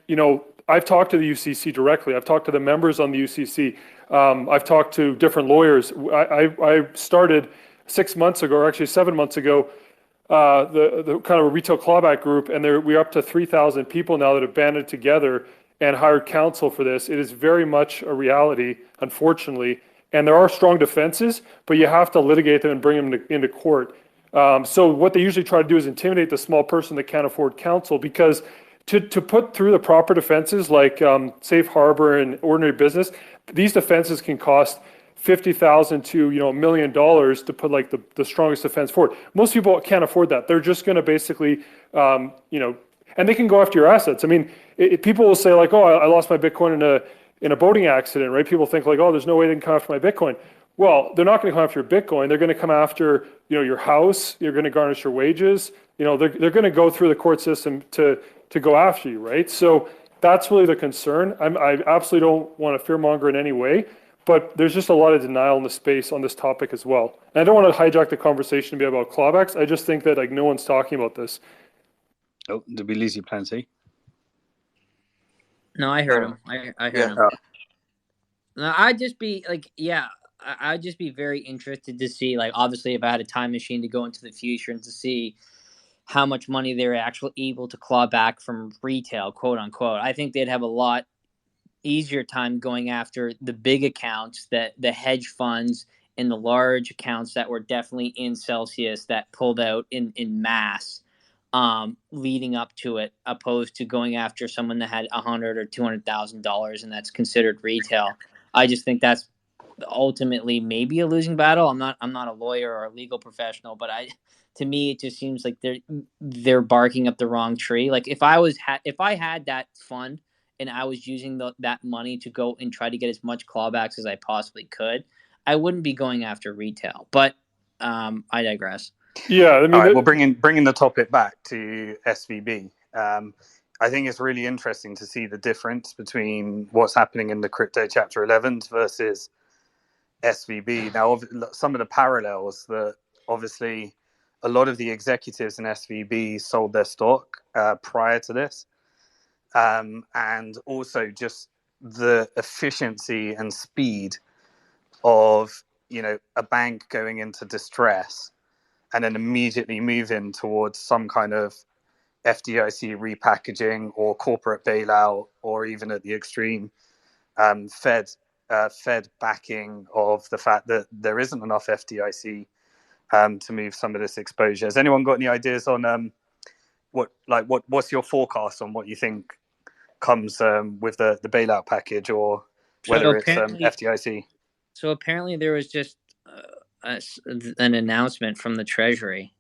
I've talked to the UCC directly. I've talked to the members on the UCC. I've talked to different lawyers. I started 6 months ago, or actually 7 months ago, the kind of a retail clawback group, and we're up to 3,000 people now that have banded together and hired counsel for this. It is very much a reality, unfortunately. And there are strong defenses, but you have to litigate them and bring them into court. So what they usually try to do is intimidate the small person that can't afford counsel, because to put through the proper defenses like safe harbor and ordinary business, these defenses can cost $50,000 to $1 million to put like the strongest defense forward. Most people can't afford that. They're just going to basically, and they can go after your assets. I mean, people will say like, oh, I lost my Bitcoin in a boating accident, right? People think like, oh, there's no way they can come after my Bitcoin. Well, they're not going to come after your Bitcoin. They're going to come after your house. You're going to garnish your wages. They're going to go through the court system to go after you, right? So that's really the concern. I absolutely don't want to fearmonger in any way, but there's just a lot of denial in the space on this topic as well. And I don't want to hijack the conversation to be about clawbacks. I just think that like no one's talking about this. Oh, did we lose you, Plenty? No, I heard him. I heard him. No, I'd just be like, I'd just be very interested to see, like, obviously, if I had a time machine to go into the future and to see how much money they're actually able to claw back from retail, quote unquote. I think they'd have a lot easier time going after the big accounts, that the hedge funds and the large accounts that were definitely in Celsius that pulled out in mass leading up to it, opposed to going after someone that had $100,000 or $200,000 and that's considered retail. I just think that's ultimately maybe a losing battle. I'm not a lawyer or a legal professional, but to me it just seems like they're barking up the wrong tree. Like if I had that fund and I was using that money to go and try to get as much clawbacks as I possibly could, I wouldn't be going after retail. But I digress. Yeah, I mean, all right, well, bringing the topic back to SVB. I think it's really interesting to see the difference between what's happening in the crypto Chapter 11s versus SVB. Now, some of the parallels that obviously a lot of the executives in SVB sold their stock prior to this, and also just the efficiency and speed of a bank going into distress and then immediately moving towards some kind of FDIC repackaging or corporate bailout, or even at the extreme, Fed backing of the fact that there isn't enough FDIC to move some of this exposure. Has anyone got any ideas on what's your forecast on what you think comes with the bailout package, or whether it's FDIC? So apparently there was just an announcement from the Treasury.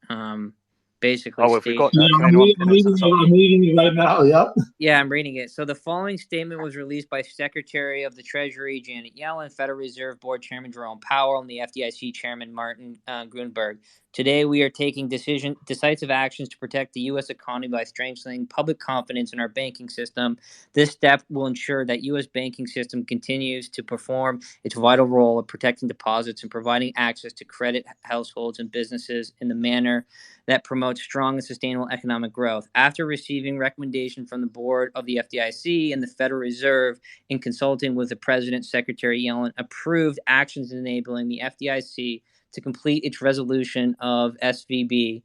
Basically, if we got that, I'm reading it right now. Yep. Yeah, I'm reading it. So the following statement was released by Secretary of the Treasury Janet Yellen, Federal Reserve Board Chairman Jerome Powell, and the FDIC Chairman Martin Grunberg. Today, we are taking decisive actions to protect the U.S. economy by strengthening public confidence in our banking system. This step will ensure that U.S. banking system continues to perform its vital role of protecting deposits and providing access to credit households and businesses in the manner that promotes strong and sustainable economic growth. After receiving recommendation from the board of the FDIC and the Federal Reserve, in consulting with the President, Secretary Yellen approved actions enabling the FDIC to complete its resolution of SVB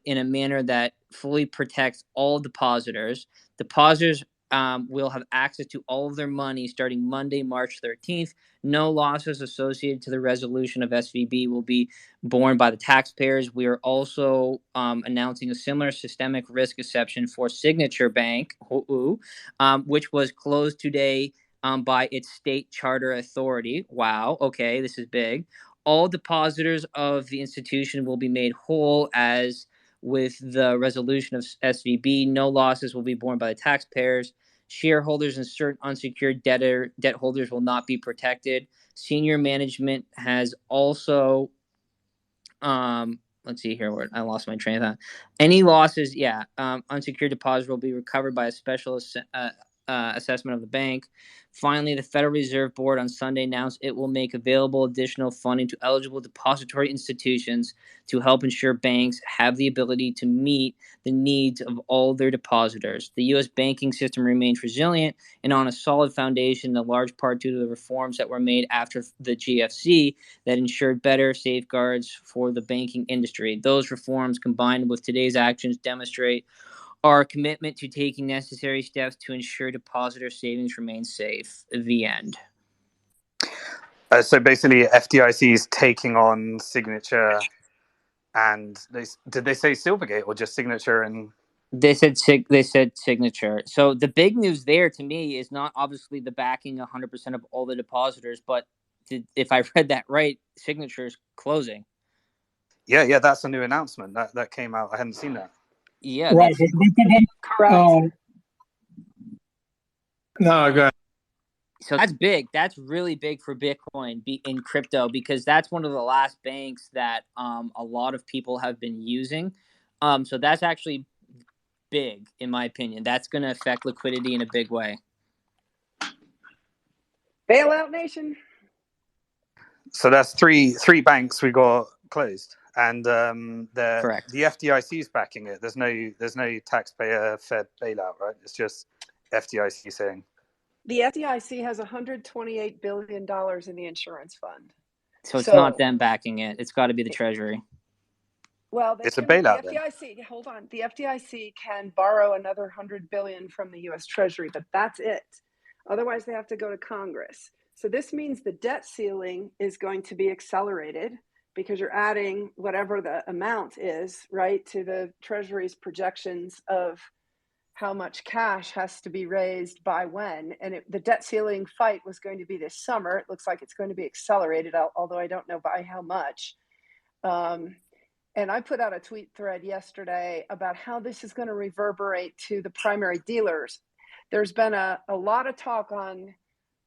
in a manner that fully protects all depositors. Depositors will have access to all of their money starting Monday, March 13th. No losses associated to the resolution of SVB will be borne by the taxpayers. We are also announcing a similar systemic risk exception for Signature Bank, which was closed today by its state charter authority. Wow, okay, this is big. All depositors of the institution will be made whole as with the resolution of SVB. No losses will be borne by the taxpayers. Shareholders and certain unsecured debt holders will not be protected. Senior management has also let's see here where I lost my train of thought. Any losses, unsecured deposits will be recovered by a special assessment of the bank. Finally, the Federal Reserve Board on Sunday announced it will make available additional funding to eligible depository institutions to help ensure banks have the ability to meet the needs of all their depositors. The U.S. banking system remains resilient and on a solid foundation, in large part due to the reforms that were made after the GFC that ensured better safeguards for the banking industry. Those reforms, combined with today's actions, demonstrate our commitment to taking necessary steps to ensure depositor savings remain safe. The end. So basically, FDIC is taking on Signature, and did they say Silvergate or just Signature and They said signature. So the big news there to me is not obviously the backing 100% of all the depositors, but if I read that right, signature is closing. Yeah, that's a new announcement that came out. I hadn't seen that. Yeah, right. Correct. No, go ahead. So that's big. That's really big for Bitcoin in crypto, because that's one of the last banks that a lot of people have been using. So that's actually big, in my opinion. That's going to affect liquidity in a big way. Bailout nation. So that's three banks we got closed, and the Correct. FDIC is backing it. There's no taxpayer Fed bailout, right? It's just FDIC saying. The FDIC has $128 billion in the insurance fund. So it's not them backing it. It's got to be the Treasury. Well, it's a bailout. The FDIC, hold on. The FDIC can borrow another $100 billion from the U.S. Treasury, but that's it. Otherwise, they have to go to Congress. So this means the debt ceiling is going to be accelerated because you're adding whatever the amount is, right, to the Treasury's projections of how much cash has to be raised by when. And the debt ceiling fight was going to be this summer. It looks like it's going to be accelerated, although I don't know by how much. And I put out a tweet thread yesterday about how this is going to reverberate to the primary dealers. There's been a lot of talk on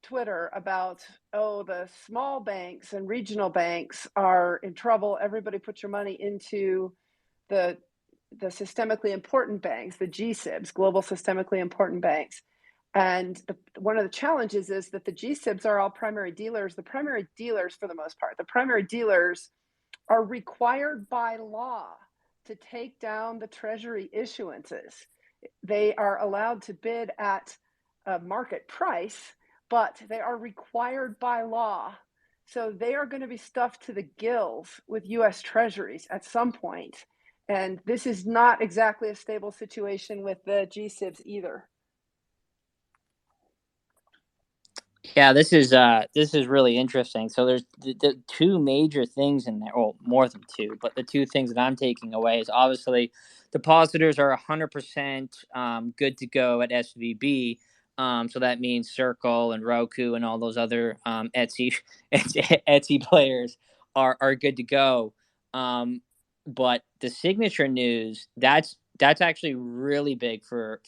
Twitter about, the small banks and regional banks are in trouble. Everybody put your money into the systemically important banks, the GSIBs, global systemically important banks. And one of the challenges is that the GSIBs are all primary dealers. The primary dealers, for the most part, the primary dealers are required by law to take down the Treasury issuances. They are allowed to bid at a market price, but they are required by law. So they are going to be stuffed to the gills with U.S. Treasuries at some point. And this is not exactly a stable situation with the GSIBs either. Yeah, this is really interesting. So there's the two major things in there. Well, more than two, but the two things that I'm taking away is obviously depositors are 100% good to go at SVB. So that means Circle and Roku and all those other Etsy players are good to go. But the signature news, that's actually really big for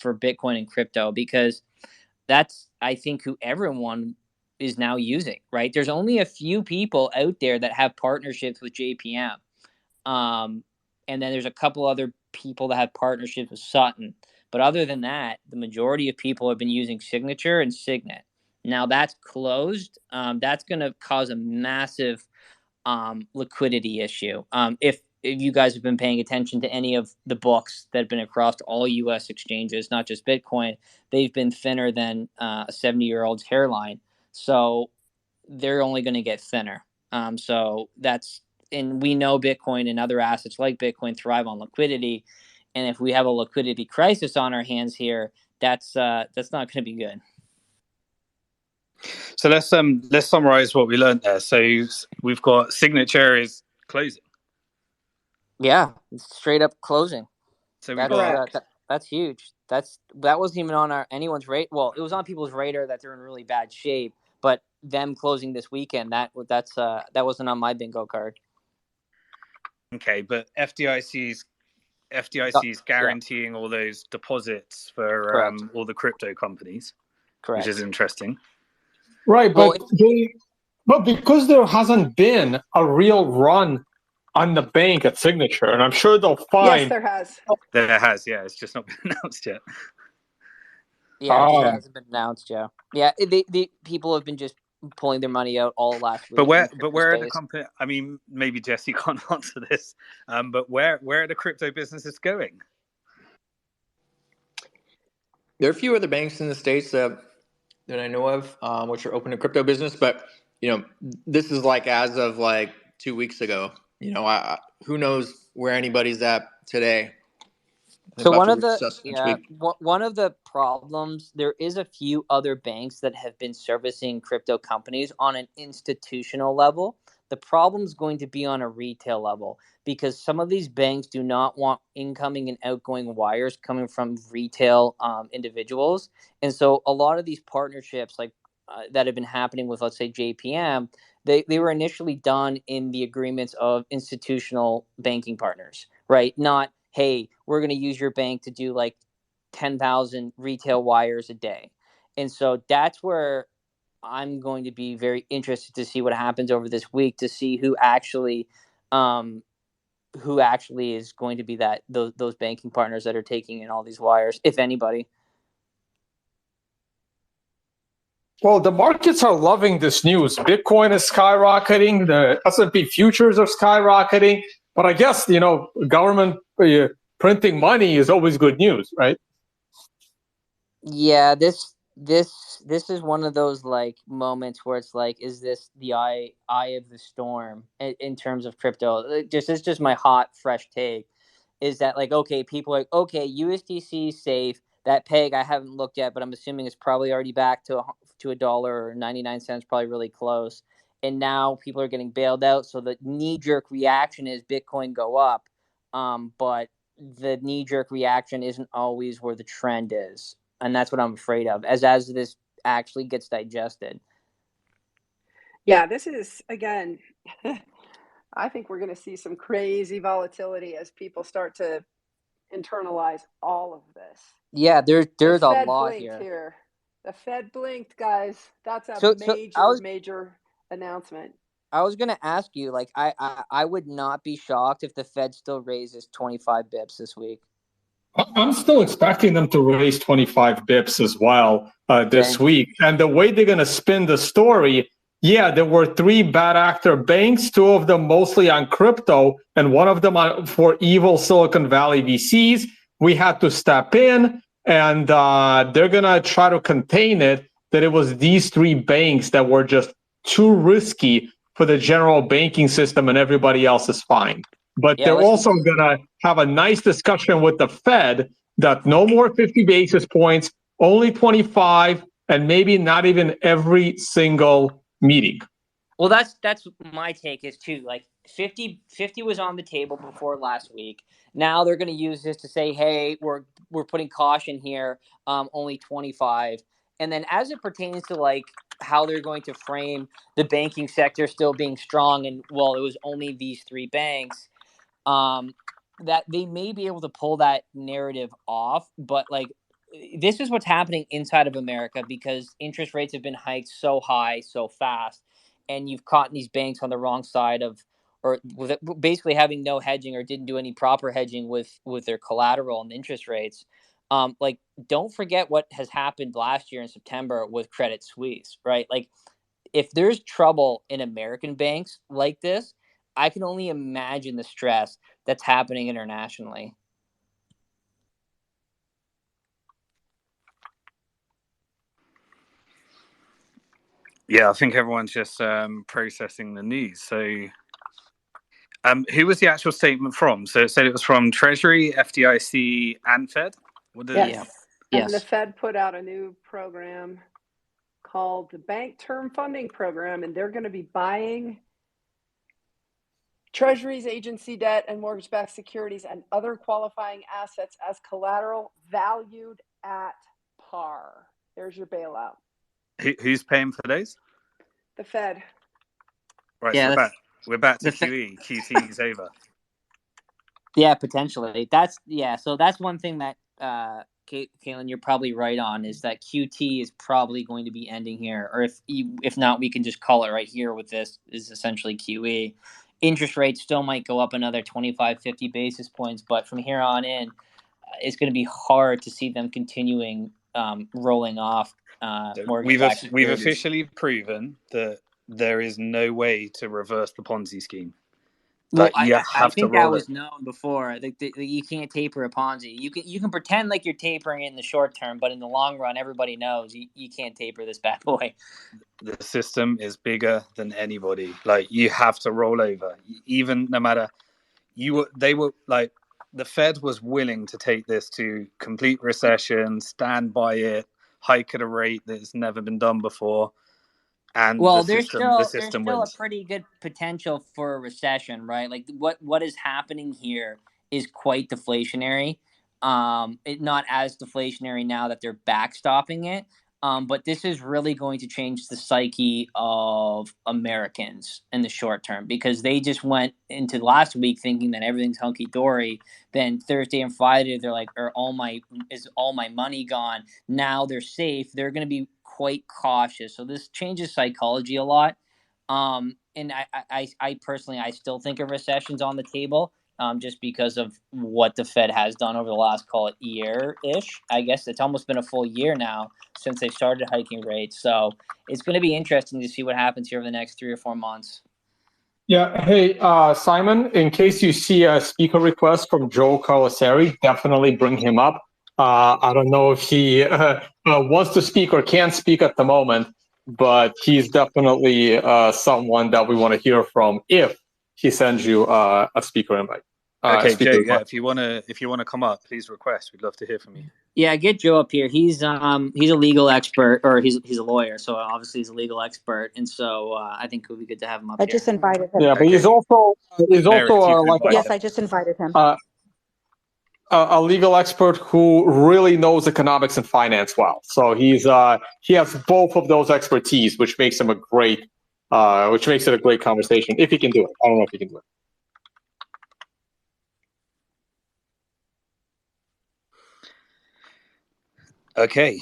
Bitcoin and crypto, because that's, I think, who everyone is now using, right? There's only a few people out there that have partnerships with JPM. And then there's a couple other people that have partnerships with Sutton. But other than that, the majority of people have been using Signature and Signet. Now that's closed. That's going to cause a massive liquidity issue. If you guys have been paying attention to any of the books that have been across all U.S. exchanges, not just Bitcoin, they've been thinner than a 70-year-old's hairline. So they're only going to get thinner. So that's, and we know Bitcoin and other assets like Bitcoin thrive on liquidity. And if we have a liquidity crisis on our hands here, that's not going to be good. So let's summarize what we learned there. So we've got Signature is closing. Yeah, it's straight up closing. So that's huge. That wasn't even on anyone's rate. Well, it was on people's radar that they're in really bad shape, but them closing this weekend, that wasn't on my bingo card. Okay, but FDIC's guaranteeing all those deposits for all the crypto companies. Correct. Which is interesting. Right, but because there hasn't been a real run on the bank at Signature, and I'm sure they'll find. Yes, there has. There has, yeah. It's just not been announced yet. Yeah, it hasn't been announced, Joe. Yeah, the people have been just pulling their money out all last week. But where are the company? I mean, maybe Jesse can't answer this. But where are the crypto businesses going? There are a few other banks in the States that I know of, which are open to crypto business. But, this is as of 2 weeks ago. Who knows where anybody's at today. So one of the problems, there is a few other banks that have been servicing crypto companies on an institutional level. The problem is going to be on a retail level because some of these banks do not want incoming and outgoing wires coming from retail individuals. And so a lot of these partnerships that have been happening with, let's say, JPM, they were initially done in the agreements of institutional banking partners, right? Not, hey, we're going to use your bank to do like 10,000 retail wires a day. And so that's where I'm going to be very interested to see what happens over this week to see who actually is going to be those banking partners that are taking in all these wires, if anybody. Well, the markets are loving this news. Bitcoin is skyrocketing. The S&P futures are skyrocketing. But I guess, government printing money is always good news, right? Yeah, this is one of those like moments where it's like, is this the eye of the storm in terms of crypto? It's just my hot, fresh take. Is that like, okay, people are like, okay, USDC is safe. That peg I haven't looked at, but I'm assuming it's probably already back to $1.99, probably really close. And now people are getting bailed out. So the knee-jerk reaction is Bitcoin go up, but the knee-jerk reaction isn't always where the trend is, and that's what I'm afraid of as this actually gets digested. Yeah, this is again. I think we're going to see some crazy volatility as people start to internalize all of this. Yeah, there's the a Fed lot blinked here. The Fed blinked, guys. That's a So major announcement. I was going to ask you, like, I would not be shocked if the Fed still raises 25 bips this week. I'm still expecting them to raise 25 bips as well this week. And the way they're going to spin the story, there were 3 bad actor banks, 2 of them mostly on crypto, and 1 of them for evil Silicon Valley VCs. We had to step in, and they're going to try to contain it, that it was these 3 banks that were just too risky for the general banking system, and everybody else is fine. But they're also going to have a nice discussion with the Fed that no more 50 basis points, only 25, and maybe not even every single meeting. Well, that's my take is too. Like 50 was on the table before last week. Now they're going to use this to say, hey, we're putting caution here, only 25. And then as it pertains to like how they're going to frame the banking sector still being strong, and well, it was only these 3 banks. That they may be able to pull that narrative off, but like this is what's happening inside of America because interest rates have been hiked so high so fast, and you've caught these banks on the wrong side of, or with basically having no hedging or didn't do any proper hedging with their collateral and interest rates. Like don't forget what has happened last year in September with Credit Suisse, right? Like if there's trouble in American banks like this, I can only imagine the stress that's happening internationally. Yeah, I think everyone's just processing the news. So, who was the actual statement from? So it said it was from Treasury, FDIC, and Fed? Yes. And the Fed put out a new program called the Bank Term Funding Program, and they're going to be buying Treasuries, agency debt, and mortgage-backed securities and other qualifying assets as collateral valued at par. There's your bailout. Who's paying for those? The Fed. Right, so we're back to QE. QT is over. Yeah, potentially. So that's one thing that Caitlyn, you're probably right on, is that QT is probably going to be ending here, or if not, we can just call it right here with this is essentially QE. Interest rates still might go up another 25, 50 basis points, but from here on in, it's going to be hard to see them continuing rolling off mortgage-backed securities. We've officially proven that there is no way to reverse the Ponzi scheme. Well, I think that was known before. You can't taper a Ponzi. You can pretend like you're tapering it in the short term, but in the long run, everybody knows you can't taper this bad boy. The system is bigger than anybody. Like you have to roll over, even no matter they were like the Fed was willing to take this to complete recession, stand by it, hike at a rate that's never been done before. and Well, the there's system still a wins. pretty good potential for a recession, right? Like what is happening here is quite deflationary. Not as deflationary now that they're backstopping it. But this is really going to change the psyche of Americans in the short term, because they just went into last week thinking that everything's hunky dory. Then Thursday and Friday, they're like, is all my money gone? Now they're safe. They're going to be quite cautious. So this changes psychology a lot. And I personally, I still think a recession's on the table. Just because of what the Fed has done over the last, call it, year-ish. I guess it's almost been a full year now since they started hiking rates. So it's going to be interesting to see what happens here over the next 3 or 4 months. Yeah. Hey, Simon, in case you see a speaker request from Joe Carlasari, definitely bring him up. I don't know if he wants to speak or can speak at the moment, but he's definitely someone that we want to hear from if he sends you a speaker invite. Okay, speaker Joe. request. Yeah, if you wanna come up, please request. We'd love to hear from you. Yeah, get Joe up here. He's a legal expert, or he's a lawyer, so obviously he's a legal expert, and so I think it would be good to have him up I here. just invited him. Yeah, but Okay. he's also Mary, if you could like invite Yes, him. I just invited him. a legal expert who really knows economics and finance well. So he has both of those expertise, which makes him which makes it a great conversation if he can do it. I don't know if he can do it. Okay.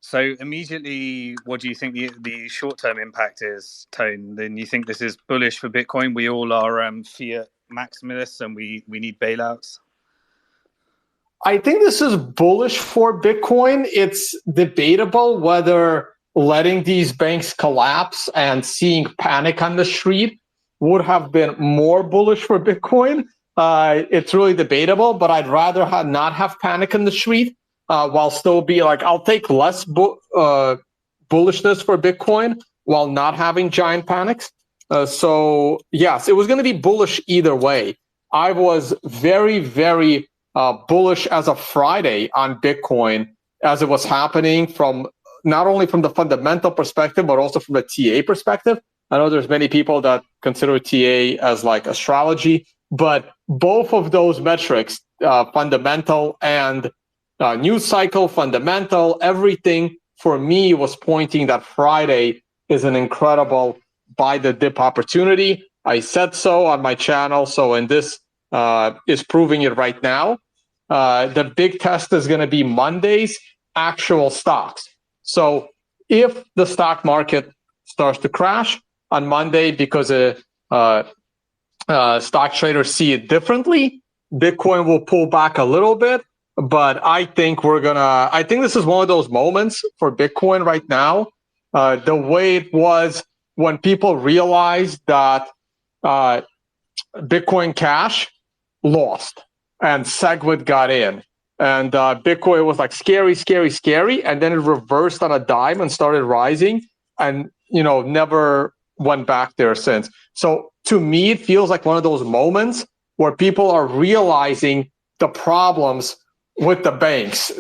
So immediately, what do you think the short-term impact is, Tone? Then you think this is bullish for Bitcoin? We all are fiat maximalists, and we need bailouts. I think this is bullish for Bitcoin. It's debatable whether letting these banks collapse and seeing panic on the street would have been more bullish for Bitcoin. It's really debatable, but I'd rather not have panic in the street while still be like, I'll take less bullishness for Bitcoin while not having giant panics. So yes, it was going to be bullish either way. I was very, very bullish as of Friday on Bitcoin as it was happening, from not only from the fundamental perspective, but also from the TA perspective. I know there's many people that consider TA as like astrology, but both of those metrics, fundamental and news cycle, fundamental, everything for me was pointing that Friday is an incredible buy the dip opportunity. I said so on my channel. So, and this is proving it right now. The big test is going to be Monday's actual stocks. So if the stock market starts to crash on Monday because stock traders see it differently, Bitcoin will pull back a little bit. But I think I think this is one of those moments for Bitcoin right now. The way it was when people realized that Bitcoin Cash lost and SegWit got in, and Bitcoin was like scary, scary, scary, and then it reversed on a dime and started rising, and never went back there since. So to me, it feels like one of those moments where people are realizing the problems with the banks.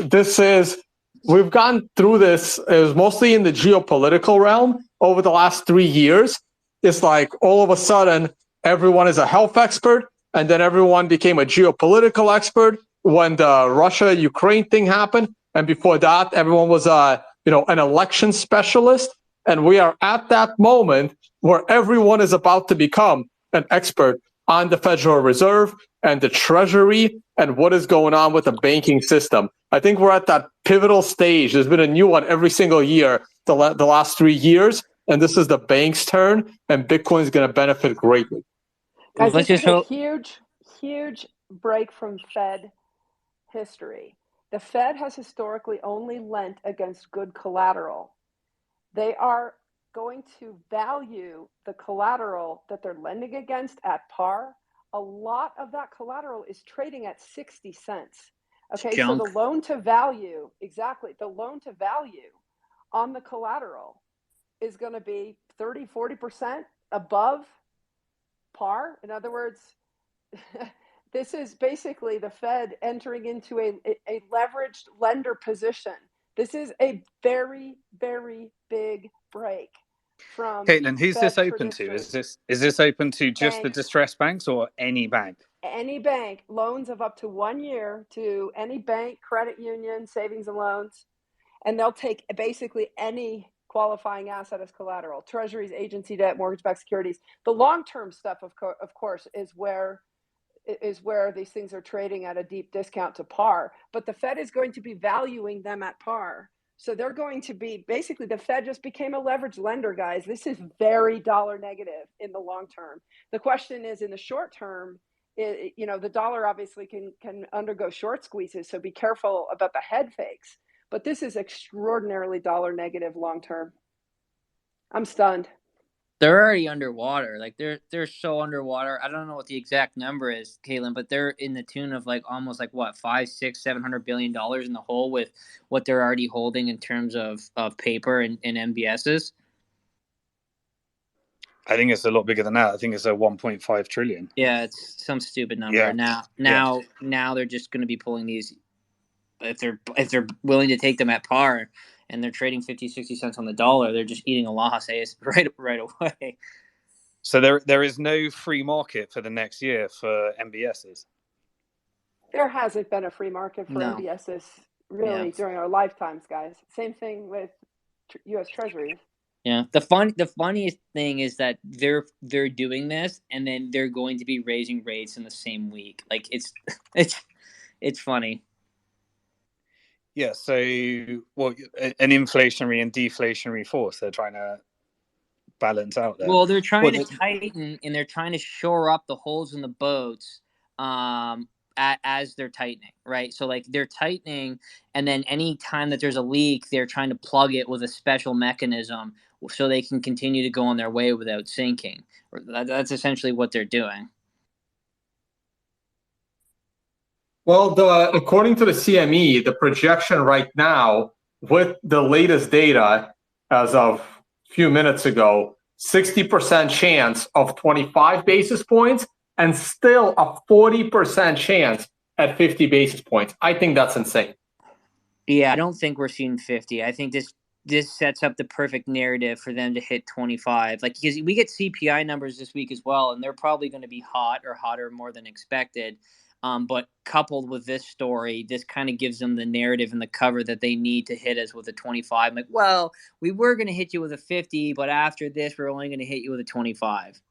We've gone through this. It was mostly in the geopolitical realm over the last 3 years. It's like all of a sudden everyone is a health expert, and then everyone became a geopolitical expert when the Russia-Ukraine thing happened. And before that, everyone was an election specialist. And we are at that moment where everyone is about to become an expert on the Federal Reserve and the Treasury and what is going on with the banking system. I think we're at that pivotal stage. There's been a new one every single year the last 3 years. And this is the bank's turn, and Bitcoin is going to benefit greatly. Guys, this is a huge, huge break from Fed history. The Fed has historically only lent against good collateral. They are going to value the collateral that they're lending against at par. A lot of that collateral is trading at 60 cents. Okay, so the loan to value on the collateral is going to be 30, 40% above par. In other words, this is basically the Fed entering into a leveraged lender position This is a very, very big break from Caitlyn, who's Fed this open to? history. Is this open to just the Banks, distressed banks or any bank? any bank, loans of up to 1 year to any bank, credit union, savings and loans, and they'll take basically any qualifying asset as collateral. Treasuries, agency debt, mortgage-backed securities. The long-term stuff, of course, is where these things are trading at a deep discount to par. But the Fed is going to be valuing them at par. So they're going to be, basically, the Fed just became a leveraged lender, guys. This is very dollar negative in the long term. The question is, in the short term, the dollar obviously can undergo short squeezes. So be careful about the head fakes. But this is extraordinarily dollar negative long term. I'm stunned. They're already underwater. Like they're so underwater. I don't know what the exact number is, Caitlyn, but they're in the tune of like almost like what, 5, 6, $700 billion in the hole with what they're already holding in terms of paper and MBSs. I think it's a lot bigger than that. I think it's a 1.5 trillion. Yeah, it's some stupid number. Yeah. Now they're just going to be pulling these if they're willing to take them at par and they're trading 50, 60 cents on the dollar, they're just eating a loss right away. So there is no free market for the next year for MBSs. There hasn't been a free market for MBSs really during our lifetimes, guys. Same thing with U.S. Treasuries. Yeah, the funniest thing is that they're doing this, and then they're going to be raising rates in the same week. Like it's funny. Yeah, so an inflationary and deflationary force they're trying to balance out there. Well, they're trying to tighten, and they're trying to shore up the holes in the boats as they're tightening, right? So like they're tightening, and then any time that there's a leak, they're trying to plug it with a special mechanism so they can continue to go on their way without sinking. That's essentially what they're doing. Well, according to the CME, the projection right now with the latest data as of a few minutes ago, 60% chance of 25 basis points and still a 40% chance at 50 basis points. I think that's insane. Yeah, I don't think we're seeing 50. I think this sets up the perfect narrative for them to hit 25. Like, because we get CPI numbers this week as well, and they're probably going to be hot or hotter more than expected. But coupled with this story, this kind of gives them the narrative and the cover that they need to hit us with a 25. Like, well, we were going to hit you with a 50, but after this, we're only going to hit you with a 25.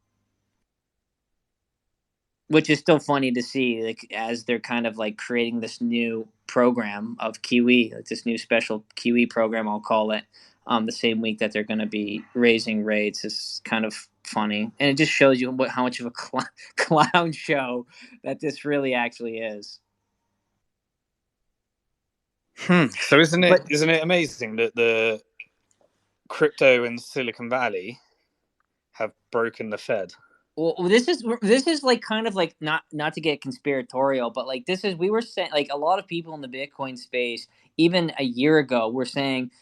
Which is still funny to see, like as they're kind of like creating this new program of QE, like this new special QE program, I'll call it, the same week that they're going to be raising rates. Is kind of funny, and it just shows you how much of a clown show that this really actually is. So isn't it amazing that the crypto in Silicon Valley have broken the Fed? Well, this is like kind of like not to get conspiratorial, but like we were saying, like a lot of people in the Bitcoin space, even a year ago, were saying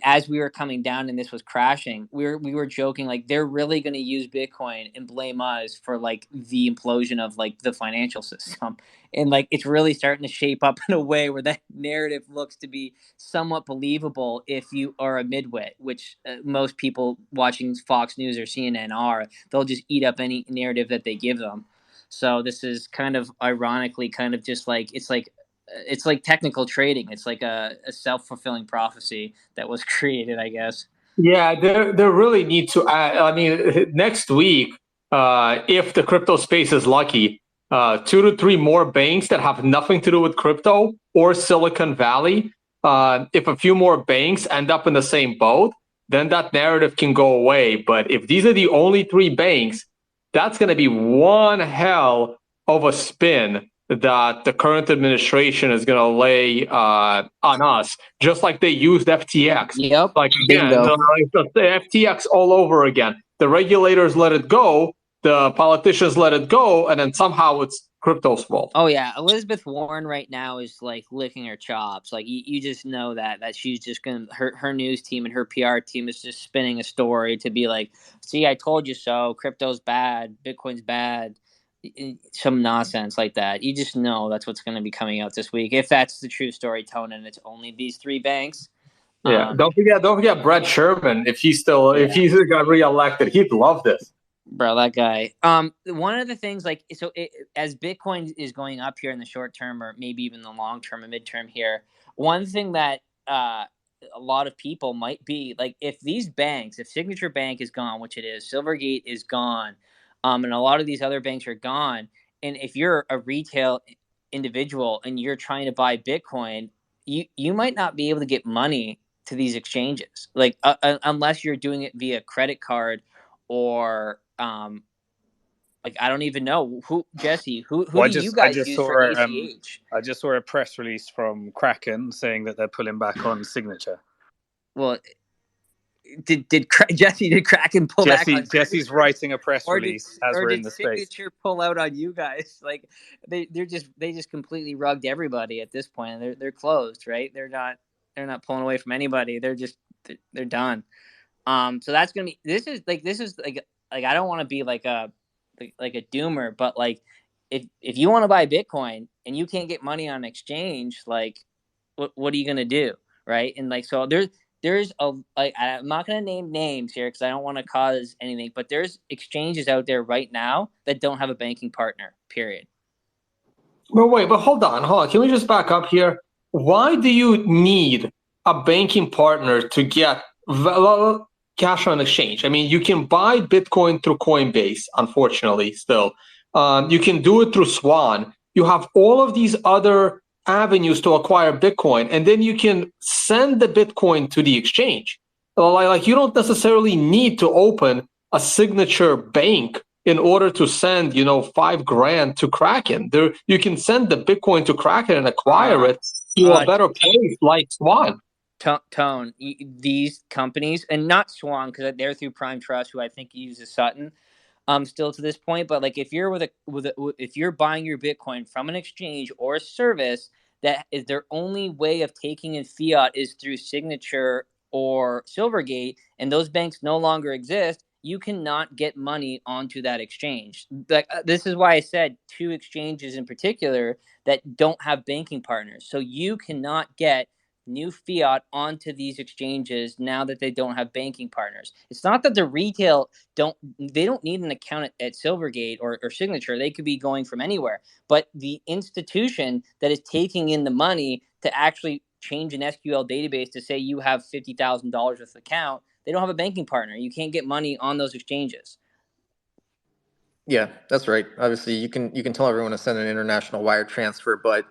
as we were coming down and this was crashing, we were joking like they're really going to use Bitcoin and blame us for like the implosion of like the financial system, and like it's really starting to shape up in a way where that narrative looks to be somewhat believable if you are a midwit, which most people watching Fox News or CNN are. They'll just eat up any narrative that they give them. So this is kind of ironically kind of just like it's like technical trading. It's like a self-fulfilling prophecy that was created, I guess. Yeah, they really need to add. I mean, next week, if the crypto space is lucky, 2 to 3 more banks that have nothing to do with crypto or Silicon Valley, if a few more banks end up in the same boat, then that narrative can go away. But if these are the only 3 banks, that's going to be one hell of a spin that the current administration is going to lay on us, just like they used FTX. Yep. Like again, the FTX all over again. The regulators let it go, the politicians let it go, and then somehow it's crypto's fault. Oh yeah, Elizabeth Warren right now is like licking her chops. Like you just know that she's just gonna her news team and her PR team is just spinning a story to be like, see, I told you so. Crypto's bad. Bitcoin's bad. Some nonsense like that. You just know that's what's going to be coming out this week. If that's the true story, Tone, and it's only these 3 banks, Yeah, don't forget Brett Sherman. If he's got reelected, he'd love this. Bro, that guy. One of the things, like, as Bitcoin is going up here in the short term, or maybe even the long term and midterm here, one thing that a lot of people might be like, if these banks, if Signature Bank is gone, which it is, Silvergate is gone, and a lot of these other banks are gone, and if you're a retail individual and you're trying to buy Bitcoin, you might not be able to get money to these exchanges, like unless you're doing it via credit card or like, I don't even know Jesse, who do you guys use for ACH? I just saw a press release from Kraken saying that they're pulling back on Signature. Well, did Kraken pull back on Jesse's writing a press release as we're in the space. Signature pull out on you guys? Like, they just completely rugged everybody at this point. They're closed, right? They're not pulling away from anybody. They're done. So that's gonna be, this is like I don't want to be like a doomer, but like, if you want to buy Bitcoin and you can't get money on exchange, like, what are you gonna do, right? And like, so there's a, like, I'm not gonna name names here because I don't want to cause anything, but there's exchanges out there right now that don't have a banking partner. Period. But hold on. Can we just back up here? Why do you need a banking partner to get cash on exchange? I mean, you can buy Bitcoin through Coinbase, unfortunately, still. You can do it through Swan. You have all of these other avenues to acquire Bitcoin, and then you can send the Bitcoin to the exchange. Like, you don't necessarily need to open a signature bank in order to send, $5,000 to Kraken. There, you can send the Bitcoin to Kraken and acquire it to a better place like Swan. Tone, these companies, and not Swan because they're through Prime Trust, who I think uses Sutton, still to this point. But like, if you're if you're buying your Bitcoin from an exchange or a service that is their only way of taking in fiat is through Signature or Silvergate, and those banks no longer exist, you cannot get money onto that exchange. Like, this is why I said 2 exchanges in particular that don't have banking partners. So you cannot get new fiat onto these exchanges now that they don't have banking partners. It's not that the retail don't need an account at Silvergate or Signature. They could be going from anywhere. But the institution that is taking in the money to actually change an SQL database to say you have $50,000 worth of account, they don't have a banking partner. You can't get money on those exchanges. Yeah, that's right. Obviously, you can tell everyone to send an international wire transfer, but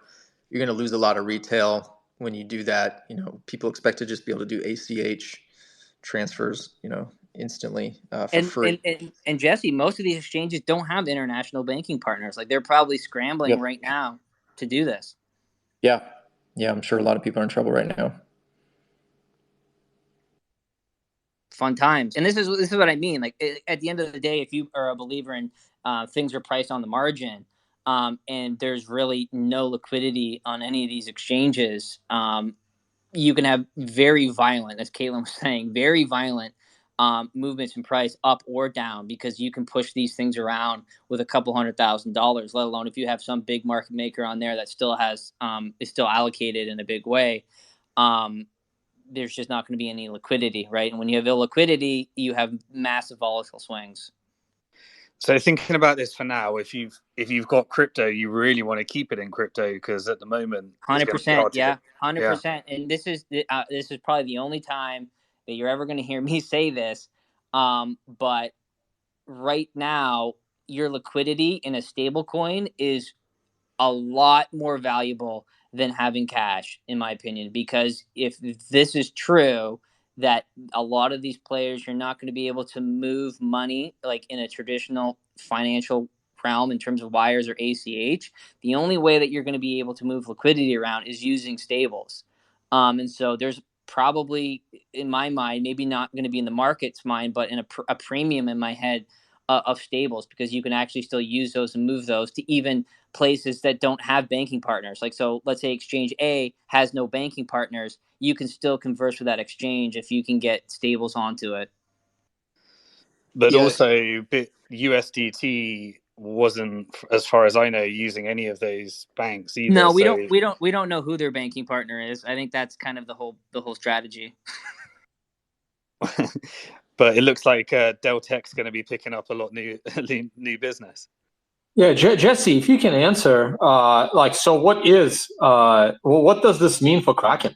you're going to lose a lot of retail when you do that. People expect to just be able to do ACH transfers, instantly for free. And Jesse, most of these exchanges don't have international banking partners. Like, they're probably scrambling right now to do this. Yeah, I'm sure a lot of people are in trouble right now. Fun times. And this is what I mean. Like, at the end of the day, if you are a believer in things are priced on the margin, and there's really no liquidity on any of these exchanges, you can have very violent, as Caitlyn was saying, very violent movements in price up or down, because you can push these things around with a couple $100,000, let alone if you have some big market maker on there that still has is still allocated in a big way. There's just not going to be any liquidity, right? And when you have illiquidity, you have massive volatile swings. So thinking about this for now, if you've got crypto, you really want to keep it in crypto, because at the moment, 100%, yeah, 100%. And this is probably the only time that you're ever going to hear me say this. But right now, your liquidity in a stable coin is a lot more valuable than having cash, in my opinion, because if this is true, that a lot of these players, you're not going to be able to move money like in a traditional financial realm in terms of wires or ACH. The only way that you're going to be able to move liquidity around is using stables. And so there's probably, in my mind, maybe not going to be in the market's mind, but in a premium in my head of stables, because you can actually still use those and move those to even places that don't have banking partners. Like, so let's say exchange A has no banking partners, you can still converse with that exchange if you can get stables onto it. But also USDT wasn't, as far as I know, using any of those banks either. No, we so don't know who their banking partner is. I think that's kind of the whole strategy. But it looks like Deltec's going to be picking up a lot new business. Yeah, Jesse, if you can answer, so what what does this mean for Kraken?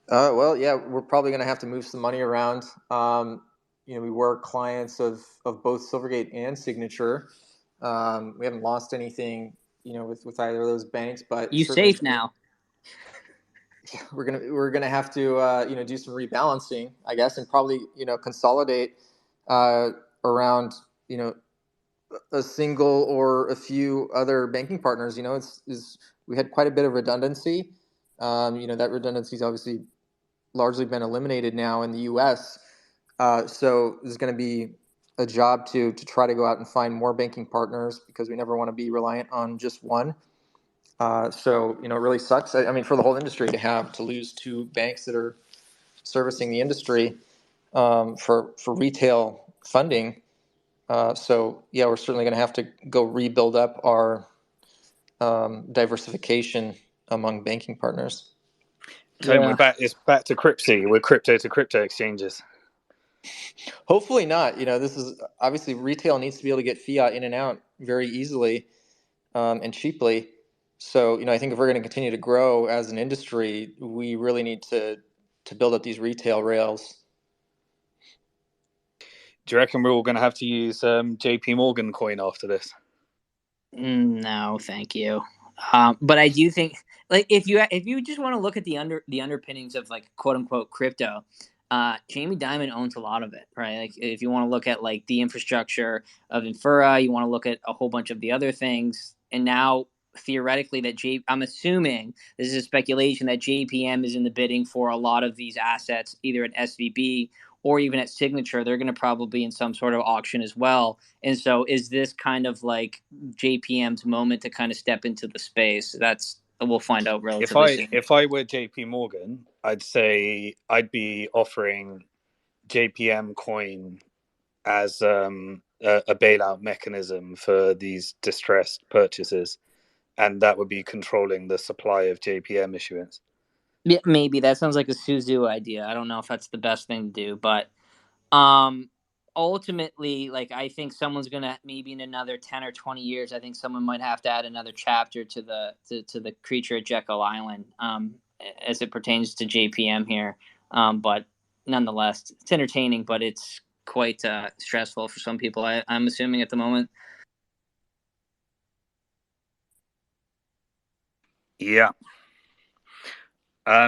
Well, yeah, we're probably going to have to move some money around. We were clients of both Silvergate and Signature. We haven't lost anything, with either of those banks, but you safe now. We're gonna have to do some rebalancing, I guess, and probably consolidate around a single or a few other banking partners. We had quite a bit of redundancy. That redundancy has obviously largely been eliminated now in the U.S. So there's going to be a job to try to go out and find more banking partners, because we never want to be reliant on just one. So it really sucks. I mean, for the whole industry to lose two banks that are servicing the industry for retail funding. So yeah, we're certainly going to have to go rebuild up our diversification among banking partners. Tom, it's back to Crypto. We're crypto to crypto exchanges. Hopefully not. This is obviously, retail needs to be able to get fiat in and out very easily and cheaply. So, I think if we're going to continue to grow as an industry, we really need to build up these retail rails. Do you reckon we're all going to have to use JP Morgan coin after this? No, thank you. But I do think, like, if you just want to look at the underpinnings of, like, quote unquote crypto, Jamie Dimon owns a lot of it, right? Like, if you want to look at, like, the infrastructure of Infura, you want to look at a whole bunch of the other things, and now theoretically I'm assuming, this is a speculation, that JPM is in the bidding for a lot of these assets, either at SVB or even at Signature. They're going to probably be in some sort of auction as well. And so is this kind of like JPM's moment to kind of step into the space? We'll find out relatively soon. If I were JP Morgan, I'd say I'd be offering JPM coin as a bailout mechanism for these distressed purchases, and that would be controlling the supply of JPM issuance. Yeah, maybe that sounds like a Suzu idea. I don't know if that's the best thing to do, but ultimately, like, I think someone's gonna, maybe in another 10 or 20 years, I think someone might have to add another chapter to the creature at Jekyll Island, as it pertains to JPM here. But nonetheless, it's entertaining, but it's quite stressful for some people, I'm assuming, at the moment. Yeah. I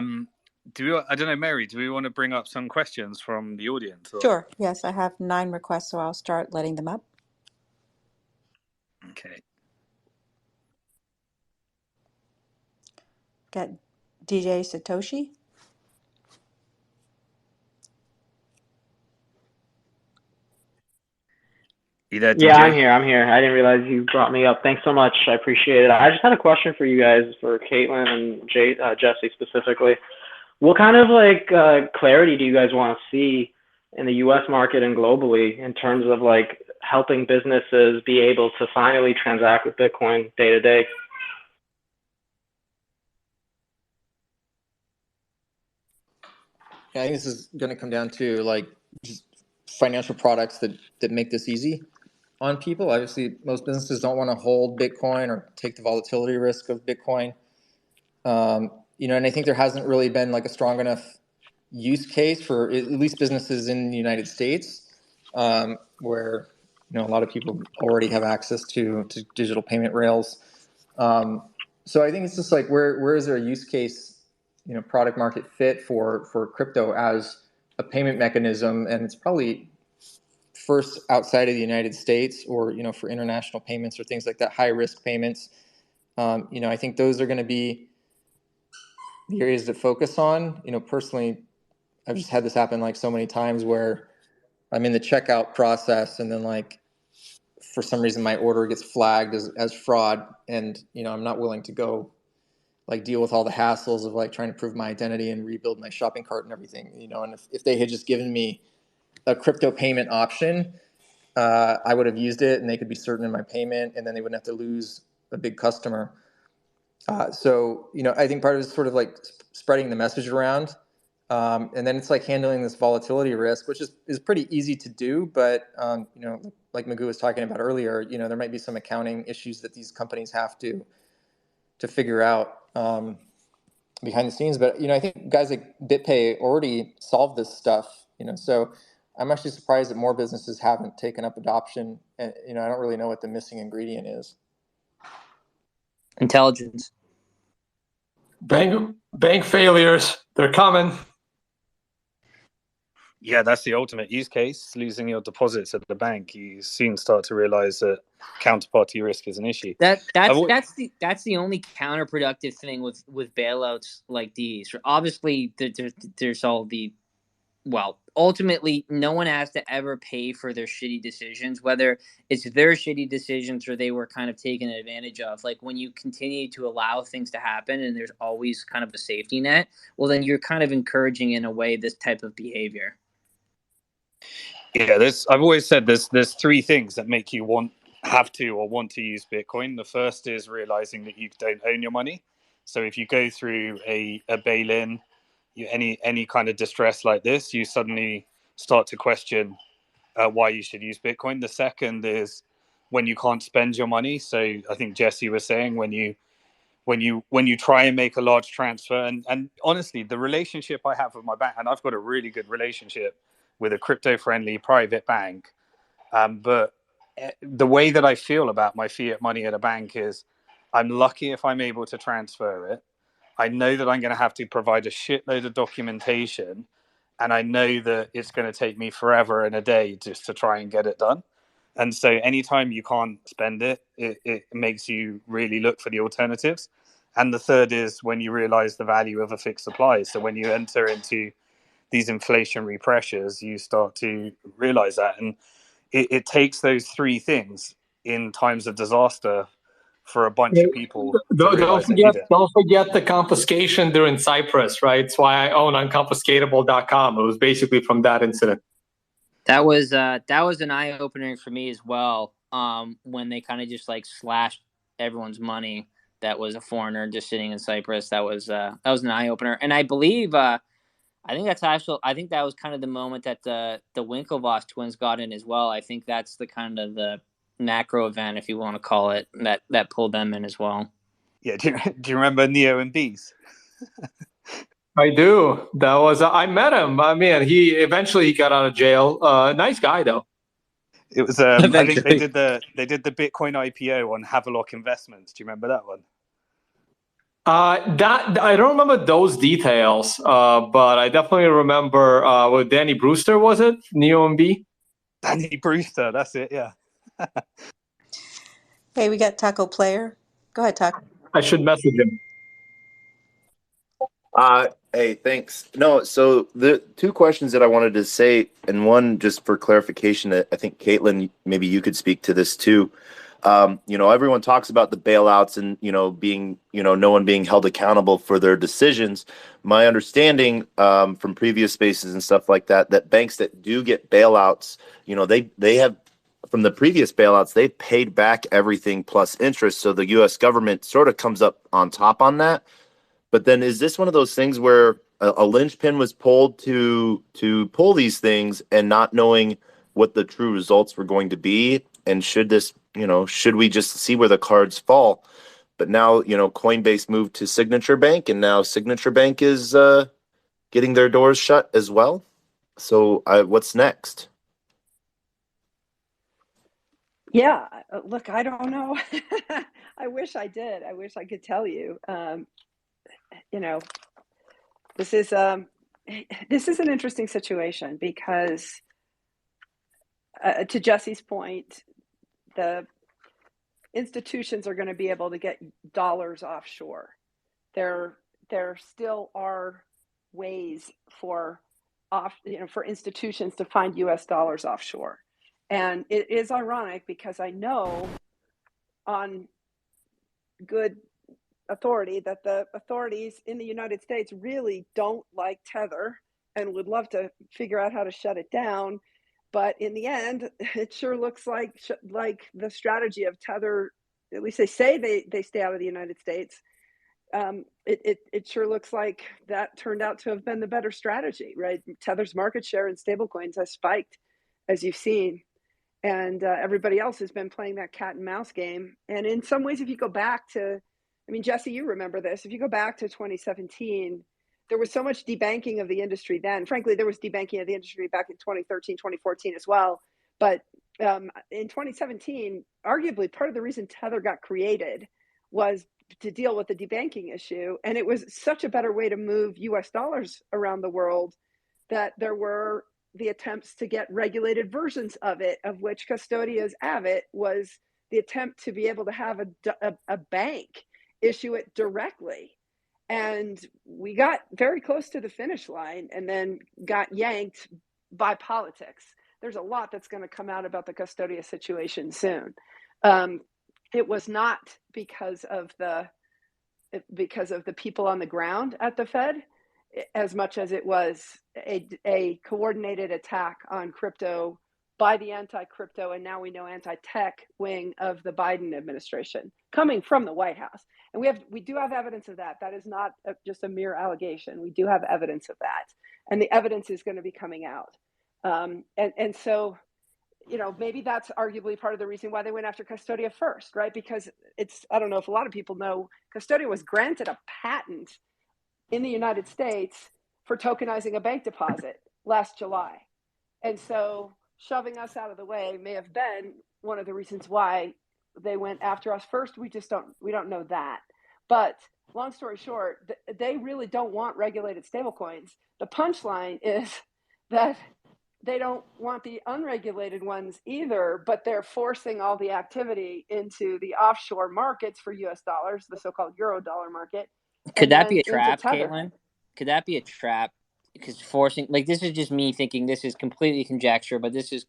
don't know, Mary, do we want to bring up some questions from the audience? Or? Sure. Yes, I have 9 requests, so I'll start letting them up. Okay. Got DJ Satoshi. You there, DJ? Yeah, I'm here. I didn't realize you brought me up. Thanks so much. I appreciate it. I just had a question for you guys, for Caitlyn and Jesse specifically. What kind of clarity do you guys want to see in the U.S. market and globally in terms of helping businesses be able to finally transact with Bitcoin day to day? Yeah, I think this is going to come down to just financial products that make this easy on people. Obviously, most businesses don't want to hold Bitcoin or take the volatility risk of Bitcoin. And I think there hasn't really been a strong enough use case for at least businesses in the United States, where a lot of people already have access to digital payment rails. So I think it's just where is there a use case, product market fit for crypto as a payment mechanism, and it's probably first outside of the United States, or for international payments or things like that, high risk payments. I think those are going to be the areas to focus on. Personally, I've just had this happen so many times where I'm in the checkout process, and then for some reason my order gets flagged as fraud, and I'm not willing to go deal with all the hassles of trying to prove my identity and rebuild my shopping cart and everything. And if they had just given me a crypto payment option, I would have used it and they could be certain in my payment, and then they wouldn't have to lose a big customer. So, I think part of it is sort of like spreading the message around. And then it's like handling this volatility risk, which is pretty easy to do. But, like Magoo was talking about earlier, there might be some accounting issues that these companies have to figure out behind the scenes. But, I think guys like BitPay already solved this stuff, so I'm actually surprised that more businesses haven't taken up adoption. And, I don't really know what the missing ingredient is. Intelligence. Bank failures, they're coming. Yeah, that's the ultimate use case. Losing your deposits at the bank, you soon start to realize that counterparty risk is an issue. That's the only counterproductive thing with bailouts like these. Obviously, there's all the ultimately, no one has to ever pay for their shitty decisions, whether it's their shitty decisions or they were kind of taken advantage of. Like when you continue to allow things to happen and there's always kind of a safety net, well, then you're kind of encouraging in a way this type of behavior. Yeah, I've always said there's three things that make you have to want to use Bitcoin. The first is realizing that you don't own your money. So if you go through a bail-in, any kind of distress like this, you suddenly start to question why you should use Bitcoin. The second is when you can't spend your money. So I think Jesse was saying when you try and make a large transfer, and honestly, the relationship I have with my bank, and I've got a really good relationship with a crypto-friendly private bank, but the way that I feel about my fiat money at a bank is I'm lucky if I'm able to transfer it. I know that I'm going to have to provide a shitload of documentation, and I know that it's going to take me forever and a day just to try and get it done. And so anytime you can't spend it, it makes you really look for the alternatives. And the third is when you realize the value of a fixed supply. So when you enter into these inflationary pressures, you start to realize that. And it takes those three things in times of disaster for a bunch of people to realize they need it. Don't forget the confiscation during Cyprus, right? That's why I own unconfiscatable.com. It was basically from that incident. That was an eye opener for me as well. When they kind of just like slashed everyone's money that was a foreigner just sitting in Cyprus. That was an eye opener, and I believe I think that was kind of the moment that the Winklevoss twins got in as well. I think that's the kind of the macro event, if you want to call it, that pulled them in as well. Yeah, do you remember Neo and Bees? I do. That was I met him. I mean, he got out of jail. Nice guy though. It was I think they did the Bitcoin IPO on Havelock Investments. Do you remember that one? That I don't remember those details, but I definitely remember with Danny Brewster, was it Neo and B? Danny Brewster, that's it. Yeah. Hey, we got Taco Player. Go ahead, Taco. I should message him. Hey, thanks. No, so the two questions that I wanted to say, and one just for clarification, I think Caitlyn, maybe you could speak to this too. Everyone talks about the bailouts and, being, no one being held accountable for their decisions. My understanding from previous spaces and stuff like that, that banks that do get bailouts, they have, from the previous bailouts, they've paid back everything plus interest. So the U.S. government sort of comes up on top on that. But then is this one of those things where a linchpin was pulled to pull these things and not knowing what the true results were going to be? And should we just see where the cards fall? But now, Coinbase moved to Signature Bank, and now Signature Bank is getting their doors shut as well. So what's next? Yeah, look, I don't know. I wish I did. I wish I could tell you. This is an interesting situation because, to Jesse's point, the institutions are going to be able to get dollars offshore. There still are ways for institutions to find U.S. dollars offshore, and it is ironic because I know on good authority that the authorities in the United States really don't like Tether and would love to figure out how to shut it down. But in the end, it sure looks like the strategy of Tether, at least they say they stay out of the United States. It sure looks like that turned out to have been the better strategy, right? Tether's market share in stablecoins has spiked, as you've seen, and everybody else has been playing that cat and mouse game. And in some ways, if you go back to, I mean, Jesse, you remember this, if you go back to 2017, there was so much debanking of the industry then. Frankly, there was debanking of the industry back in 2013, 2014 as well. But in 2017, arguably part of the reason Tether got created was to deal with the debanking issue. And it was such a better way to move US dollars around the world that there were the attempts to get regulated versions of it, of which Custodia's Avid was the attempt to be able to have a bank issue it directly. And we got very close to the finish line and then got yanked by politics. There's a lot that's going to come out about the Custodia situation soon. It was not because of the people on the ground at the Fed, as much as it was a coordinated attack on crypto by the anti-crypto and now we know anti-tech wing of the Biden administration coming from the White House. And we do have evidence of that. That is not just a mere allegation. We do have evidence of that. And the evidence is going to be coming out. And so, you know, maybe that's arguably part of the reason why they went after Custodia first, right? Because I don't know if a lot of people know, Custodia was granted a patent in the United States for tokenizing a bank deposit last July. And so shoving us out of the way may have been one of the reasons why they went after us first. We don't know that. But long story short, they really don't want regulated stablecoins. The punchline is that they don't want the unregulated ones either, but they're forcing all the activity into the offshore markets for US dollars, the so-called euro dollar market. Could that be a trap, Caitlyn? Could that be a trap? Because forcing, like, this is just me thinking, this is completely conjecture, but this is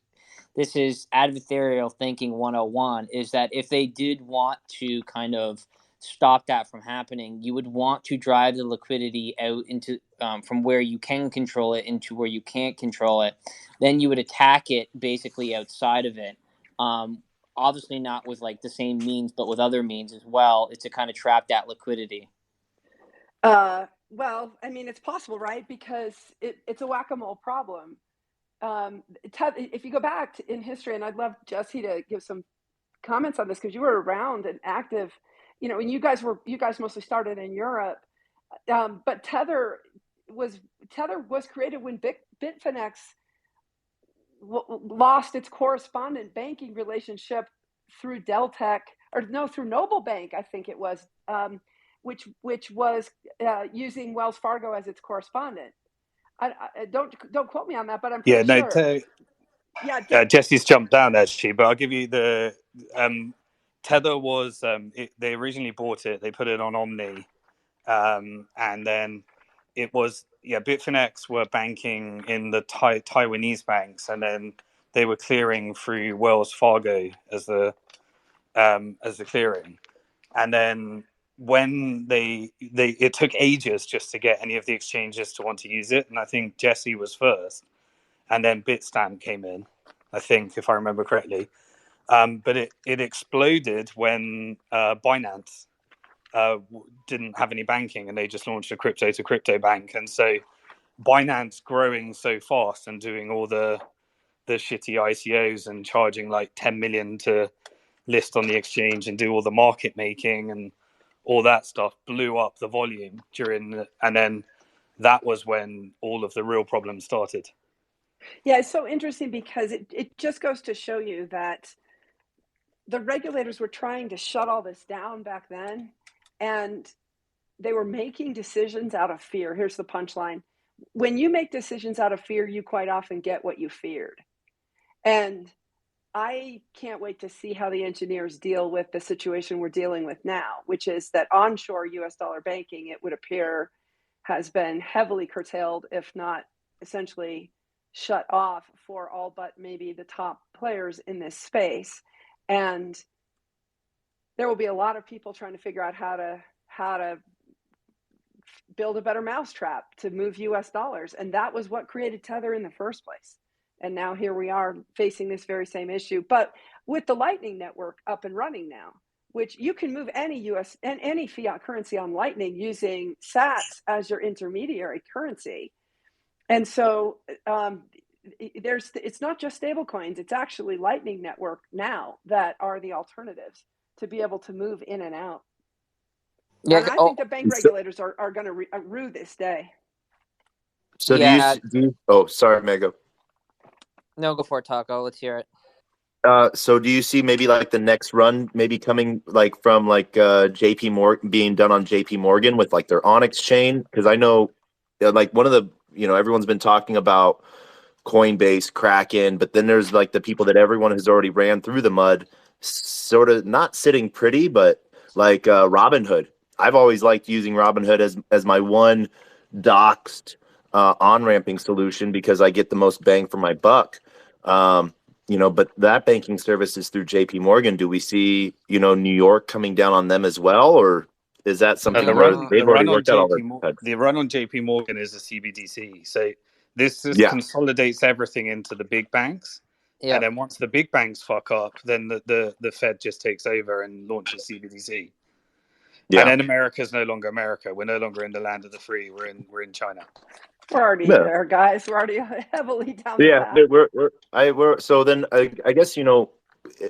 adversarial thinking 101, is that if they did want to kind of stop that from happening, you would want to drive the liquidity out into from where you can control it into where you can't control it. Then you would attack it basically outside of it. Obviously not with like the same means, but with other means as well. It's to kind of trap that liquidity. Well, I mean, it's possible, right? Because it's a whack-a-mole problem. If you go back in history, and I'd love Jesse to give some comments on this because you were around and active, you know, and you guys mostly started in Europe, but Tether was created when Bitfinex lost its correspondent banking relationship through through Noble Bank, I think it was. Which was using Wells Fargo as its correspondent. I don't quote me on that, but I'm pretty sure. Jesse's jumped down actually, but I'll give you the Tether was they originally bought it, they put it on Omni, and then it was Bitfinex were banking in the Taiwanese banks, and then they were clearing through Wells Fargo as the clearing, and then when it took ages just to get any of the exchanges to want to use it, and I think Jesse was first, and then Bitstamp came in, I think, if I remember correctly. But it exploded when Binance didn't have any banking, and they just launched a crypto to crypto bank, and so Binance growing so fast and doing all the shitty ICOs and charging like 10 million to list on the exchange and do all the market making and all that stuff blew up the volume and then that was when all of the real problems started. Yeah, it's so interesting because it just goes to show you that the regulators were trying to shut all this down back then, and they were making decisions out of fear. Here's the punchline. When you make decisions out of fear, you quite often get what you feared. And I can't wait to see how the engineers deal with the situation we're dealing with now, which is that onshore US dollar banking, it would appear, has been heavily curtailed, if not essentially shut off for all but maybe the top players in this space. And there will be a lot of people trying to figure out how to build a better mousetrap to move US dollars. And that was what created Tether in the first place. And now here we are facing this very same issue, but with the Lightning Network up and running now, which you can move any US and any fiat currency on Lightning using Sats as your intermediary currency. And so it's not just stable coins, it's actually Lightning Network now that are the alternatives to be able to move in and out. Yeah. And I think the bank So, regulators are going to rue this day. so Yeah. do you, oh, sorry, Mego. No, go for it, Taco. Let's hear it. So do you see maybe like the next run maybe coming like from like JP Morgan being done on JP Morgan with like their Onyx chain? Because I know like one of the, everyone's been talking about Coinbase, Kraken, but then there's like the people that everyone has already ran through the mud, sort of not sitting pretty, but like Robinhood. I've always liked using Robinhood as my one doxed on-ramping solution because I get the most bang for my buck. But that banking service is through JP Morgan. Do we see, New York coming down on them as well? Or is that something where they've already worked out all their cuts? The run on JP Morgan is a CBDC. So this just Yeah. consolidates everything into the big banks. Yeah. And then once the big banks fuck up, then the Fed just takes over and launches CBDC. Yeah. And then America's no longer America. We're no longer in the land of the free. We're in China. We're already there, guys. We're already heavily down the path. So then I guess,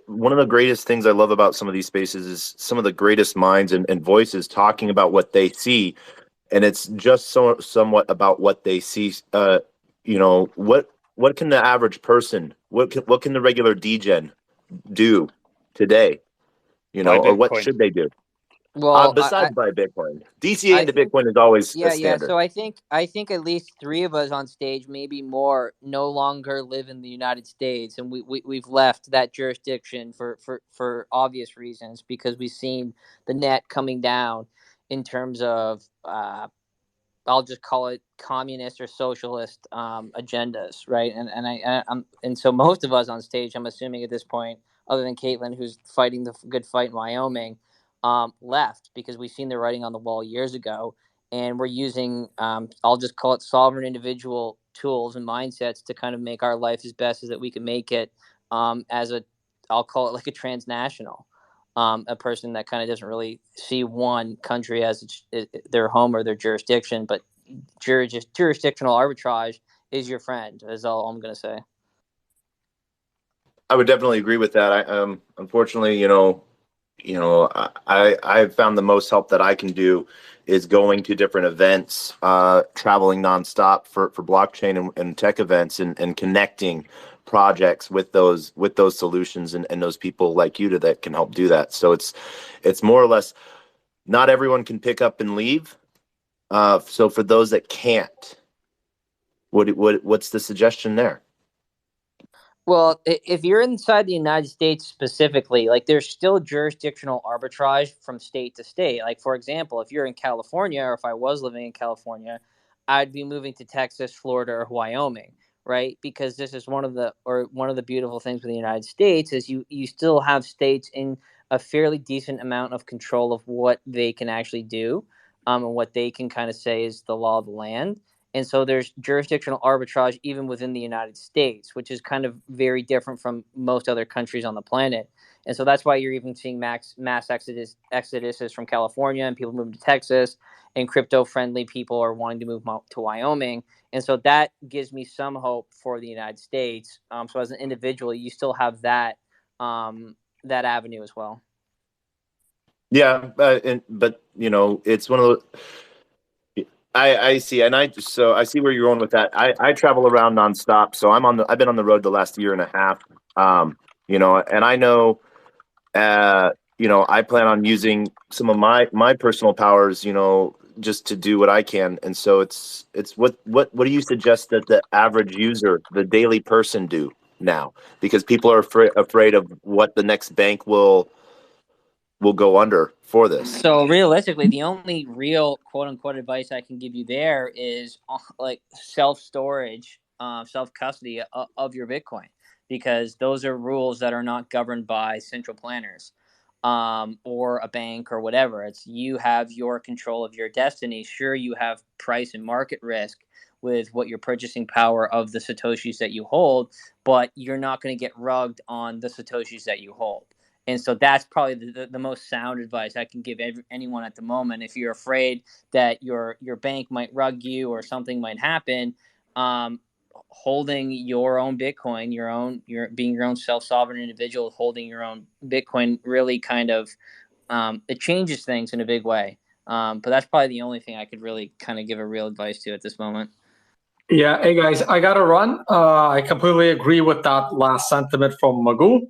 one of the greatest things I love about some of these spaces is some of the greatest minds and voices talking about what they see. And it's just somewhat about what they see. What can the average person, what can the regular degen do today? Or what should they do? Well, besides buy Bitcoin, DCA into Bitcoin is always a standard. So I think at least three of us on stage, maybe more, no longer live in the United States, and we've left that jurisdiction for obvious reasons, because we've seen the net coming down in terms of I'll just call it communist or socialist agendas, right? And so most of us on stage, I'm assuming at this point, other than Caitlyn, who's fighting the good fight in Wyoming, left because we've seen the writing on the wall years ago, and we're using I'll just call it sovereign individual tools and mindsets to kind of make our life as best as that we can make it, I'll call it like a transnational. A person that kind of doesn't really see one country as their home or their jurisdiction, but jurisdictional arbitrage is your friend, is all I'm going to say. I would definitely agree with that. I unfortunately, I've found the most help that I can do is going to different events, traveling nonstop for blockchain and tech events, and connecting projects with those solutions and those people like you that can help do that. So it's more or less, not everyone can pick up and leave. So for those that can't, what's the suggestion there? Well, if you're inside the United States specifically, like, there's still jurisdictional arbitrage from state to state. Like, for example, if you're in California, or if I was living in California, I'd be moving to Texas, Florida, or Wyoming, right? Because this is one of the beautiful things with the United States is you still have states in a fairly decent amount of control of what they can actually do, and what they can kind of say is the law of the land. And so there's jurisdictional arbitrage even within the United States, which is kind of very different from most other countries on the planet. And so that's why you're even seeing mass exoduses from California, and people moving to Texas, and crypto-friendly people are wanting to move to Wyoming. And so that gives me some hope for the United States. So as an individual, you still have that avenue as well. Yeah, but it's one of those. I see, and I see where you're going with that. I travel around nonstop, so I've been on the road the last year and a half. And I know, I plan on using some of my personal powers, just to do what I can. And so it's what do you suggest that the average user, the daily person, do now? Because people are afraid of what the next bank will go under for this. So realistically, the only real quote unquote advice I can give you there is like self-storage, self-custody of your Bitcoin, because those are rules that are not governed by central planners, or a bank or whatever. It's you have your control of your destiny. Sure, you have price and market risk with what your purchasing power of the Satoshis that you hold, but you're not going to get rugged on the Satoshis that you hold. And so that's probably the most sound advice I can give anyone at the moment. If you're afraid that your bank might rug you or something might happen, holding your own Bitcoin, being your own self-sovereign individual, holding your own Bitcoin really kind of it changes things in a big way. But that's probably the only thing I could really kind of give a real advice to at this moment. Yeah, hey guys, I gotta run. I completely agree with that last sentiment from Magoo.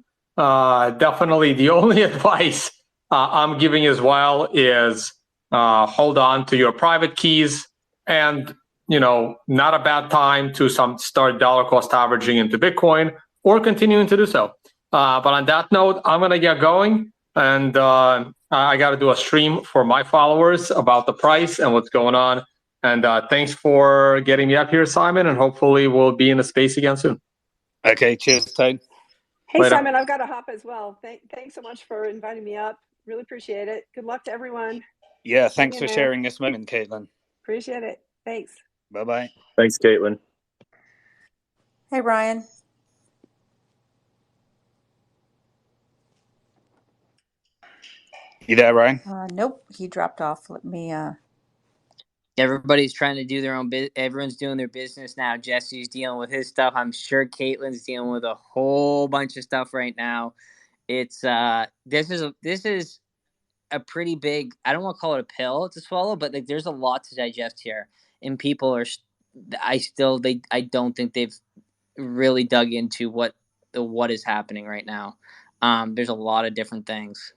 Definitely the only advice I'm giving as well is hold on to your private keys, and not a bad time to start dollar cost averaging into Bitcoin or continuing to do so. But on that note, I'm gonna get going, and I gotta do a stream for my followers about the price and what's going on. And thanks for getting me up here, Simon, and hopefully we'll be in the space again soon. Okay, cheers, Tone. Hey, Later. Simon, I've got to hop as well. Thanks so much for inviting me up. Really appreciate it. Good luck to everyone. Yeah, thanks Hang for in there. sharing this moment, Caitlyn. Appreciate it. Thanks. Bye-bye. Thanks, Caitlyn. Hey, Ryan. You there, Ryan? Nope, he dropped off. Let me. Everybody's trying to do their own business. Everyone's doing their business now. Jesse's dealing with his stuff. I'm sure Caitlyn's dealing with a whole bunch of stuff right now. It's this is a pretty big, I don't want to call it a pill to swallow, but like there's a lot to digest here, and people are I don't think they've really dug into what is happening right now. There's a lot of different things.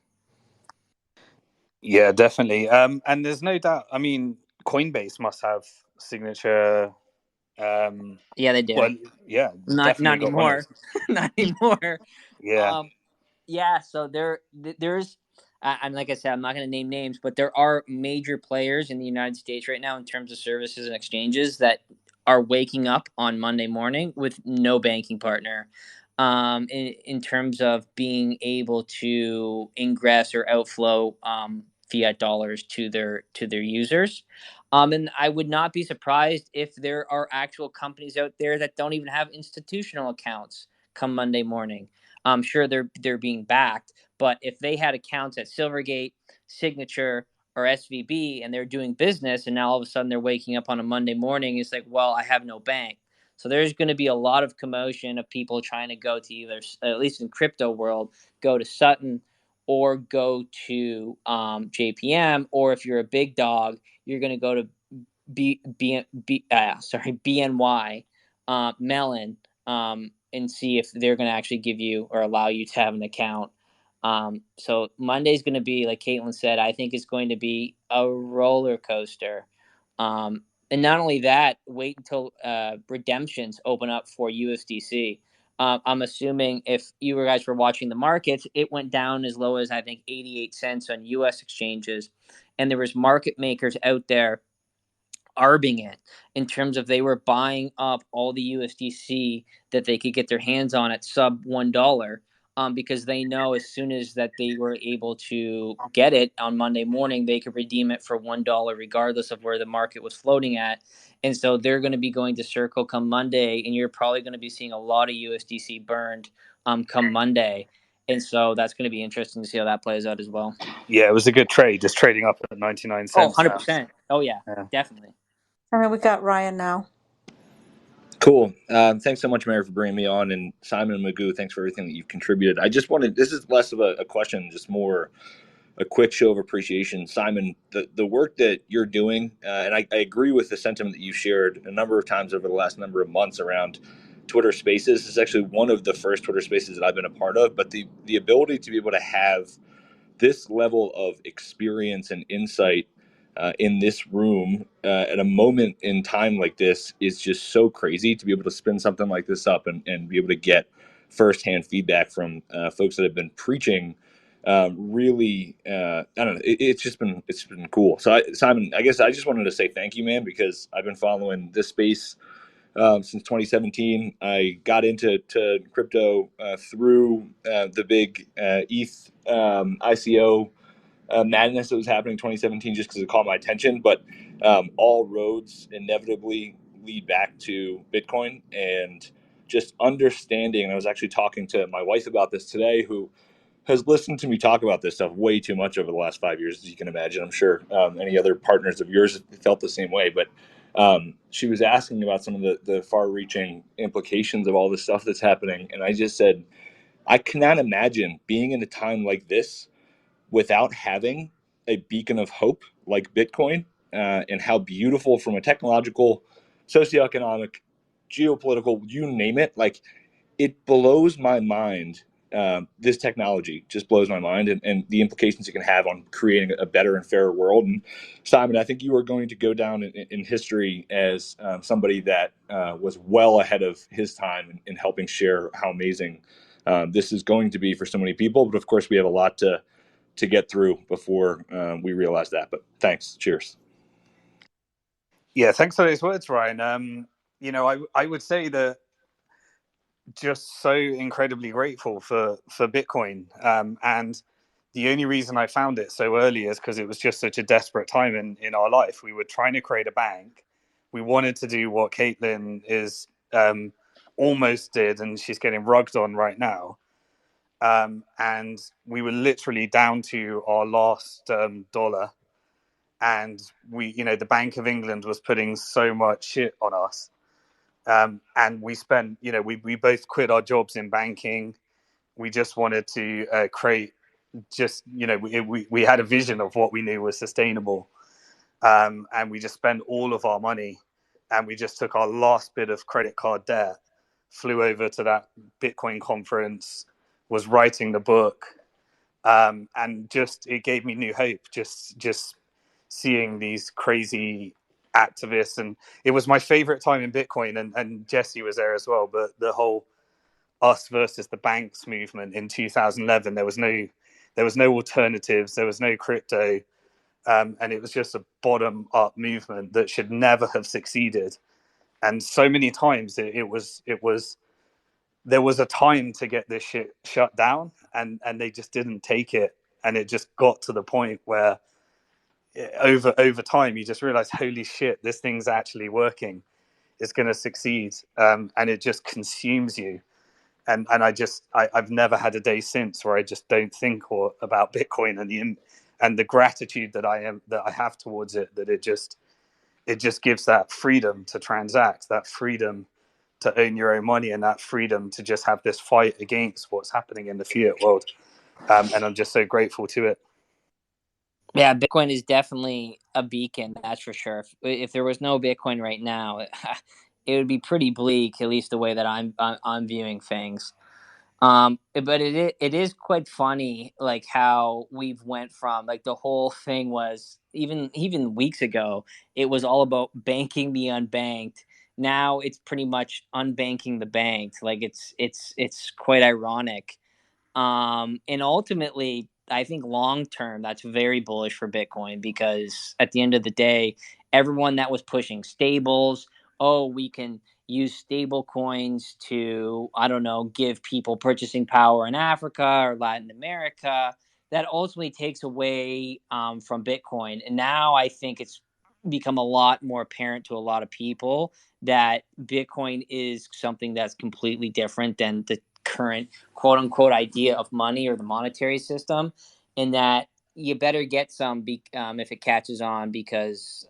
Yeah, definitely. And there's no doubt, I mean, Coinbase must have signature. Yeah, they do. Well, yeah, not definitely got one anymore. of Not anymore. Yeah. Yeah, so there's and like I said, I'm not going to name names, but there are major players in the United States right now in terms of services and exchanges that are waking up on Monday morning with no banking partner, in terms of being able to ingress or outflow fiat dollars to their users. And I would not be surprised if there are actual companies out there that don't even have institutional accounts come Monday morning. I'm sure they're being backed, but if they had accounts at Silvergate, Signature, or SVB and they're doing business, and now all of a sudden they're waking up on a Monday morning, it's like, well, I have no bank. So there's going to be a lot of commotion of people trying to go to either, at least in crypto world, go to Sutton or go to JPM, or if you're a big dog, you're going to go to BNY Mellon, and see if they're going to actually give you or allow you to have an account. So Monday's going to be, like Caitlyn said, I think it's going to be a roller coaster. And not only that, wait until redemptions open up for USDC. I'm assuming if you guys were watching the markets, it went down as low as I think 88 cents on US exchanges, and there was market makers out there arbing it in terms of they were buying up all the USDC that they could get their hands on at sub $1, because they know as soon as that they were able to get it on Monday morning, they could redeem it for $1 regardless of where the market was floating at. And so they're going to be going to Circle come Monday, and you're probably going to be seeing a lot of USDC burned come Monday. And so that's going to be interesting to see how that plays out as well. Yeah, it was a good trade, just trading up at 99 Oh, cents now. 100%. Oh, yeah, definitely. I mean, we got Ryan now. Cool. Thanks so much, Mary, for bringing me on. And Simon and Magoo, thanks for everything that you've contributed. I just wanted, this is less of a question, just more a quick show of appreciation. Simon, the work that you're doing, and I agree with the sentiment that you shared a number of times over the last number of months around Twitter Spaces. This is actually one of the first Twitter Spaces that I've been a part of, but the ability to be able to have this level of experience and insight in this room at a moment in time like this is just so crazy to be able to spin something like this up and be able to get firsthand feedback from folks that have been preaching. Really, I don't know. It's been cool. So Simon, I guess I just wanted to say thank you, man, because I've been following this space since 2017. I got into crypto through the big ETH ICO madness that was happening in 2017, just because it caught my attention. But all roads inevitably lead back to Bitcoin and just understanding. And I was actually talking to my wife about this today, who has listened to me talk about this stuff way too much over the last 5 years, as you can imagine. I'm sure any other partners of yours felt the same way. But she was asking about some of the far-reaching implications of all this stuff that's happening. And I just said, I cannot imagine being in a time like this without having a beacon of hope like Bitcoin, and how beautiful from a technological, socioeconomic, geopolitical, you name it, like it blows my mind. This technology just blows my mind, and the implications it can have on creating a better and fairer world. And Simon, I think you are going to go down in history as somebody that was well ahead of his time in helping share how amazing this is going to be for so many people. But of course, we have a lot to get through before we realize that. But thanks. Cheers. Yeah, thanks for those words, Ryan. I would say that just so incredibly grateful for Bitcoin. And the only reason I found it so early is because it was just such a desperate time in our life. We were trying to create a bank. We wanted to do what Caitlyn is almost did, and she's getting rugged on right now. And we were literally down to our last dollar. And the Bank of England was putting so much shit on us. And we spent, we both quit our jobs in banking. We just wanted to create we had a vision of what we knew was sustainable. And we just spent all of our money, and we just took our last bit of credit card debt, flew over to that Bitcoin conference, was writing the book. And just, it gave me new hope, just seeing these crazy activists. And it was my favorite time in Bitcoin, and Jesse was there as well. But the whole us versus the banks movement in 2011, there was no alternatives, there was no crypto, and it was just a bottom up movement that should never have succeeded. And so many times it was there was a time to get this shit shut down, and they just didn't take it. And it just got to the point where over time you just realize, holy shit, this thing's actually working, it's going to succeed. And it just consumes you. And I've never had a day since where I just don't think about Bitcoin and the gratitude that I have towards it, that it just gives that freedom to transact, that freedom to own your own money, and that freedom to just have this fight against what's happening in the fiat world. And I'm just so grateful to it. Yeah, Bitcoin is definitely a beacon, that's for sure. If there was no Bitcoin right now, it would be pretty bleak, at least the way that I'm viewing things. But it is quite funny, like how we've went from, like, the whole thing was even weeks ago, it was all about banking the unbanked. Now it's pretty much unbanking the banked. Like it's quite ironic. And ultimately, I think long term, that's very bullish for Bitcoin, because at the end of the day, everyone that was pushing stables, oh, we can use stable coins to, I don't know, give people purchasing power in Africa or Latin America, that ultimately takes away from Bitcoin. And now I think it's become a lot more apparent to a lot of people that Bitcoin is something that's completely different than the current quote unquote idea of money or the monetary system, and that you better get some if it catches on, because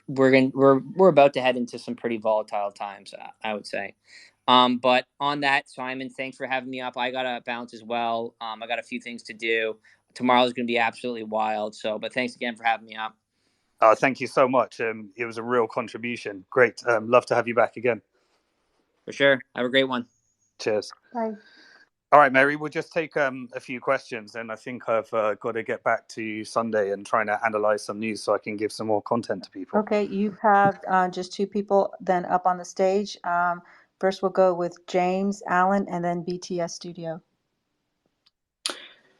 we're about to head into some pretty volatile times, I would say. But on that, Simon, thanks for having me up. I gotta bounce as well. I got a few things to do. Tomorrow's gonna be absolutely wild. But thanks again for having me up. Thank you so much. It was a real contribution. Great. Love to have you back again. For sure. Have a great one. Cheers. Bye. All right, Mary, we'll just take a few questions, and I think I've got to get back to Sunday and trying to analyze some news so I can give some more content to people. Okay, you have just two people then up on the stage. First, we'll go with James Allen and then BTS Studio.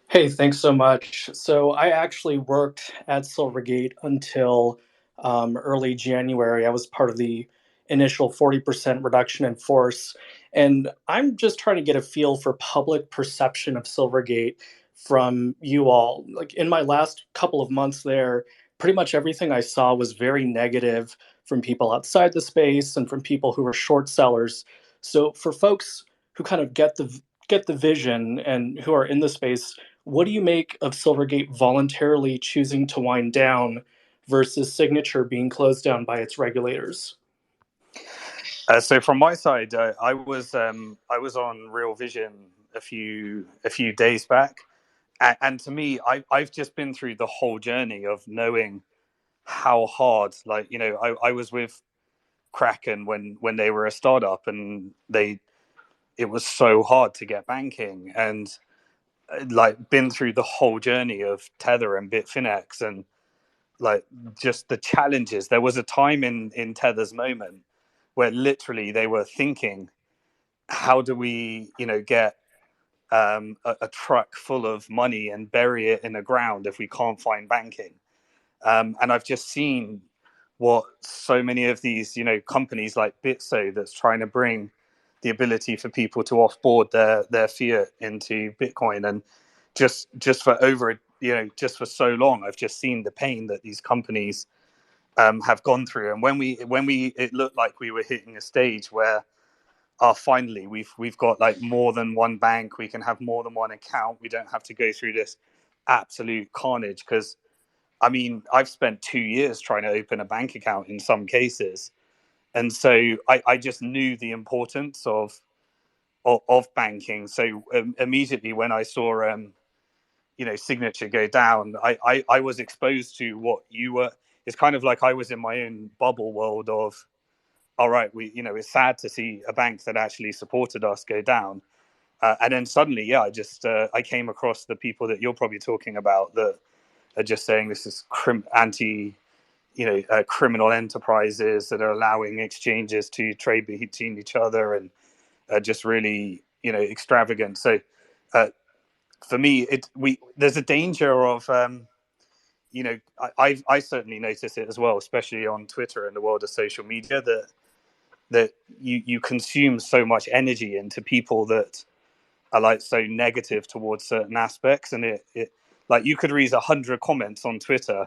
Hey, thanks so much. So I actually worked at Silvergate until early January. I was part of the initial 40% reduction in force. And I'm just trying to get a feel for public perception of Silvergate from you all. Like in my last couple of months there, pretty much everything I saw was very negative from people outside the space and from people who are short sellers. So for folks who kind of get the vision and who are in the space, what do you make of Silvergate voluntarily choosing to wind down versus Signature being closed down by its regulators? So from my side, I was on Real Vision a few days back, and to me, I've just been through the whole journey of knowing how hard, like, you know, I was with Kraken when they were a startup, and it was so hard to get banking, and like been through the whole journey of Tether and Bitfinex, and like just the challenges. There was a time in Tether's moment where literally they were thinking, how do we, you know, get a truck full of money and bury it in the ground if we can't find banking? And I've just seen what so many of these, you know, companies like Bitso that's trying to bring the ability for people to offboard their fiat into Bitcoin, and just for over, you know, just for so long, I've just seen the pain that these companies have gone through. And when we it looked like we were hitting a stage where finally we've got like more than one bank, we can have more than one account, we don't have to go through this absolute carnage. Because I mean, I've spent 2 years trying to open a bank account in some cases, and so I just knew the importance of banking. So immediately when I saw you know, Signature go down, I was exposed to what you were. It's kind of like I was in my own bubble world of, all right, we, you know, it's sad to see a bank that actually supported us go down. And then suddenly, yeah, I came across the people that you're probably talking about that are just saying this is criminal enterprises that are allowing exchanges to trade between each other, and just really, you know, extravagant. So for me, there's a danger of you know, I certainly notice it as well, especially on Twitter and the world of social media, that you consume so much energy into people that are like so negative towards certain aspects, and it like you could read 100 comments on Twitter,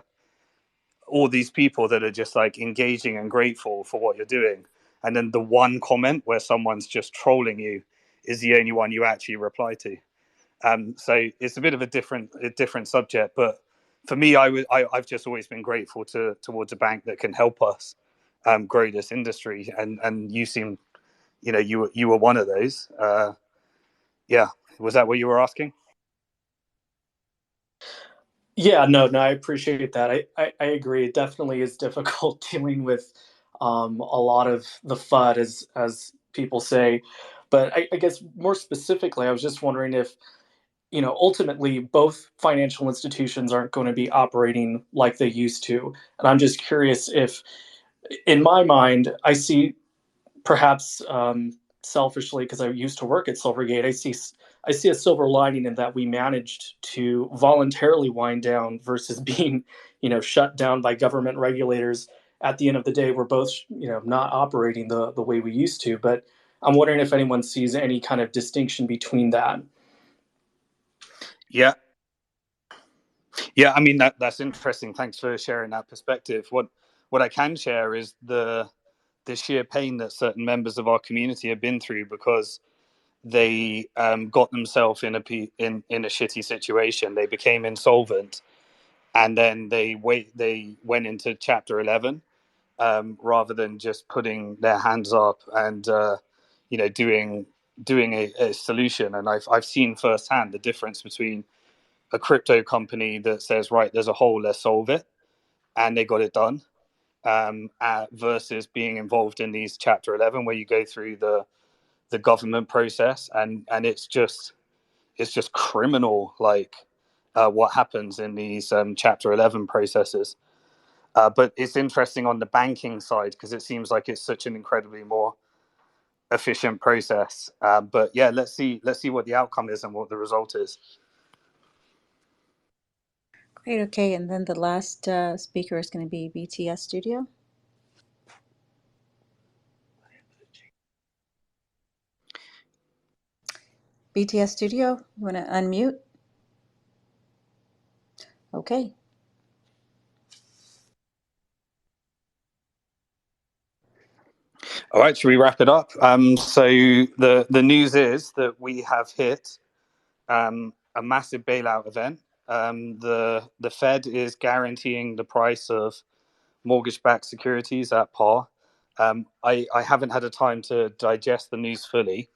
all these people that are just like engaging and grateful for what you're doing, and then the one comment where someone's just trolling you is the only one you actually reply to. So it's a bit of a different subject, but for me, I've just always been grateful towards a bank that can help us grow this industry, and you seem, you know, you were one of those. Yeah, was that what you were asking? Yeah, no, I appreciate that. I agree. It definitely is difficult dealing with a lot of the FUD, as people say. But I guess more specifically, I was just wondering if, you know, ultimately both financial institutions aren't going to be operating like they used to. And I'm just curious if, in my mind, I see perhaps selfishly, because I used to work at Silvergate, I see a silver lining in that we managed to voluntarily wind down versus being, you know, shut down by government regulators. At the end of the day, we're both, you know, not operating the way we used to. But I'm wondering if anyone sees any kind of distinction between that. Yeah, I mean, that's interesting. Thanks for sharing that perspective. What I can share is the sheer pain that certain members of our community have been through because they got themselves in a shitty situation. They became insolvent, and then they went into Chapter 11 rather than just putting their hands up and you know, doing a solution. And I've seen firsthand the difference between a crypto company that says, right, there's a hole, let's solve it, and they got it done, versus being involved in these Chapter 11 where you go through the government process, and it's just criminal, like what happens in these Chapter 11 processes. But it's interesting on the banking side because it seems like it's such an incredibly more efficient process. But yeah, let's see what the outcome is and what the result is. Great. Okay. And then the last speaker is going to be BTS Studio. BTS Studio, you want to unmute? Okay. All right, should we wrap it up? So the news is that we have hit a massive bailout event. The Fed is guaranteeing the price of mortgage-backed securities at par. I haven't had a time to digest the news fully.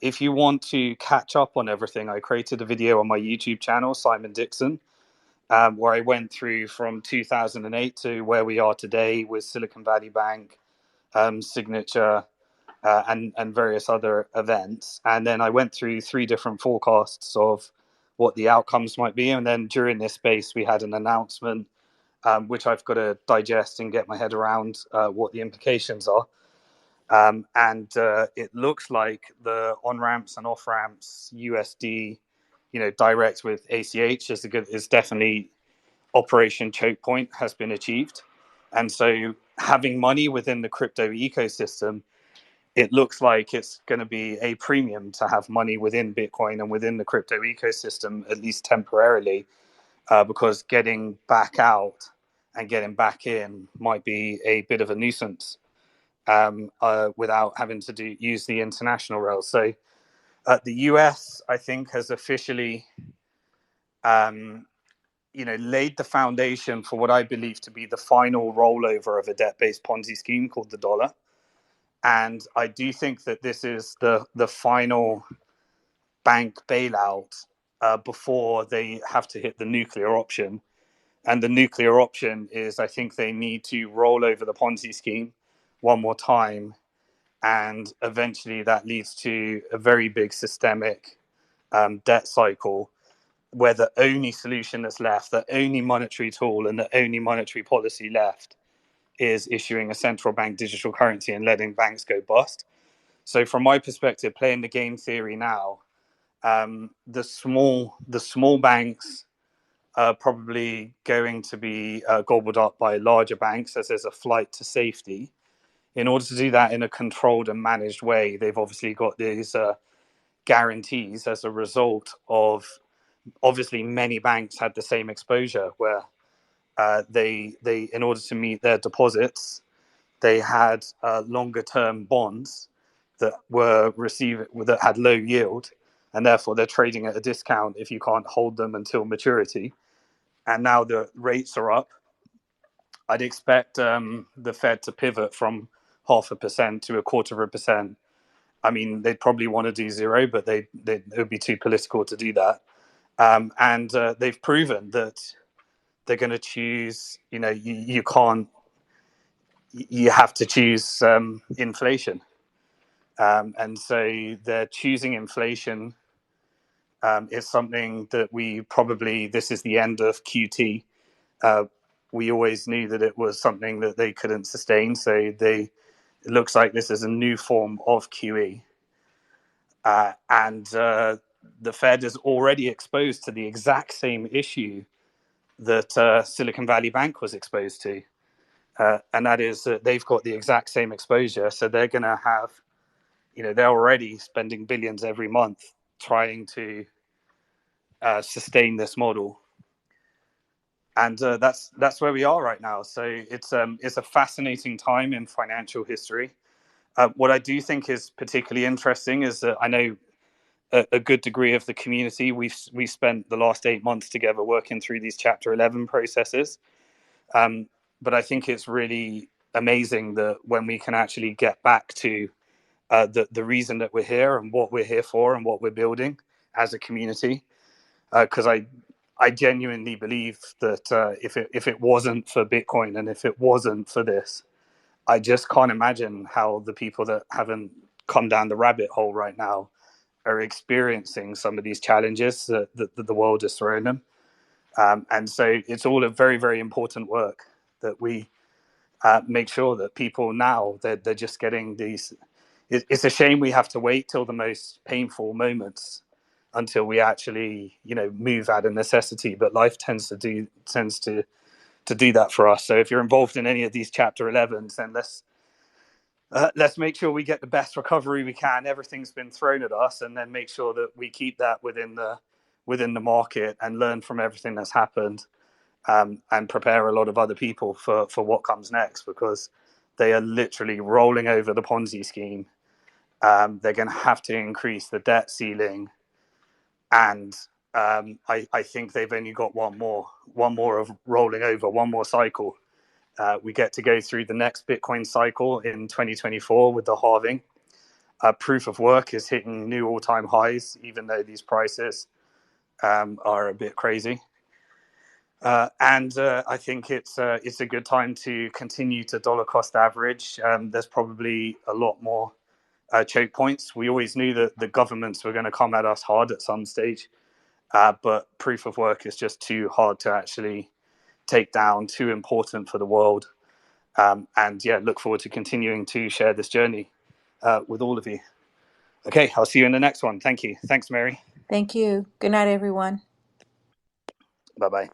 If you want to catch up on everything, I created a video on my YouTube channel, Simon Dixon, where I went through from 2008 to where we are today with Silicon Valley Bank, Signature, and various other events. And then I went through 3 different forecasts of what the outcomes might be. And then during this space, we had an announcement, which I've got to digest and get my head around what the implications are. And it looks like the on-ramps and off-ramps USD, direct with ACH is definitely Operation Choke Point has been achieved. And so having money within the crypto ecosystem, it looks like it's going to be a premium to have money within Bitcoin and within the crypto ecosystem, at least temporarily, because getting back out and getting back in might be a bit of a nuisance without having to use the international rails. So the US, I think, has officially laid the foundation for what I believe to be the final rollover of a debt-based Ponzi scheme called the dollar. And I do think that this is the final bank bailout before they have to hit the nuclear option. And the nuclear option is, I think they need to roll over the Ponzi scheme one more time. And eventually that leads to a very big systemic debt cycle where the only solution that's left, the only monetary tool and the only monetary policy left is issuing a central bank digital currency and letting banks go bust. So from my perspective, playing the game theory now, the small banks are probably going to be gobbled up by larger banks as there's a flight to safety. In order to do that in a controlled and managed way, they've obviously got these guarantees as a result of obviously many banks had the same exposure where they in order to meet their deposits, they had longer term bonds that had low yield, and therefore they're trading at a discount if you can't hold them until maturity. And now the rates are up. I'd expect the Fed to pivot from 0.5% to 0.25%. I mean, they'd probably want to do 0, but it would be too political to do that. And they've proven that they're going to choose. You can't. You have to choose inflation, and so they're choosing inflation. Is something that this is the end of QT. We always knew that it was something that they couldn't sustain. So it looks like this is a new form of QE. And the Fed is already exposed to the exact same issue that Silicon Valley Bank was exposed to. And that is that they've got the exact same exposure. So they're going to have, they're already spending billions every month trying to sustain this model. And that's where we are right now. So it's a fascinating time in financial history. What I do think is particularly interesting is that I know a good degree of the community. We spent the last 8 months together working through these Chapter 11 processes. But I think it's really amazing that when we can actually get back to the reason that we're here and what we're here for and what we're building as a community, because I genuinely believe that if it wasn't for Bitcoin and if it wasn't for this, I just can't imagine how the people that haven't come down the rabbit hole right now are experiencing some of these challenges that the world has thrown them. And so it's all a very, very important work that we make sure that people now, they're just getting these. It's a shame we have to wait till the most painful moments until we actually, move out of necessity. But life tends to do that for us. So if you're involved in any of these Chapter 11s, then let's make sure we get the best recovery we can. Everything's been thrown at us, and then make sure that we keep that within the market and learn from everything that's happened, and prepare a lot of other people for what comes next, because They are literally rolling over the Ponzi scheme. They're going to have to increase the debt ceiling, and I think they've only got one more of rolling over, one more cycle. We get to go through the next Bitcoin cycle in 2024 with the halving. Proof of work is hitting new all-time highs, even though these prices are a bit crazy. And I think it's a good time to continue to dollar cost average. There's probably a lot more choke points. We always knew that the governments were going to come at us hard at some stage, but proof of work is just too hard to actually take down, too important for the world. And yeah, look forward to continuing to share this journey with all of you. Okay, I'll see you in the next one. Thank you. Thanks, Mary. Thank you. Good night, everyone. Bye-bye.